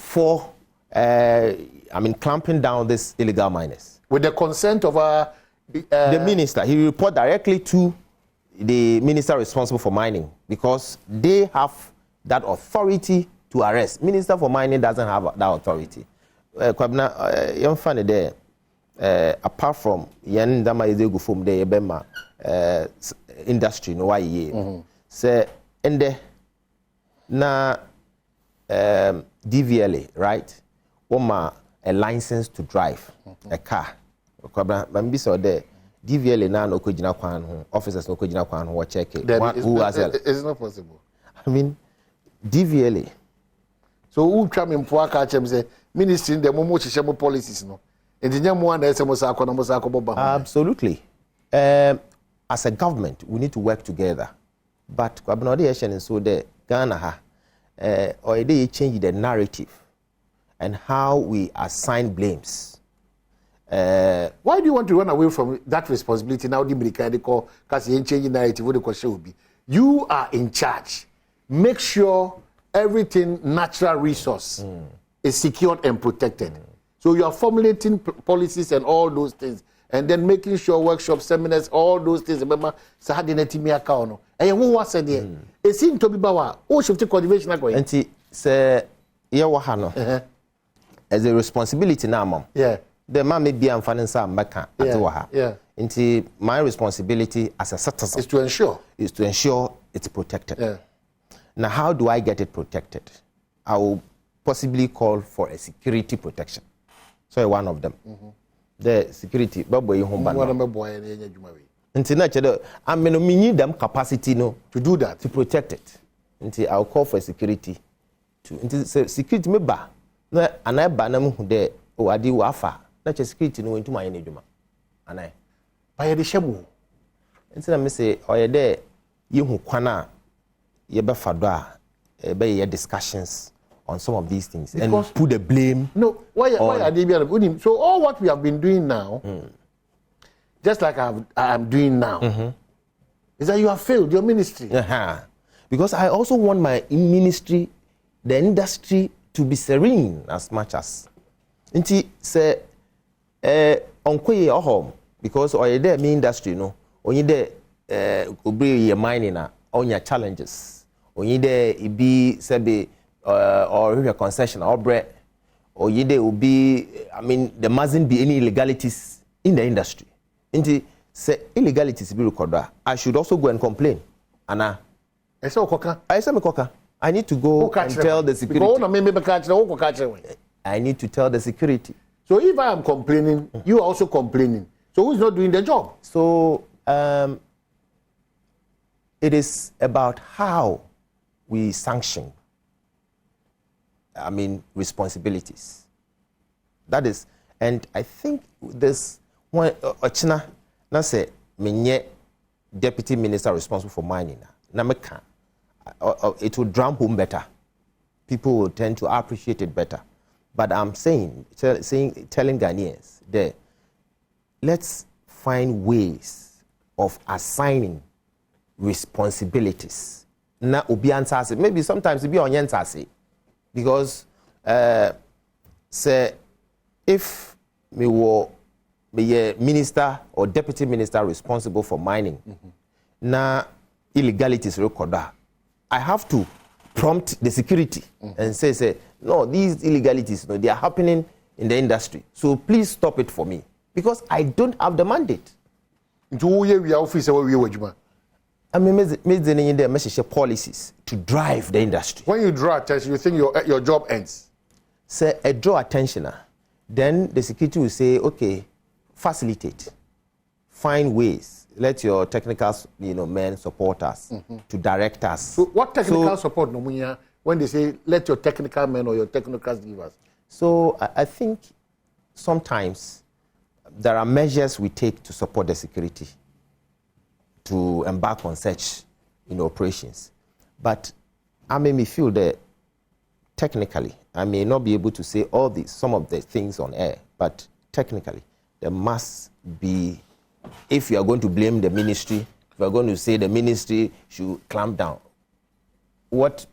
clamping down these illegal miners. With the consent of the minister. He report directly to the minister responsible for mining because they have that authority to arrest. Minister for mining doesn't have that authority. Young funny there. Apart from yen dama izegu from the ebema industry no why say ende na DVLA right woma a license to drive a car. Bambi saw there. DVLA now no kojina kwan ho, officers no kojina kwan ho check it. Who has it? It's not possible. I mean, DVLA. So who try me mpo aka chem say ministry dem mo chihye mo policies no. Engineer mo na ese mo sa akọ Absolutely. As a government, we need to work together. But kwabnode so there Ghana ha or they change the narrative and how we assign blames. Why do you want to run away from that responsibility now? Because you change the narrative. What the question will be: you are in charge. Make sure everything natural resource is secured and protected. So you are formulating policies and all those things, and then making sure workshops, seminars, all those things. Remember, Sahadineti Miakano. And who was said there? It seemed to be Bawa. Oh, should take cultivation going. And say, Yawahano. As a responsibility now, mom. Yeah. The man may be unfunding some mecca at Waha. Yeah. Into my responsibility as a citizen is to ensure it's protected. Yeah. Now, how do I get it protected? I will possibly call for a security protection. So one of them. The security. I mean, we need them capacity to do that, to protect it. Until I'll call for security. Security me ba. No, and I ban them there. Oh, I do afa. Not just security no into my enemy. And I. By the shemu. Instead of say, oh, you're there. You who kwana. You be fadwa. Be your discussions on some of these things because and put the blame. No, why are they being? So all what we have been doing now, just like I'm doing now, is that you have failed your ministry. Because I also want my ministry, the industry, to be serene as much as. Inti say onkoye ohom because oye there me industry no onye there obey your mining na onya challenges onye there be sebe or your concession or bread or there will be I mean there mustn't be any illegalities in the industry. Inti say illegalities be recorded. I should also go and complain. Anna I say me koka. I need to go and tell the security. I need to tell the security. So if I am complaining, you are also complaining. So who's not doing the job? So it is about how we sanction, I mean, responsibilities. That is, and I think this one, Ochina, na say, menye deputy minister responsible for mining. Nameka. It will drum home better. People will tend to appreciate it better. But I'm telling Ghanaians that let's find ways of assigning responsibilities. Na obi ansase. Maybe sometimes it be on yensase. Because say if me were a minister or deputy minister responsible for mining, na illegalities recorded. I have to prompt the security and say, no, these illegalities, no, they are happening in the industry. So please stop it for me. Because I don't have the mandate. I mean, there policies to drive the industry. When you draw attention, you think your job ends? Say, I draw attention. Then the security will say, okay, facilitate. Find ways. Let your technical, men support us to direct us. So what technical support, Nomunya, when they say let your technical men or your technocrats give us? So I think sometimes there are measures we take to support the security to embark on such operations. But I may feel that technically, I may not be able to say some of the things on air, but technically, there must be. If you are going to blame the ministry, if you are going to say the ministry should clamp down, what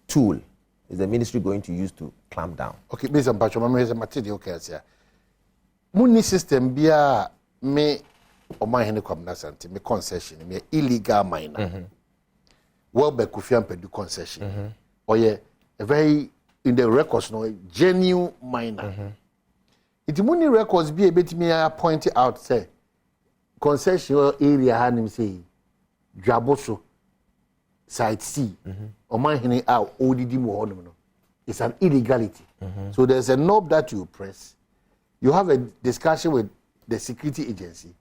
tool is the ministry going to use to clamp down? Okay, based on Pacho, here's a material case here. Muni system bia me or my hand comnasante, me concession, me illegal miner. Well, be Kufian do concession. Or a very in the records, no genuine miner. It money records be a bit me point out say concession area hanim say Dwaboso side C or my hini out ODD mo honum no It's an illegality. So there's a knob that you press. You have a discussion with the security agency.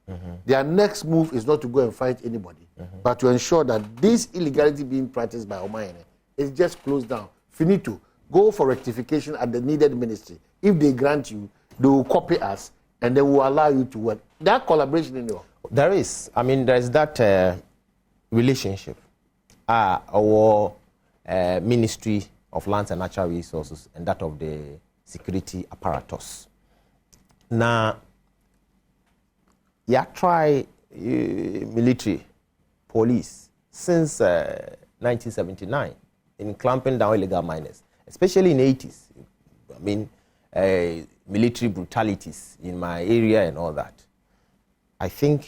Their next move is not to go and fight anybody, but to ensure that this illegality being practiced by Omayene is just closed down. Finito. Go for rectification at the needed ministry. If they grant you, they will copy us and they will allow you to work. That collaboration in there. There is. I mean, there is that relationship. Our Ministry of Lands and Natural Resources and that of the security apparatus. Now, you try military, police since 1979 in clamping down illegal miners, especially in the 80s. I mean, military brutalities in my area and all that. I think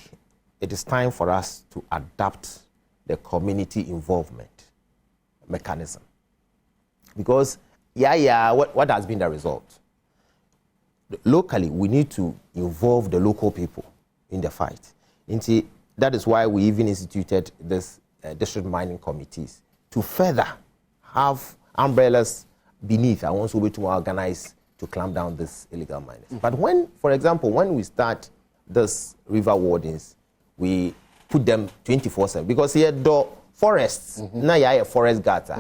it is time for us to adapt the community involvement mechanism. Because, what has been the result? Locally, we need to involve the local people in the fight. That is why we even instituted this district mining committees to further have umbrellas beneath and also to organize to clamp down this illegal miners. But when, for example, when we start this river wardens, we put them 24/7 because here the forests, now you are forest guards.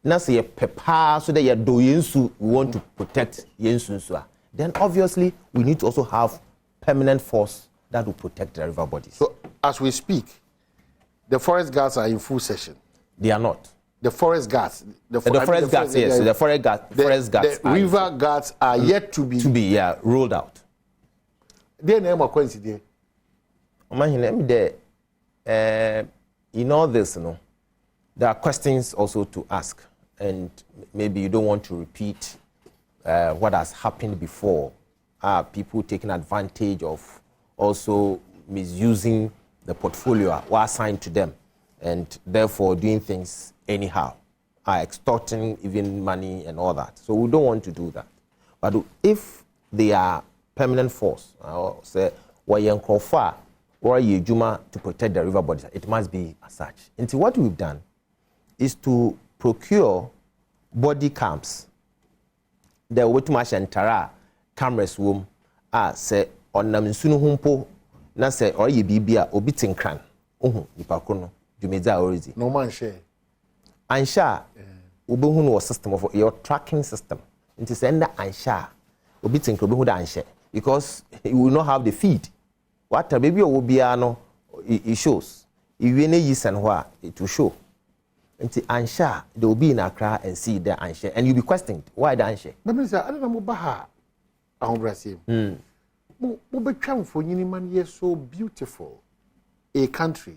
Now say pepper so that you do yensu, we want to protect yensu. Then obviously we need to also have permanent force that will protect the river bodies. So as we speak, the forest guards are in full session. They are not. The forest guards. The forest guards, yes. The forest guards. The river guards are yet to be rolled out. Their name are coincident. In all this, there are questions also to ask, and maybe you don't want to repeat what has happened before. People taking advantage of also misusing the portfolio assigned to them, and therefore doing things anyhow, extorting even money and all that. So we don't want to do that. But if they are permanent force, say, to protect the river bodies, it must be as such. And so what we've done is to procure body cams. The Wetumash and Tara cameras room say on Namsunu Humpo, na say or ye bibia obitin cran. Ipakono, Jumeza already. No man share. Ansha, Ubuhun was system of your tracking system. It is under Ansha, obitin Kobuhu Ansha, because you will not have the feed. What a baby will be, it shows. If you need and what it will show. Until Ansha, they will be in Accra and see the Ansha, and you'll be questioned why the Ansha. But Mr. I don't know Baha. I'm Brazil. Mubekam for Yiniman, yes, so beautiful a country,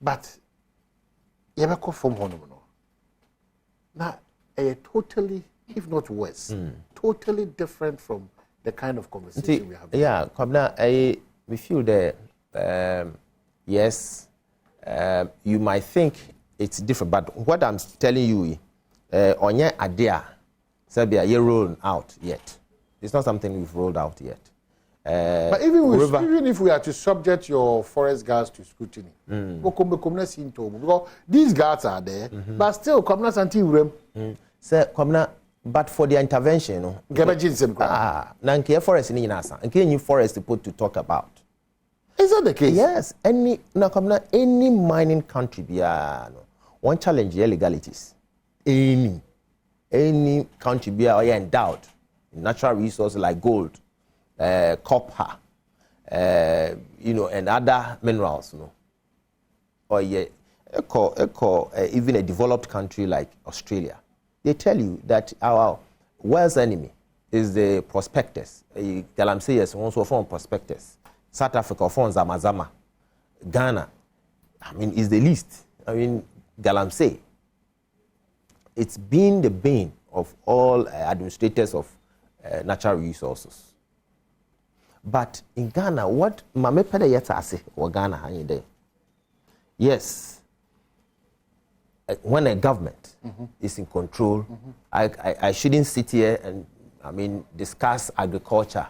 but you ever come from home. Now, a totally, if not worse, totally different from the kind of conversation we have. Yeah, Kwabna, we feel that yes, you might think it's different, but what I'm telling you, on your idea, Serbia, you're rolling out yet. It's not something we've rolled out yet. But even if we are to subject your forest guards to scrutiny, because these guards are there, but still, Kwabna Santi Urem. Sir, Kwabna, but for the intervention, forest in Inasa, and new forest to put to talk about. Is that the case? Yes. Any mining country, one challenge illegalities. Any country be endowed in natural resources like gold, copper, and other minerals, or even a developed country like Australia. They tell you that our worst enemy is the prospectors. Galamsey is also from prospectors. South Africa from Zamazama. Ghana, is the least. Galamsey. It's been the bane of all administrators of natural resources. But in Ghana, what Mame Pede Yeta say or Ghana there? Yes. When a government is in control, I shouldn't sit here and discuss agriculture.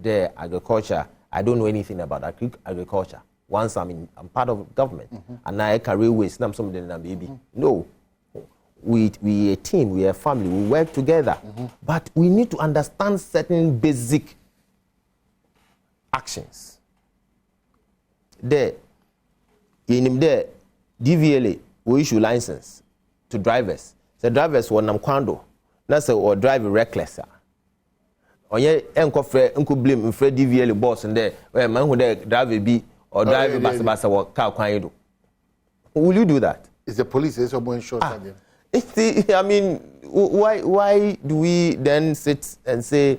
Agriculture, I don't know anything about agriculture. Once I'm part of government, and I carry waste, I'm something baby. No, we a team, we a family, we work together. But we need to understand certain basic actions. There, in there, DVLA we issue license to drivers. The drivers were namkwando, that's or drive reckless. Onye enko blame Fred DVLA boss and there where man who there drive be or drive basa or car kwando. Will you do that? Is the police is someone short? I mean, why do we then sit and say?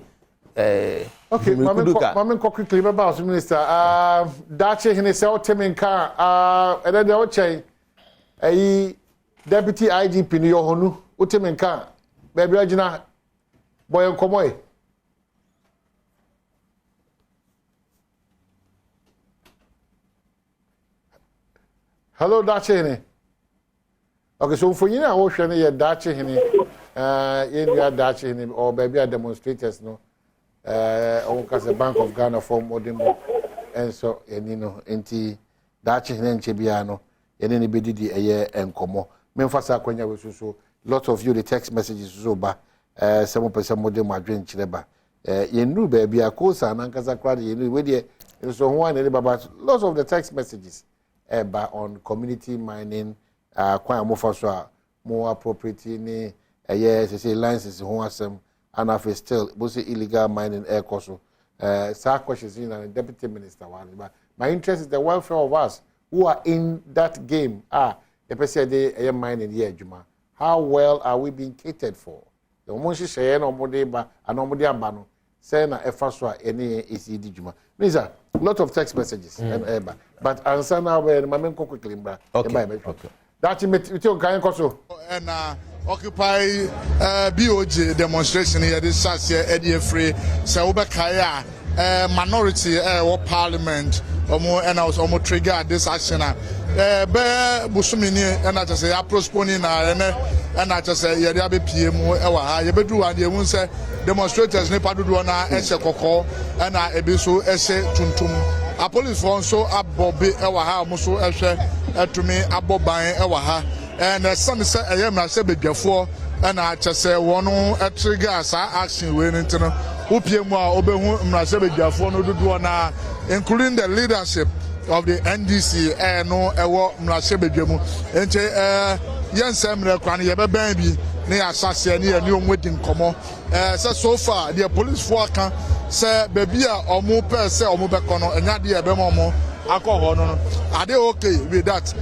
Okay, Mami quickly, Mr. Minister. Dachi himself, Teminka, and then the Oche, a deputy IGP in your Honu, Uteminka, baby Regina, boy and Comoy. Hello, Dachi. Okay, so for you now, Ocean, you're Dachi, in your Dachi, or baby demonstrators, no. Because the Bank of Ghana for Modimo, and so, and you know, anti Dachi and Chebiano, and anybody the air and Como. Memphasa Quenya was so, lots of you the text messages so bad, some person Modimo drink Chileba. You knew baby, a course and Uncas Aquad, you knew with you, and so one, but lots of the text messages on community mining. Quite more appropriate in a year, say licenses who has some and if it's still illegal mining air course. Sir questions in and deputy minister one. But my interest is the welfare of us who are in that game. The person they mining here, Juma. How well are we being catered for? The woman she say no more and no more abano. Say na efaswa any ECD Juma. Nisa, lot of text messages and but answer now where my men quickly. Okay. That you can also and occupy BOJ demonstration here this last year EDF free so Kaya minority or parliament and I was almost trigger this action be busumini and I just say postponing and I just say yeah be PM you be do and you say demonstrators ne padu do na ese kokko and I be so ese tuntum a police for so abobe ewa ha mo so ehwe etumi aboban ewa ha and some say I na say bedwafo and I just say one trigger sa action we ntino opiem a obehu na say bedwafo no dodo na including the leadership of the NDC no ewo mrase bedwamu ente yensem re kwan ye beban bi ne asase ne ye onwedi nkomo so far the police for kan say baby a omo per say omo be kono enya de e be mo akọ no are they okay with that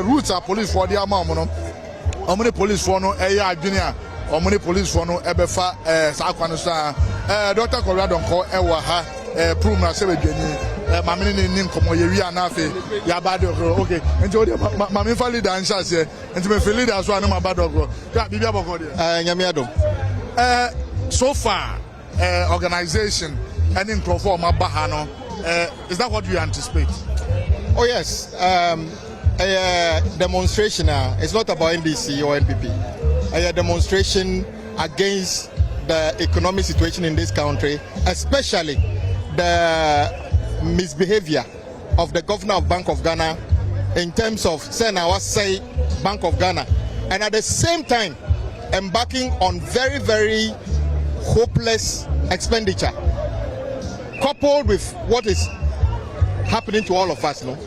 routes are police for the amount no omo ne police for no eya adwene a omo ne police for no e be fa sa akwa no sa Dr. Korea don ko e wa ha prove na se bedwani mamini ni nkomo ye wi anafe ya badogro okay nti odi mami fa leader answer say nti me leader so anu ma badogro ya bibia boko de nyame adom so far organization and in Crawford Mabahano, is that what you anticipate? Oh yes, a demonstration. It's not about NDC or NPP. A demonstration against the economic situation in this country, especially the misbehavior of the governor of Bank of Ghana in terms of say Bank of Ghana, and at the same time embarking on very, very hopeless expenditure, coupled with what is happening to all of us, no?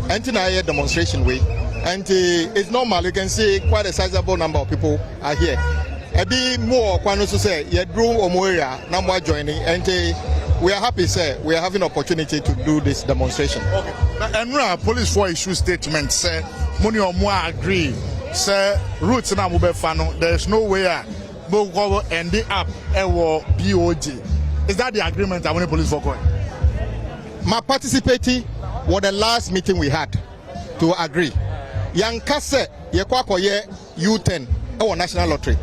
Anti-Naya demonstration way, and it's normal. You can see quite a sizable number of people are here. A bit more, to say, Yedru Omoria, now more joining, and we are happy, sir. We are having opportunity to do this demonstration. Okay. And police for issue statement say, money or more agree, say routes na mubefano. There is no way go end up ewo BOG. Is that the agreement I want the police for going? My participating was the last meeting we had to agree. Yankase ye U10 our national lottery.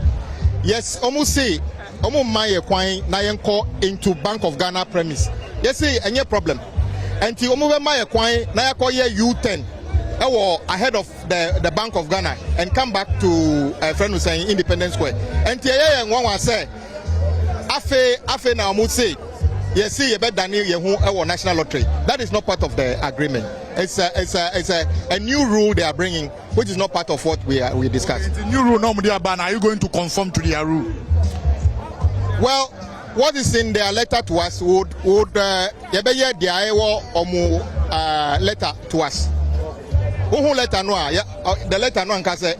Yes, almost say almost my coin na yenko into Bank of Ghana premise. Yes, see any problem. And ti almost my coin na U10 ahead of the Bank of Ghana and come back to a friend who's saying Independence Square. And one was say afe na almost say yes, see, you bet Daniel Yehu our national lottery. That is not part of the agreement. It's a new rule they are bringing, which is not part of what we discussed. The new rule, are you going to conform to their rule? Well, what is in their letter to us would letter to us. Letter no, the letter no can say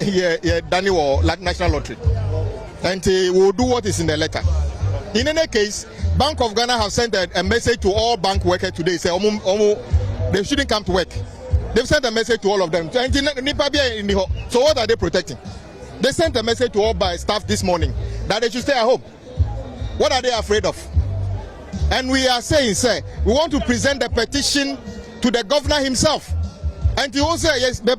Daniel National Lottery, and he will do what is in the letter. In any case, Bank of Ghana have sent a message to all bank workers today. Say they shouldn't come to work. They've sent a message to all of them. So what are they protecting? They sent a message to all bank staff this morning that they should stay at home. What are they afraid of? And we are saying, sir, we want to present the petition to the governor himself. And he will say, yes, the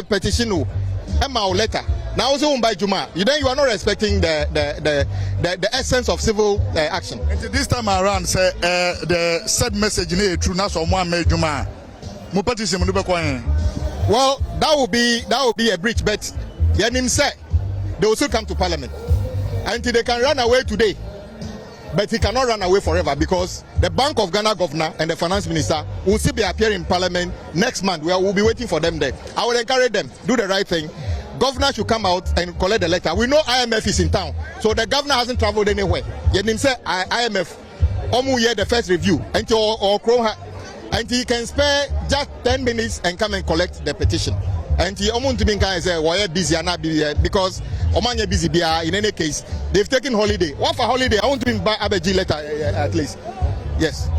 petition, a letter. Now also by Juma, you are not respecting the essence of civil action. And this time around, say the said message in true now someone made Juma. Well, that will be a breach, but Yanim said they will still come to Parliament. Until they can run away today. But he cannot run away forever because the Bank of Ghana governor and the finance minister will still be appearing in Parliament next month. We will be waiting for them there. I will encourage them, do the right thing. Governor should come out and collect the letter. We know IMF is in town, so the governor hasn't traveled anywhere. Yenim say IMF, hear the first review and he can spare just 10 minutes and come and collect the petition. And he to be say why busy and not busy because Omanya busy in any case. They've taken holiday. What for holiday? I want to bring back Abeji letter at least. Yes.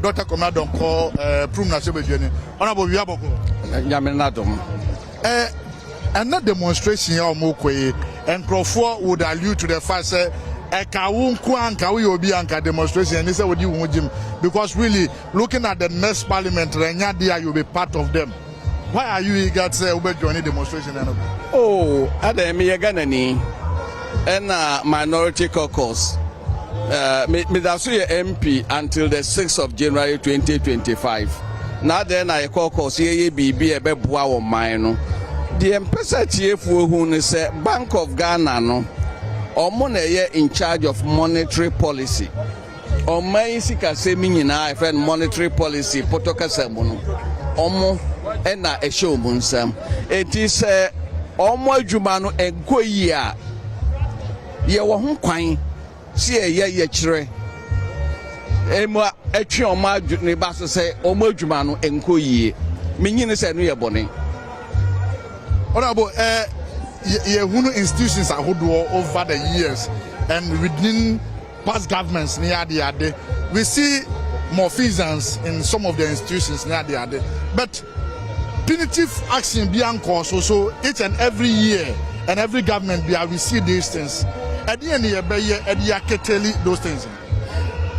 Dr. Comadon call Prum National Journey. Honorable Yaboko. And that demonstration or Mokwe and Crawford would allude to the fact that a Kawunka demonstration and this is what you want him because really looking at the next parliament, you'll be part of them. Why are you eager to say about joining demonstration? Oh, Adam Yaganani and minority caucus. Midasuya MP until the 6th of January 2025. Now then I caucus ye be a Badwam mine. The Empress who say Bank of Ghana no or money in charge of monetary policy. Or my sika semi in I friend monetary policy potoka semono. Omo ena esho munsam. It is omo jumano enkoyia. Ye wo ho kwan si ye kire. Ema etwe oma ne ba so se omo jumano enkoyie. Menyine se no ye bone. Honorable Yehunu institutions are over the years and within past governments near the other. We see malfeasance in some of the institutions near the other. But punitive action beyond cause so each and every year and every government we see these things. At the end of the year, those things.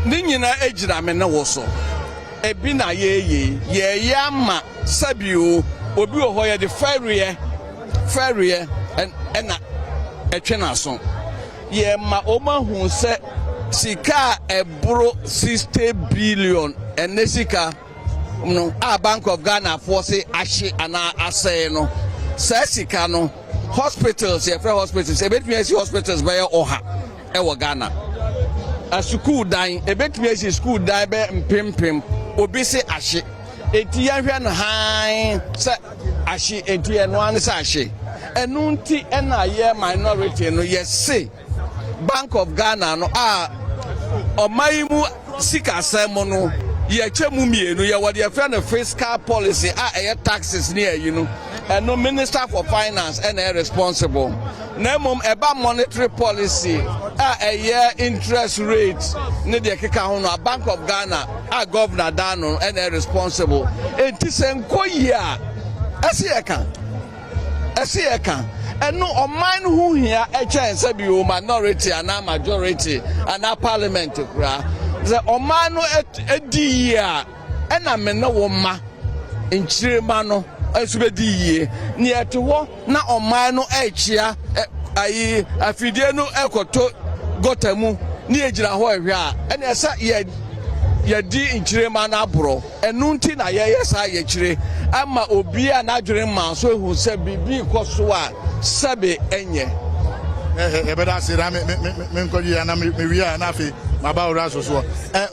Ninyina ejira me na woso. Ebi na ye yama sabiu obi ohoye the fair and etwena so ye ma oma hu se sika ebro 60 billion and sika no a Bank of Ghana for say ashe ana asay no se sika no hospitals ye free hospitals ebetumi see hospitals by oha e wo Ghana a school dan ebetumi see school dan be mpempem obi se ashe eti ya hwe no han se ashe eti eno an se ashe enunti ena ye minority no yes Bank of Ghana no omaimu sika semo no ye chemu mienu ye wode friend fiscal policy taxes near you know and no minister for finance and responsible na mom eba monetary policy interest rate ne de keka ho no Bank of Ghana governor dano and responsible entisenko yi Asieka and no on mine who here a chance be minority and a majority and a parliament the omano at dia and I mean no woman in Chirimano as we di near to what na omano echia a fidiano ekoto gotemu near Jirahoya and as ye di in Chirimana bro and nunti na yes I chire ama obia na adwere man so hu se bibi koso a sabe enye ebeda se na me nkoji na me wi na fe Mabaura so.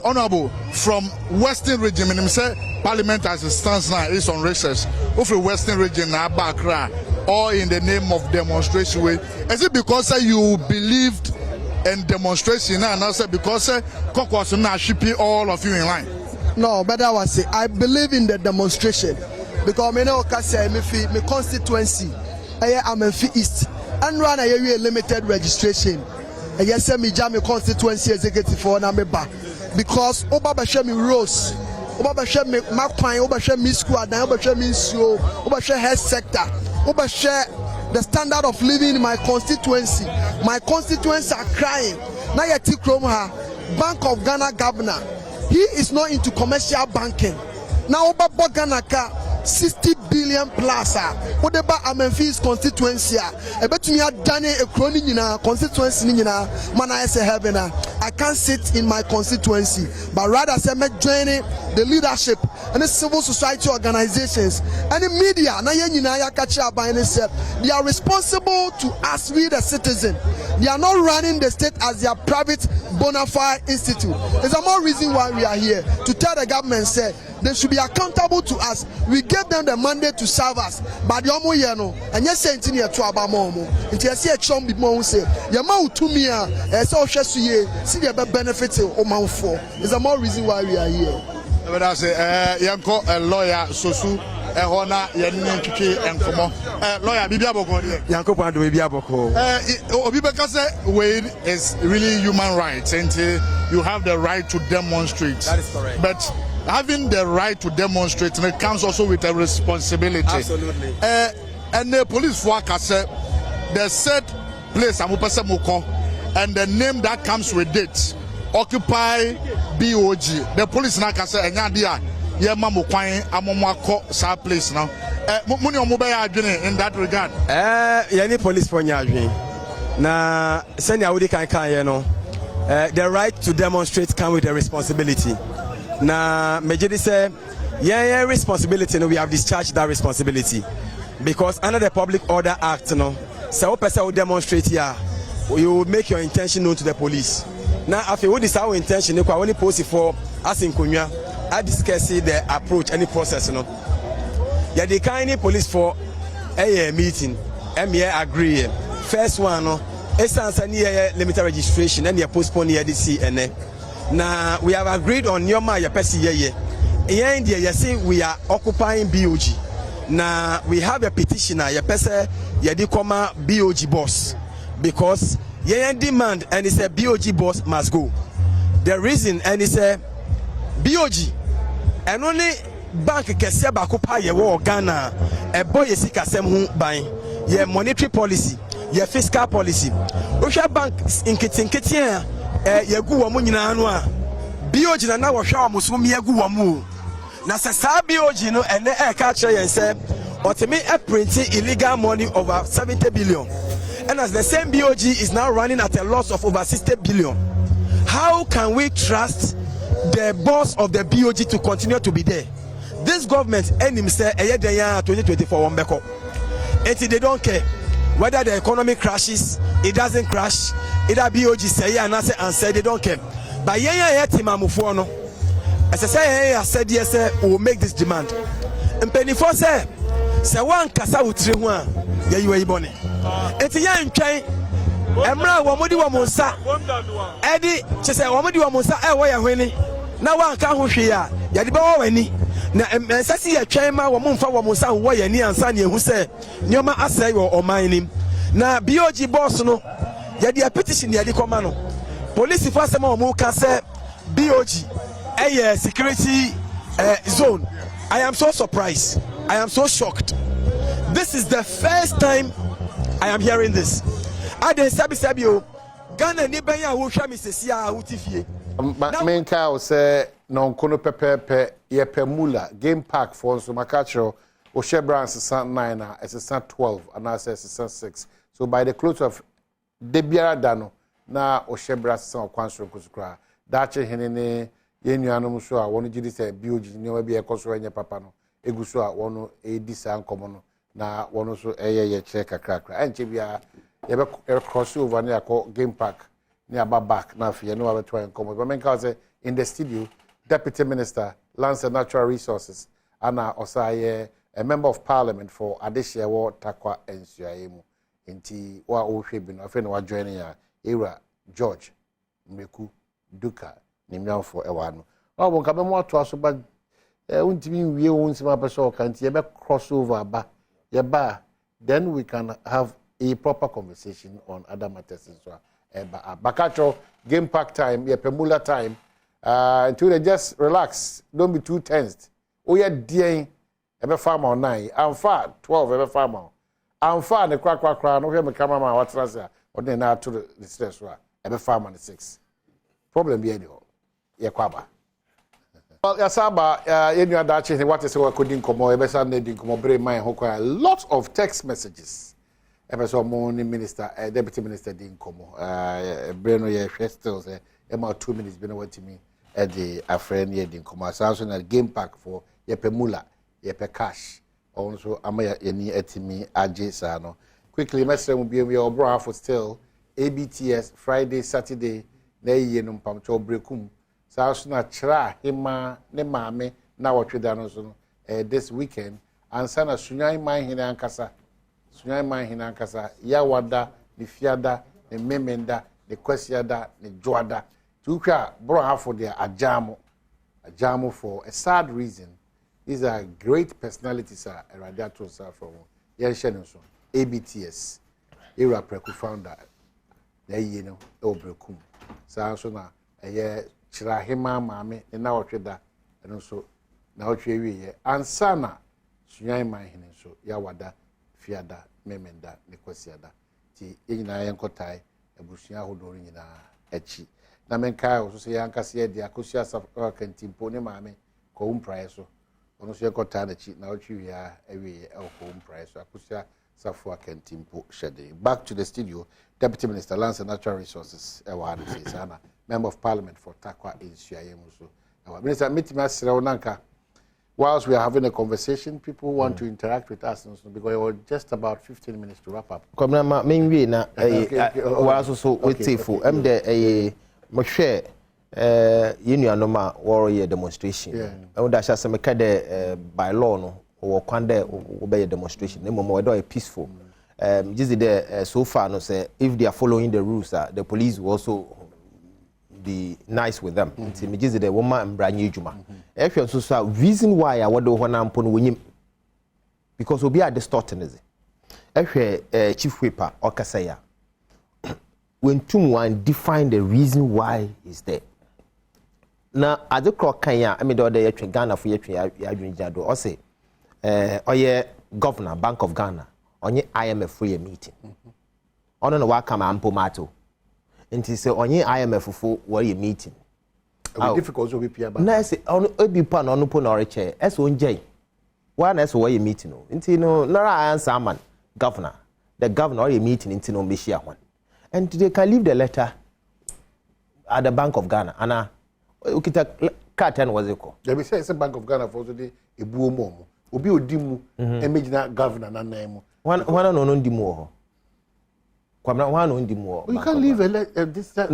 Honorable, from Western region, I say Parliament as it stands now is on recess. Of the Western region, Abakra, or in the name of demonstration. Is it because you believed in demonstration and also because Kokos now shipping all of you in line? No, but I was say I believe in the demonstration because me know say me constituency. I'm in East and run a limited registration. I guess me jam me constituency executive for na me ba because oba share me rules, oba share me makwan, oba share me school, dan oba share me so, oba share health sector, oba share the standard of living in my constituency. My constituents are crying. Now you take Bank of Ghana governor. He is not into commercial banking. Now Oba Ghana 60 billion plus. Whatever Amenfi's constituency. I bet me had done a crony in a constituency. Man, I say heaven. I can't sit in my constituency, but rather say me joining the leadership and the civil society organizations and the media. They are responsible to us, we the citizen. They are not running the state as their private bona fide institute. There's a more reason why we are here to tell the government say they should be accountable to us. We gave them the mandate to serve us, but the omo yeno and yes say intini to abamomo. Inti yesi e chom bi mo say yama utumi a say ohwe ye see the benefit o manfo. There's a more reason why we are here. But I say yanko a lawyer Sosu Ehona Yenin Kiki and Komo. Lawyer Bibia Boko. Yanko Pando Bibia Boko. Obibeka say Wade is really human rights and you have the right to demonstrate. That is correct. But having the right to demonstrate and it comes also with a responsibility. Absolutely. And the police workers say the said place Amupasa Moko and the name that comes with it. Occupy BOG. The police now can say Enyadia. Yeah, mamu kwai amomwako sa place now. Muni omubaya adwene in that regard. Yani police for nyadwene. Na senya wudi kan ye no. The right to demonstrate come with a responsibility. Na mejidi say yeah responsibility no we have discharged that responsibility because under the Public Order Act no so person will demonstrate here you will make your intention known to the police. Now after what is our intention we only post for as in Kunya I discuss the approach any process no yeah the kind police for a meeting agree first one no essence near limited registration and you postpone here this and now we have agreed on your my person here India you see we are occupying BOG now we have a petitioner your person you comma BOG boss because you demand and it's a BOG boss must go the reason and it's a BOG and only bank kese bakopa ye wo Ghana e boy sika sem hu ban ye monetary policy ye fiscal policy ohwa bank inketinketia ye gu wo mu nyina no a BOG na wo hwa wo so me gu wo mu na se sa BOG no ene e ka kire yen se otimi e print illegal money over 70 billion and as the same BOG is now running at a loss of over 60 billion how can we trust the boss of the BOG to continue to be there? This government and say 2024 Wombeko. They don't care whether the economy crashes, it doesn't crash, either BOG say and say they don't care. But Timamufono, as I say, I said yes, will make this demand. And Penny for say one Kasa Utriwan, you are born. It's a young train. Emra wamudi wa monsa Eddie chese wamudi wa monsa waya hweni na wanka ho hwe ya yade ba wani na ensasi ya twema wa momfa wa monsa wo ya ni ansa ne ehu se nyoma asai wo oman na BOG boss no yade a petition yade koma no police for asema wo ka se BOG security zone. I am so surprised, I am so shocked. This is the first time I am hearing this. Ade sabi o Ghana ni ben ya wo hwa misesi a wotifie menka o se non kono pepepe ye pemula game park for so makacho o shebrans san 9 na san 12 and na san 6 so by the close of de biara dano na o shebrans san okwanso kusukra dache henene ye nuanom so a wono gidi se BOG ni wa bi e koso enye papa no eguso a wono edi san komo no na wono so eye ye che kakrakra enche bia you cross over near game park near back now for you know about trying come but men say in the studio Deputy Minister Lands and Natural Resources Anna Osaye a member of parliament for Adeshia War Takwa and Suayemu inti wa ohwe bi no afa na wa join ya era George Mmeku Duka nimya for ewa no wa bon ka be mo ato aso ba untimi wie won sima ba so kan ti be crossover ba ye ba then we can have a proper conversation on other matters as well. Bakacho game pack time, Pemula time. Until they just relax, don't be too tensed. Oh yeah, dear, every farmer 9. I'm far 12 every farmer. I'm far the crack. No here, my cameraman. What's that? Or then now to the stress. Every farmer 6. Problem be anyhow. Yeah, kwaba. Well, Yasaba, you know that what is what couldn't come over Sunday didn't come over my home. Lots of text messages. Ever so morning minister, deputy minister didn't come. Breno ye still say about 2 minutes been away to me at the a friend ye didn't come. So also a game pack for ye pemula, ye pe cash. Also amaya ye ni etimi AJ Sano. Quickly, Master will be your bra for still ABTS Friday, Saturday, na ye num pamcho brekum. So also na chra hima ne mame na watwe dano so this weekend and sana sunyai man hina ankasa. Sunyai man hina ankasa ya wada ni fiada ni memenda ni kwesiada ni joada tukwa bro hafo dia ajamu for a sad reason. These are great personalities radiator from Yenshen so ABTS era preku founder na yi no obrekum sa so na chira hima maame na otweda eno so na otwe wiye ansana sunyai man hina so ya wada fiada memenda ne kwasiada ti nyina yenkotai abusuya hodori nyina achi na menkai so se yankase dia akosia safa kantimpo ne maame ko umprae so ono so yenkotai na chi na otwe wiya awiye ko umprae so akosia safa kantimpo shede. Back to the studio. Deputy Minister Lands and Natural Resources Ewan Sana, Member of Parliament for Takwa in Suayemu. So Minister Mitima, whilst we are having a conversation, people want to interact with us because we're just about 15 minutes to wrap up. Komna mingwi na was also waiting am there a share union normal warrior demonstration. And that's just some kind by law no or kwande obey demonstration. No more do peaceful. Just the so far no say if they are following the rules, the police will also be nice with them. Just the woman and brand new juma. If you also reason why I would do one ampon win because we are distorting is it. If chief whipper or kasaya when one define the reason why is there. Now at the clock Kenya, I mean the Ghana for your or say governor, Bank of Ghana. Onye IMF free meeting. Ono no wa kama ampo mato. Nti se onye IMF fo worry meeting. It difficult so be pia ba. Na se ono obi pa no po na oreche. Eso onjai. Wa na so worry meeting no. Nti no nara answer man governor. The governor worry meeting nti no be share one. And they can leave the letter at the Bank of Ghana. Ana ukita curtain was eko. They be say Bank of Ghana for today ebuo mo. Obi odimu emagina governor na name. One no ndi mo. Kwamna one no ndi mo. You can't leave this say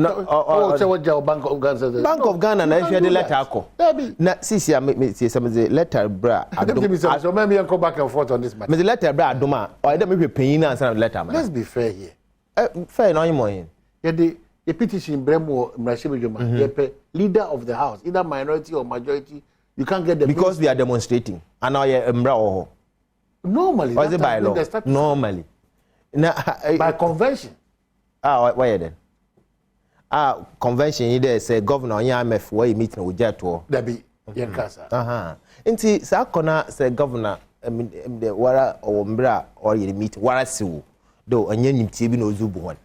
what your Bank of Ghana. Bank of Ghana na if you the letter ako. Na sisi me say some the letter bra adom. So maybe you come back and forth on this matter. Me the letter bra adoma or dem me pay na answer the letter man. Let's be fair here. Fair no yin mo yin. The petition bremo mrashibejoma yepe leader of the house either minority or majority you can't get the because we are demonstrating and now you mra oho. Normally, or is it by law? Normally. By convention. Why then? Convention, either say governor, IMF, where you meeting with Jato. That be Yankasa. Inti, Sakona, say governor, the Wara or Mbra, or you meet Warasu, though a young TV no Zubuan.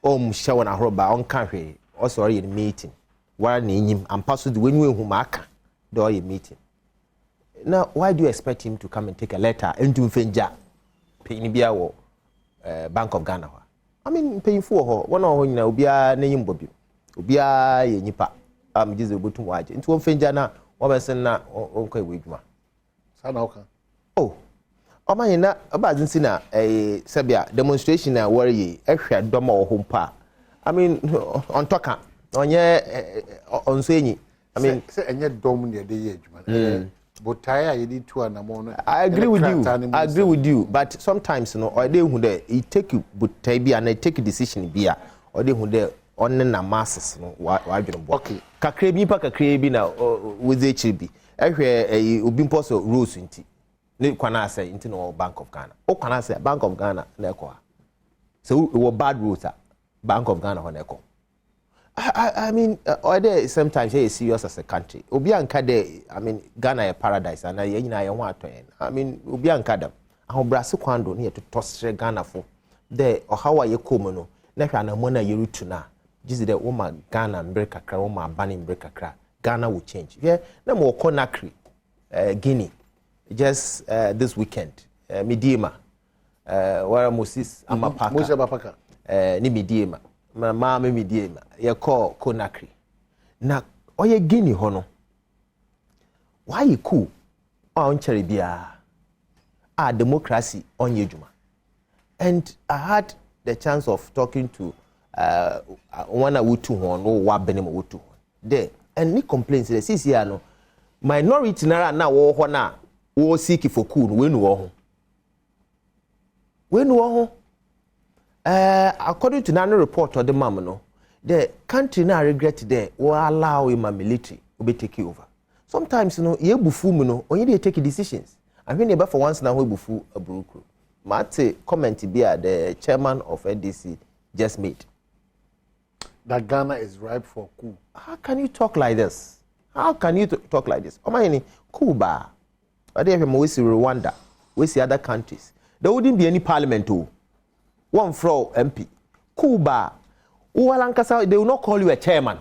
Shawan a roba on country, also in meeting. Warning him and pass the win who mark, do you meeting. Now, why do you expect him to come and take a letter into Fenja, Pinibia, Bank of Ghana? I mean, paying for her. One of them will be a name, Bobby. Will be a nipa. I'm just a good to watch. Into Fenja now, one person now, okay, with me. Oh, my, not about Sina, a Sabia demonstration. I worry, extra doma or home pa. I mean, on Toka, on Senyi. I mean, say any dom near the age, man. But tire, you need to an amount. I agree with you. I agree with you. But sometimes, you know, or they who there, you take you, but maybe and I take a decision beer, or they who there on the masses, you know, why you don't work. Okay. Kakrebi, Kakrebi now, with HB. Everywhere, Ubin Post rules in tea. No, can I say, into no Bank of Ghana? Oh, can I say, Bank of Ghana, Neko? So, it was bad rules at Bank of Ghana on Neko. I mean, sometimes it's serious as a country. Obianka de, I mean, Ghana a paradise, and I want to. I mean, Obianka dem. How Brasil kwando near to toss Ghana for there or how are you commono? Never na mona you to na. Just the woman Ghana break a cra, woman banning break a cra. Ghana will change. Yeah, no more Conakry, Guinea. Just this weekend, Midima, where Moses Amapaka, Moses Amapaka, ni Midima. Mama me diema ye call Conakry na oye Guinea hono why you cool on cherry bia democracy on yejuma. And I had the chance of talking to one awutu hon no wa benem awutu there, and he complains say sisi ya no minority na wo ho na wo seek for cool when wo ho. According to Nano report or the mamano, the country now regret there will allow him a military to be take over. Sometimes, you know, you bufu no, or you take decisions. I mean, for once now we bufu a broker. Mate comment be the chairman of NDC just made. That Ghana is ripe for coup. How can you talk like this? How can you talk like this? Oh my, Cuba. But they have Rwanda. We see other countries. There wouldn't be any parliament too. One floor MP. Cuba. They will not call you a chairman.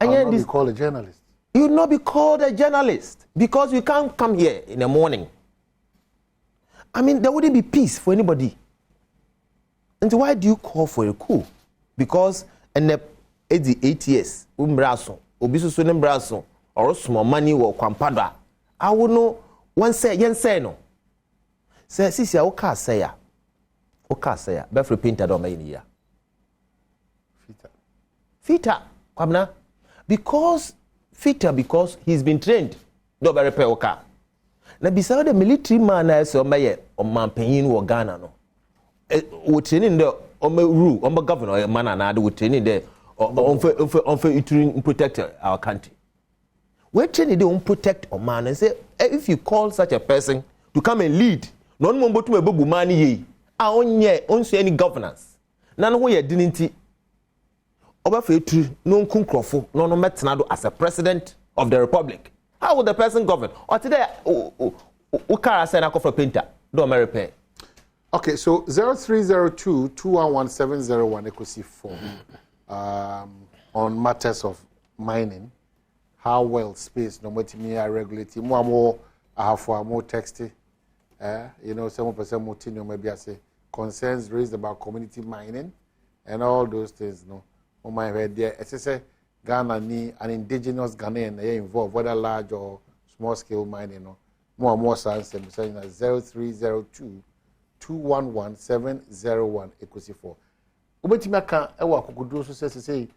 And you will not be called a journalist. You will not be called a journalist because you can't come here in the morning. I mean, there wouldn't be peace for anybody. And why do you call for a coup? Because in the 8 years, umbraso, obisu nembraso, or small money or kwampada. I will know one say, yen say no. Say, sisi oka say ya. Oka say ya. Before painted on my year. Fita, kwamna. Because he's been trained. Do be repair oka. Na beside the military man na so maye o man panyin wo Ghana no. We training there on rule, on governor man na we training there on for protect our country. We training there on protect a man and say if you call such a person to come and lead, no one to me bobu man ye. On any governance. Na no ye dinti oba for true no kunkrofo no metenado as a president of the republic. How would the person govern? Or today, Ukara said I call for painter. Do me repair. Okay, so 0302-211-701 equals 4 on matters of mining. How well space no matter me I regulate more I have for more texty. You know, 7% more maybe I say concerns raised about community mining and all those things. No, on my head there. As I say, Ghana need an indigenous Ghanaian involved, whether large or small scale mining. No, more and more saying 0302-211-701 equals 4. Ubetimaka ewa kukudu so say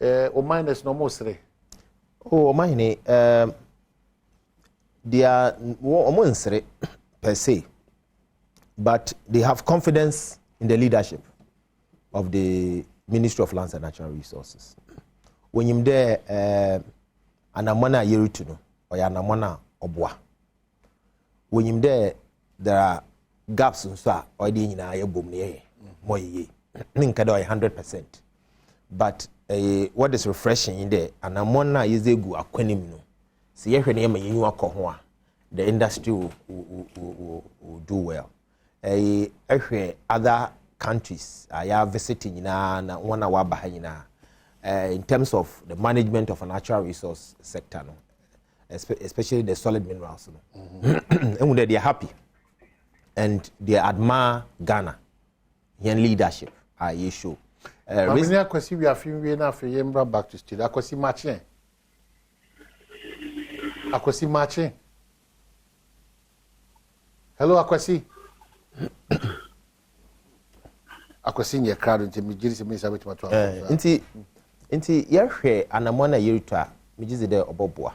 o miners no more say. Oh, mine they are almost per se, but they have confidence in the leadership of the Ministry of Lands and Natural Resources. When you're there, anamana yerutuno or anamana obwa. When you're there are gaps in so or the in a boom near more ye. 100%. But what is refreshing in there, anamana is a good aquanimino. See, if you are the industry will do well. Other countries I are visiting na one hour behind in terms of the management of a natural resource sector, no? Especially the solid minerals. No? And they are happy and they admire Ghana in leadership. I show. We are feeling back to studio. Akwasi Marching. Hello, Akwasi. akwasi nye crowd nti me giri se me sa betima to nti yehwe anamona yerito a me gizi de oboboa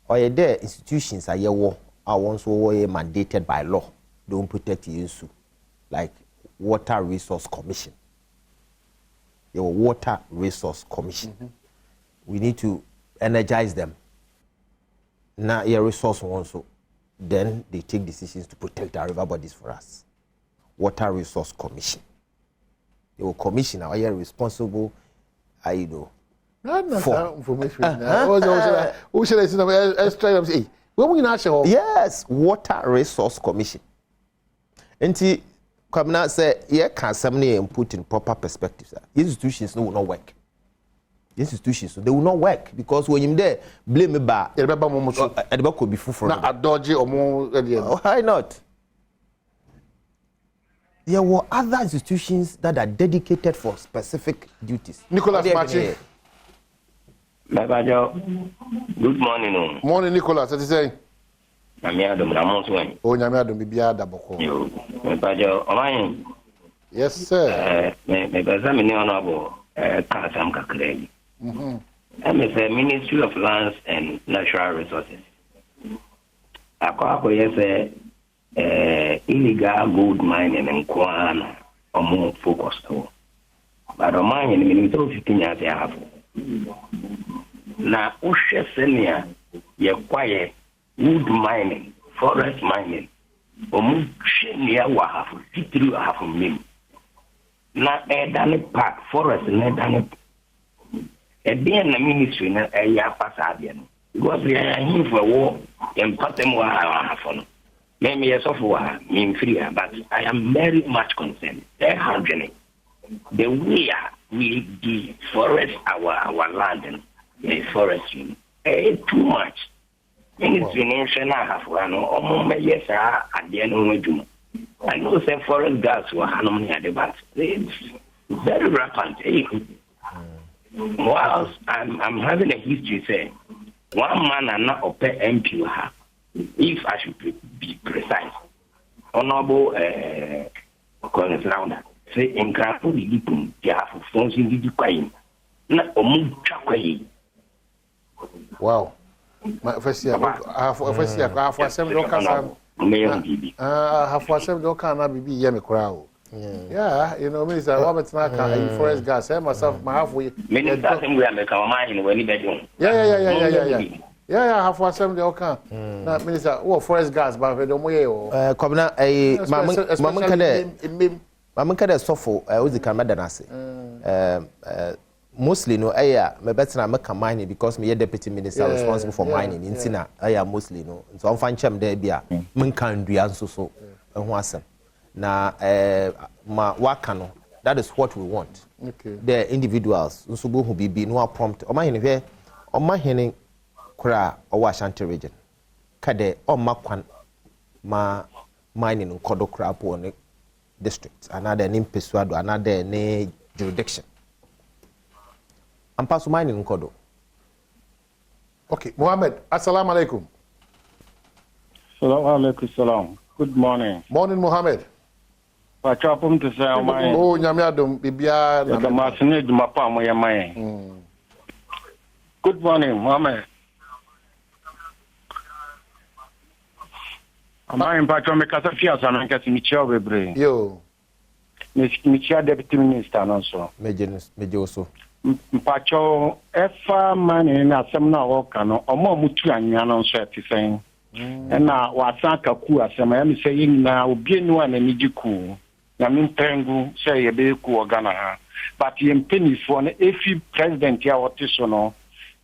oye there institutions are yewo a once were mandated by law don't protect you like Water Resource Commission. Your Water Resource Commission. We need to energize them. Now, your resource also. Then they take decisions to protect our river bodies for us. Water Resource Commission. Your commissioner are responsible. I know. For information. Yes, Water Resource Commission. Nti Kwamina say here can somebody put in proper perspective. Institutions will not work. Institutions they will not work because when you there blame me ba could be full for na adoji omo why not? There were other institutions that are dedicated for specific duties. Nicholas Machi. Good morning. Morning Nicholas, what you saying? Adom Ramon. Oh, Adom bibia da boko. Yes, sir. Me examine honorable Kasam Kakregi. I'm the Ministry of Lands and Natural Resources. Ako yes, illegal gold mining and Kwana are more focused on. But on mine, in the Ministry of 15 years, I have. Now, Usha Senia, you're quiet. Wood mining, forest mining, or near Wahafu, Titru Hafum. Now, a Danny Park, forest, and a Danny. At the end, the ministry, a Yapasadian, because we are here for war and Patemwa. Maybe a software mean free, but I am very much concerned. They're hardening. The way we deforest our land and the forestry, too much. Ministry nation have one or yes, at the end of June. I know some foreign gas were Hanomia, but it's very rampant. Whilst I'm having a history saying one man and not a MP, if I should be precise. Honorable Colonel Lauda say in Crafu, the half of phones in the Ukraine. Not a move. Wow. My first year, I have for some local. Have for some local be yemi crowd. Yeah, you know, Minister Robert Naka, forest gas, myself, my halfway. Many thousand we are making our mind when you bedroom. Yeah, have for some local. Minister, oh, forest gas, but we don't wear. Come now, a Mamma Kada Sofo, I was the Camadanasi. Mostly no me better na make mining because me deputy minister responsible for mining in Tina mostly no so I'm find chem there bia men kan dua so ho asem na ma waka no that is what we want. Okay, the individuals nso bo hu bibi no prompt o ma hene kura o wa Ashanti region kade o ma kwan ma mining nkodo kura po ne district another ne Mpesuado another ne jurisdiction. I'm passing mine in Kodo. Okay, Mohammed, assalamu alaikum. Assalamu alaikum, salam. Good morning. Morning, Mohammed. Pachapum to say, oh, Nyamiadum, Bibia, the Martinez, Mapa, my mind. Good morning, Mohammed. I'm in Patron Casafia, and I'm getting Michel Webre. Yo, Michel Deputy Minister, also. Major. Mpacho efa mani na asem na woka no omo mutu anya no so etifen na wasan kaku asem ya mi se yina obi enu ana mijiku na mintengu se ye be ku ogana ha but ye mpenifo na efi president ya wote so no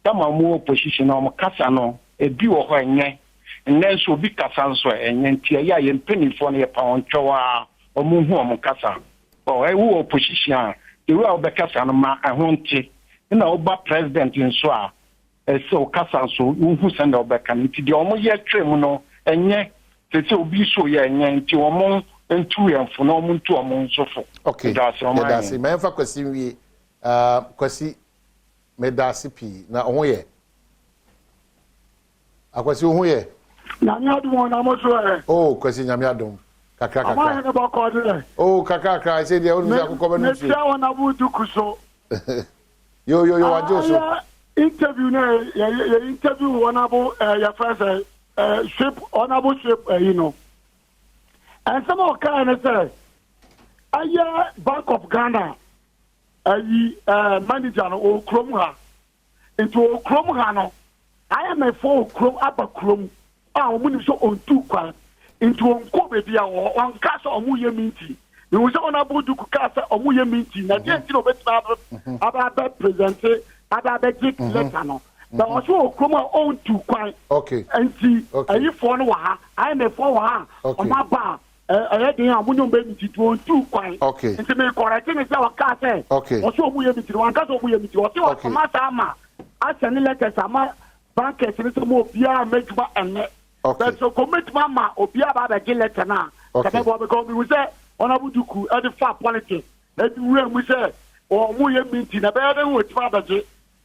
tama mu opposition no kasa no ebi wo ho enye nso obi kasa nso enye ntia ya ye mpenifo na ye pa ontwa omo hu omo kasa o ewu opposition ewu a obekasa no ma ahonte na oba president nso a so kasa so uhu senda obeka nti de omo ye twem no enye tete obi so ye enye nti omo ntu yemfo na omo ntu omo nso fo. Okay, that's me fa kwasi wi kwasi medasi pi na oho ye akwasi oho ye na nyadum na mo so oh kwasi nyame adom kakra. Oh, kakra. I said the only comment. Let's say on Abu Dukuso. Yo, Wajoso. Interview interview honorable your first ship honorable ship you know. And some of kind say Bank of Ghana manager no Kromha into Kromha no I am a for Krom Abba Krom when so on 2 kwan into Nkobe dia on kasa omuye minti we was honorable to kasa omuye minti na dey no better about present about letter no but also Kroma on 2 kwan okay and see ayi for no ha I am a for ha o ma ba I dey amunyo be minti to 2 kwan okay nti me correct me say wakase okay also omuye minti wan kasa omuye minti o say o ma sama asani letter sama bankers ni so mo bia mejuma enne but so commit mama obia ba be letter na ka be because we say honorable duku e dey for politics e dey we say o mu ye minti na be dey wot fa ba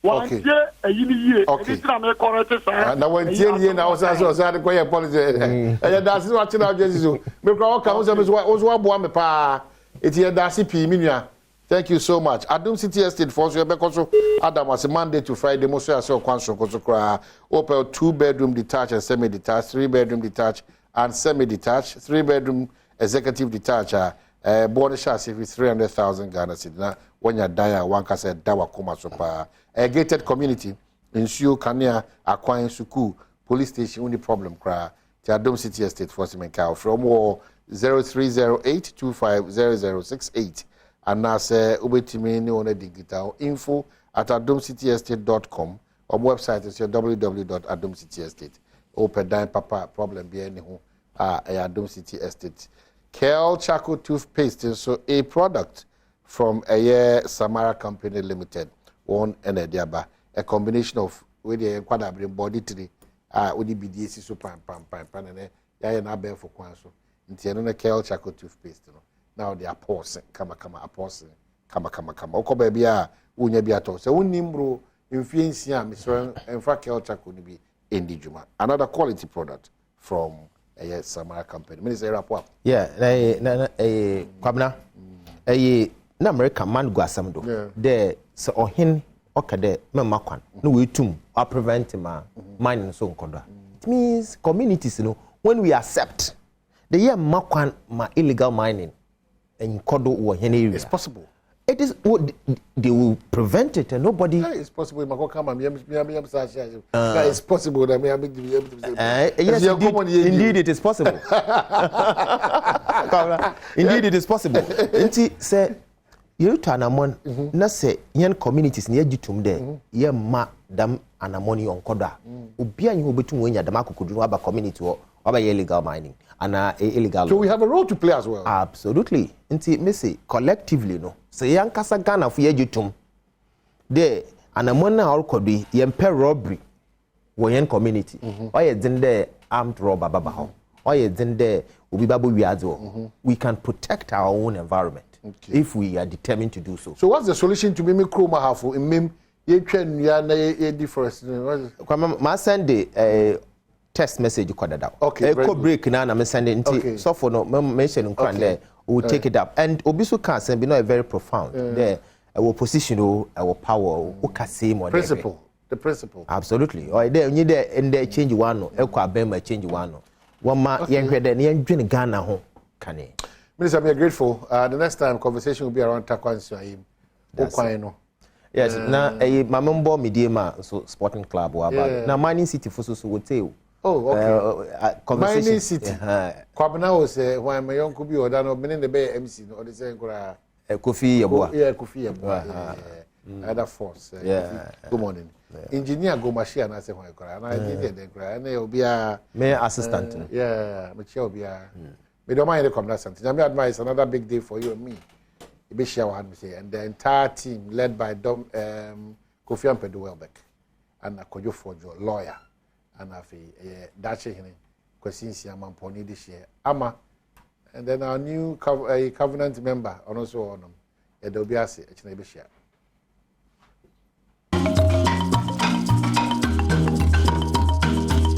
okay ayini ye e dey me correct say na wan tie ye na o say dey go ye politics e da si wa china Jesus so me kwa ka o say me so abo me pa eti ye da si pi mi nua. Thank you so much. Adom City Estate for so because Adam was Monday to Friday most of us kwanso koso kra open 2-bedroom detached and semi-detached, 3-bedroom detached and semi-detached, 3-bedroom executive detached. Border chassis is 300,000 Ghana cedi na when you die one ka say dawa koma so pa. A gated community ensure Kania Akwan Suku police station only problem kra. The Adom City Estate for Simenka from 0308250068. And now say ubetimi ni on digital info at adomcityestate.com or website is your www.adomcityestate. Open dime papa problem be any who Adom City Estate. Kel Charcoal toothpaste so a product from a Samara Company Limited one and a diaba a combination of with the quadabri body tree with the BDC so pam and ya na bear for kwanso. Intiano Kel Charcoal toothpaste no. Now they are pausing, kama, Oko baby unya bi ato. So unimbro influence ya Mr. Enfra Kelcha could be Indijuma. Another quality product from a Samara company. Minister Rapwa. Yeah, kwabna. Na America man go asamdo. There so ohin okade memakwan. No we tum or prevent ma mining so nkodo. It means communities when we accept the year makwan ma illegal mining in Kodo or any area. It's possible. It is they will prevent it and nobody. It's possible. It's possible that yes, indeed it is possible. Indeed it is possible. Inti say you to anamon na say yen communities near jitum there ye ma dam anamoni on Koda. Ubia nyi obetum wenya dam akokodru aba community or aba illegal mining. Illegal. So we have a role to play as well. Absolutely. Inti me say collectively no. Say yan kasa Ghana for yejitum. There anamona or kobi yempe robbery wo yen community. Oye din there armed robber baba ho. Oye din there obi babo wiazo. We can protect our own environment if we are determined to do so. So what's the solution to me chroma half in mim ye twen ya na ye deforestation? Ma send text message you okay, break now I'm sending so for no mention there we will take it up and obiso can send be not very profound there our position our power principle the principle absolutely or there you there and there change one no abema change one no one ma yenhwede na yendwene Ghana ho kane. Minister, I'm grateful. The next time conversation will be around Takwansi no. Yes, na mamembo mediema so sporting club wa ba na Mining City for so would say. Oh, okay. Mining City. Kwabena was when my young could be or done in the Bay MC or the same Kofi Yeboah. Yeah, Kofi Yeboah. Other force. Good morning. Engineer go machine and I say why and I did the cry and they will be a mayor assistant. Yeah, Michelle be a we don't mind the community. I advise another big day for you and me. Be share what say and the entire team led by Kofi Ampedu Welbeck and Akojo Forjo lawyer. And I feel that's it. Questions here, Mamponi this year. Ama, and then our new covenant member, and also on them. There will be a